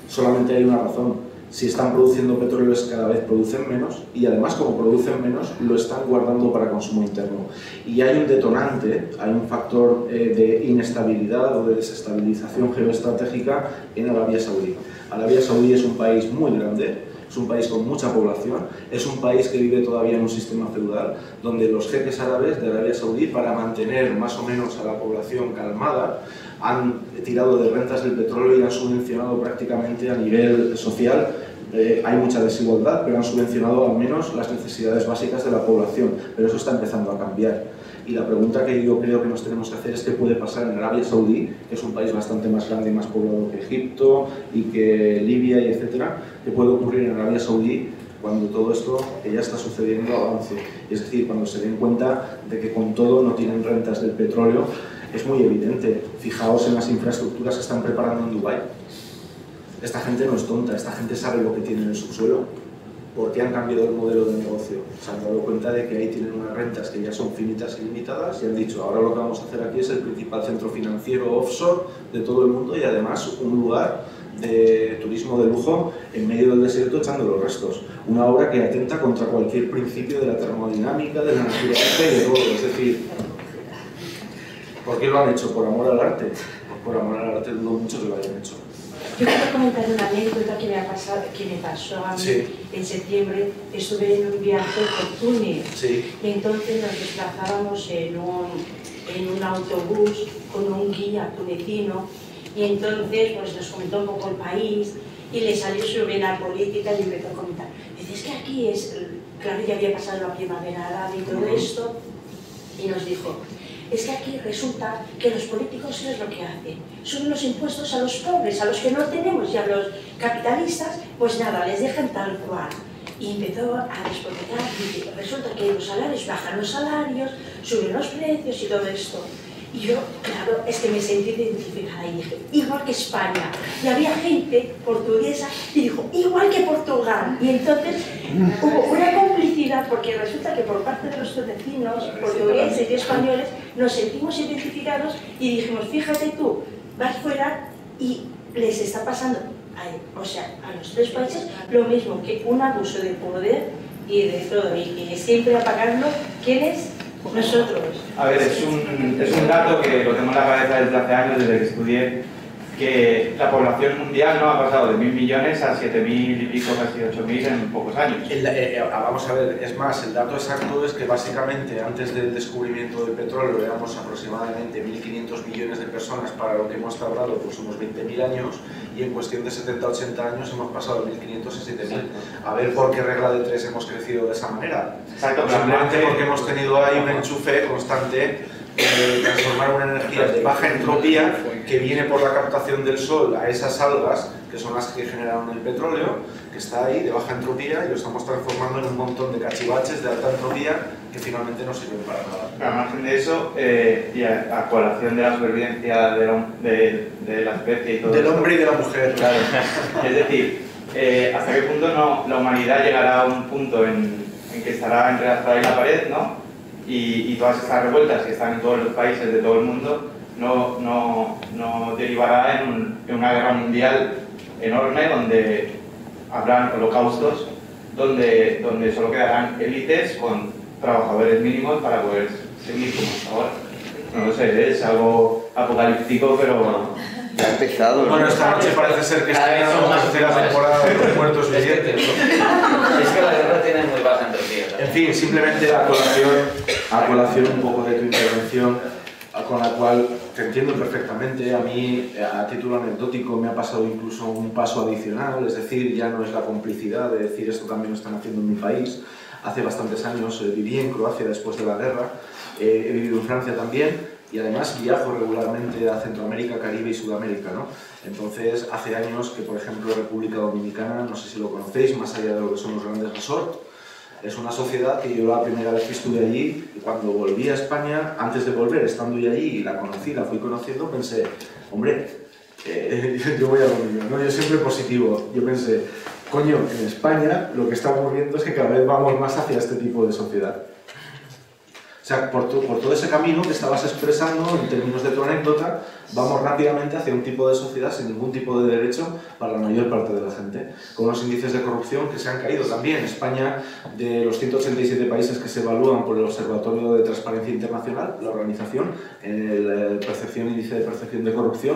solamente hay una razón. Si están produciendo petróleo, cada vez producen menos, y además, como producen menos, lo están guardando para consumo interno. Y hay un detonante, hay un factor de inestabilidad o de desestabilización geoestratégica en Arabia Saudí. Arabia Saudí es un país muy grande, es un país con mucha población, es un país que vive todavía en un sistema feudal, donde los jeques árabes de Arabia Saudí, para mantener más o menos a la población calmada, han tirado de rentas del petróleo y han subvencionado prácticamente a nivel social. Hay mucha desigualdad, pero han subvencionado al menos las necesidades básicas de la población, pero eso está empezando a cambiar. Y la pregunta que yo creo que nos tenemos que hacer es qué puede pasar en Arabia Saudí, que es un país bastante más grande y más poblado que Egipto y que Libia y etcétera, qué puede ocurrir en Arabia Saudí cuando todo esto que ya está sucediendo avance. Es decir, cuando se den cuenta de que con todo no tienen rentas del petróleo. Es muy evidente. Fijaos en las infraestructuras que están preparando en Dubái. Esta gente no es tonta, esta gente sabe lo que tiene en el subsuelo. ¿Por qué han cambiado el modelo de negocio? Se han dado cuenta de que ahí tienen unas rentas que ya son finitas y limitadas y han dicho, ahora lo que vamos a hacer aquí es el principal centro financiero offshore de todo el mundo y además un lugar de turismo de lujo en medio del desierto echando los restos. Una obra que atenta contra cualquier principio de la termodinámica, de la naturaleza y de todo. Es decir, ¿por qué lo han hecho? ¿Por amor al arte? Pues por amor al arte dudo mucho que lo hayan hecho. Yo quiero comentar una anécdota que me pasó a mí. Sí. En septiembre. Estuve en un viaje por Túnez. Sí. Y entonces nos desplazábamos en un autobús con un guía tunecino y entonces pues, nos comentó un poco el país y le salió su vena política y empezó a comentar. Dice, es que aquí es, claro, ya había pasado la primavera árabe y todo esto, y nos dijo, es que aquí resulta que los políticos es lo que hacen, suben los impuestos a los pobres, a los que no tenemos, y a los capitalistas, pues nada, les dejan tal cual. Y empezó a despotricar, y dice, resulta que los salarios, bajan los salarios, suben los precios y todo esto. Y yo, claro, es que me sentí identificada y dije, igual que España. Y había gente portuguesa y dijo, igual que Portugal. Y entonces hubo una complicidad porque resulta que por parte de los vecinos portugueses y españoles nos sentimos identificados y dijimos, fíjate tú, vas fuera y les está pasando, o sea, a los tres países lo mismo, que un abuso de poder y de todo, y siempre apagando, ¿quién es? Nosotros. A ver, es un dato que lo tengo en la cabeza desde hace años, desde que estudié, que la población mundial no ha pasado de 1.000 millones a 7.000 y pico, casi 8.000 en pocos años. Vamos a ver, es más, el dato exacto es que básicamente antes del descubrimiento del petróleo éramos aproximadamente 1.500 millones de personas para lo que hemos tardado pues unos 20.000 años y en cuestión de 70-80 años hemos pasado de 1.500 a 7.000. A ver por qué regla de 3 hemos crecido de esa manera. Exacto, simplemente porque hemos tenido ahí un enchufe constante de transformar una energía de baja entropía que viene por la captación del sol a esas algas que son las que generaron el petróleo, que está ahí de baja entropía y lo estamos transformando en un montón de cachivaches de alta entropía que finalmente no sirven para nada. Pero al margen de eso, y a colación de la supervivencia de la especie y todo del eso, hombre y de la mujer. Claro. Es decir, hasta qué punto la humanidad llegará a un punto en que estará entre la espada y la pared, ¿no? Y todas estas revueltas que están en todos los países de todo el mundo no derivará en una guerra mundial enorme donde habrán holocaustos, donde solo quedarán élites con trabajadores mínimos para poder seguir como hasta ahora. No lo sé, es algo apocalíptico, pero... Ya ha empezado. Bueno, esta noche parece ser que está en una tercera temporada de los muertos vivientes. Es que la guerra tiene muy baja entropía. En fin, simplemente a colación un poco de tu intervención, con la cual te entiendo perfectamente. A mí, a título anecdótico, me ha pasado incluso un paso adicional, es decir, ya no es la complicidad de decir esto también lo están haciendo en mi país. Hace bastantes años viví en Croacia después de la guerra, he vivido en Francia también, y además viajo regularmente a Centroamérica, Caribe y Sudamérica, ¿no? Entonces, hace años que, por ejemplo, República Dominicana, no sé si lo conocéis, más allá de lo que son los grandes resorts, es una sociedad que yo la primera vez que estuve allí, y cuando volví a España, antes de volver, estando ya allí y la conocí, la fui conociendo, pensé, hombre, yo voy a lo mismo, ¿no? Yo siempre positivo, yo pensé, coño, en España lo que está ocurriendo es que cada vez vamos más hacia este tipo de sociedad. O sea, por todo ese camino que estabas expresando en términos de tu anécdota, vamos rápidamente hacia un tipo de sociedad sin ningún tipo de derecho para la mayor parte de la gente, con los índices de corrupción que se han caído también. España, de los 187 países que se evalúan por el Observatorio de Transparencia Internacional, la organización, en el índice de percepción de corrupción,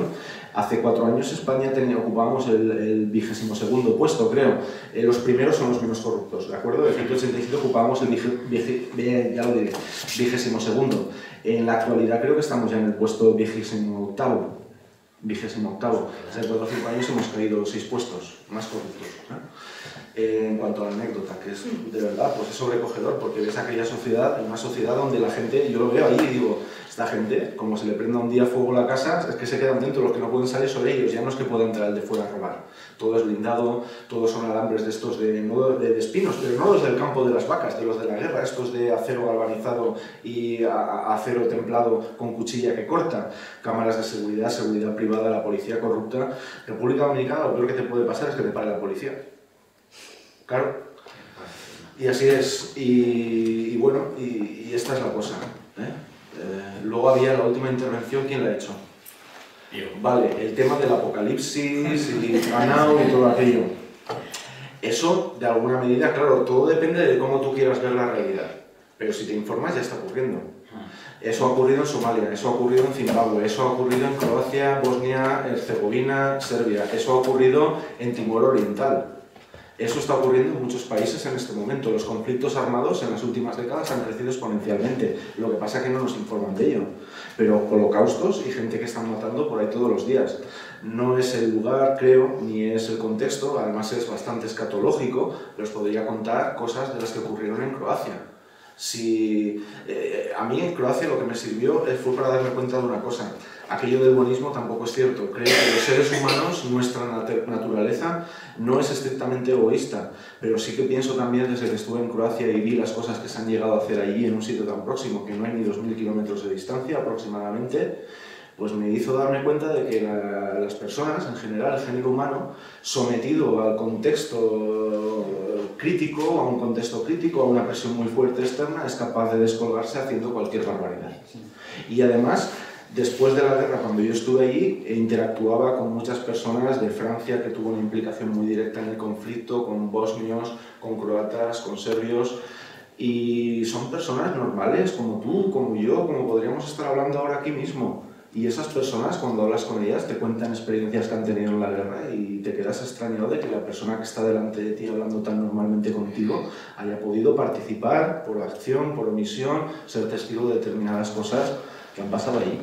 hace 4 años España ocupábamos el 22º puesto, creo. Los primeros son los menos corruptos, ¿de acuerdo? De 187 ocupábamos el 22º. En la actualidad creo que estamos ya en el puesto 28º. 28º. O sea, en 4 o 5 años hemos caído 6 puestos más corruptos, ¿no? En cuanto a la anécdota, que es de verdad, pues es sobrecogedor, porque ves aquella sociedad, una sociedad donde la gente, yo lo veo ahí y digo, esta gente, como se le prenda un día fuego a la casa, es que se quedan dentro, los que no pueden salir son ellos, ya no es que pueda entrar el de fuera a robar. Todo es blindado, todos son alambres de estos de espinos, pero no los del campo de las vacas, de los de la guerra, estos de acero galvanizado y acero templado con cuchilla que corta, cámaras de seguridad, seguridad privada, la policía corrupta. República Dominicana, lo peor que te puede pasar es que te pare la policía. Claro, y así es, y bueno, y esta es la cosa, ¿eh? Luego había la última intervención, ¿quién la ha hecho? Vale, el tema del apocalipsis y Manao y todo aquello. Eso, de alguna medida, claro, todo depende de cómo tú quieras ver la realidad, pero si te informas ya está ocurriendo. Eso ha ocurrido en Somalia, eso ha ocurrido en Zimbabue, eso ha ocurrido en Croacia, Bosnia, Herzegovina, Serbia, eso ha ocurrido en Timor Oriental. Eso está ocurriendo en muchos países en este momento. Los conflictos armados en las últimas décadas han crecido exponencialmente. Lo que pasa es que no nos informan de ello. Pero holocaustos y gente que están matando por ahí todos los días. No es el lugar, creo, ni es el contexto, además es bastante escatológico, pero os podría contar cosas de las que ocurrieron en Croacia. A mí en Croacia lo que me sirvió fue para darme cuenta de una cosa. Aquello del buenismo tampoco es cierto. Creo que los seres humanos, nuestra naturaleza, no es estrictamente egoísta, pero sí que pienso también desde que estuve en Croacia y vi las cosas que se han llegado a hacer allí en un sitio tan próximo, que no hay ni 2000 kilómetros de distancia aproximadamente, pues me hizo darme cuenta de que las personas, en general, el género humano, sometido al contexto crítico, a un contexto crítico, a una presión muy fuerte externa, es capaz de descolgarse haciendo cualquier barbaridad. Y además, después de la guerra, cuando yo estuve allí, interactuaba con muchas personas de Francia que tuvo una implicación muy directa en el conflicto, con bosnios, con croatas, con serbios, y son personas normales, como tú, como yo, como podríamos estar hablando ahora aquí mismo. Y esas personas, cuando hablas con ellas, te cuentan experiencias que han tenido en la guerra y te quedas extrañado de que la persona que está delante de ti hablando tan normalmente contigo haya podido participar por acción, por omisión, ser testigo de determinadas cosas que han pasado allí.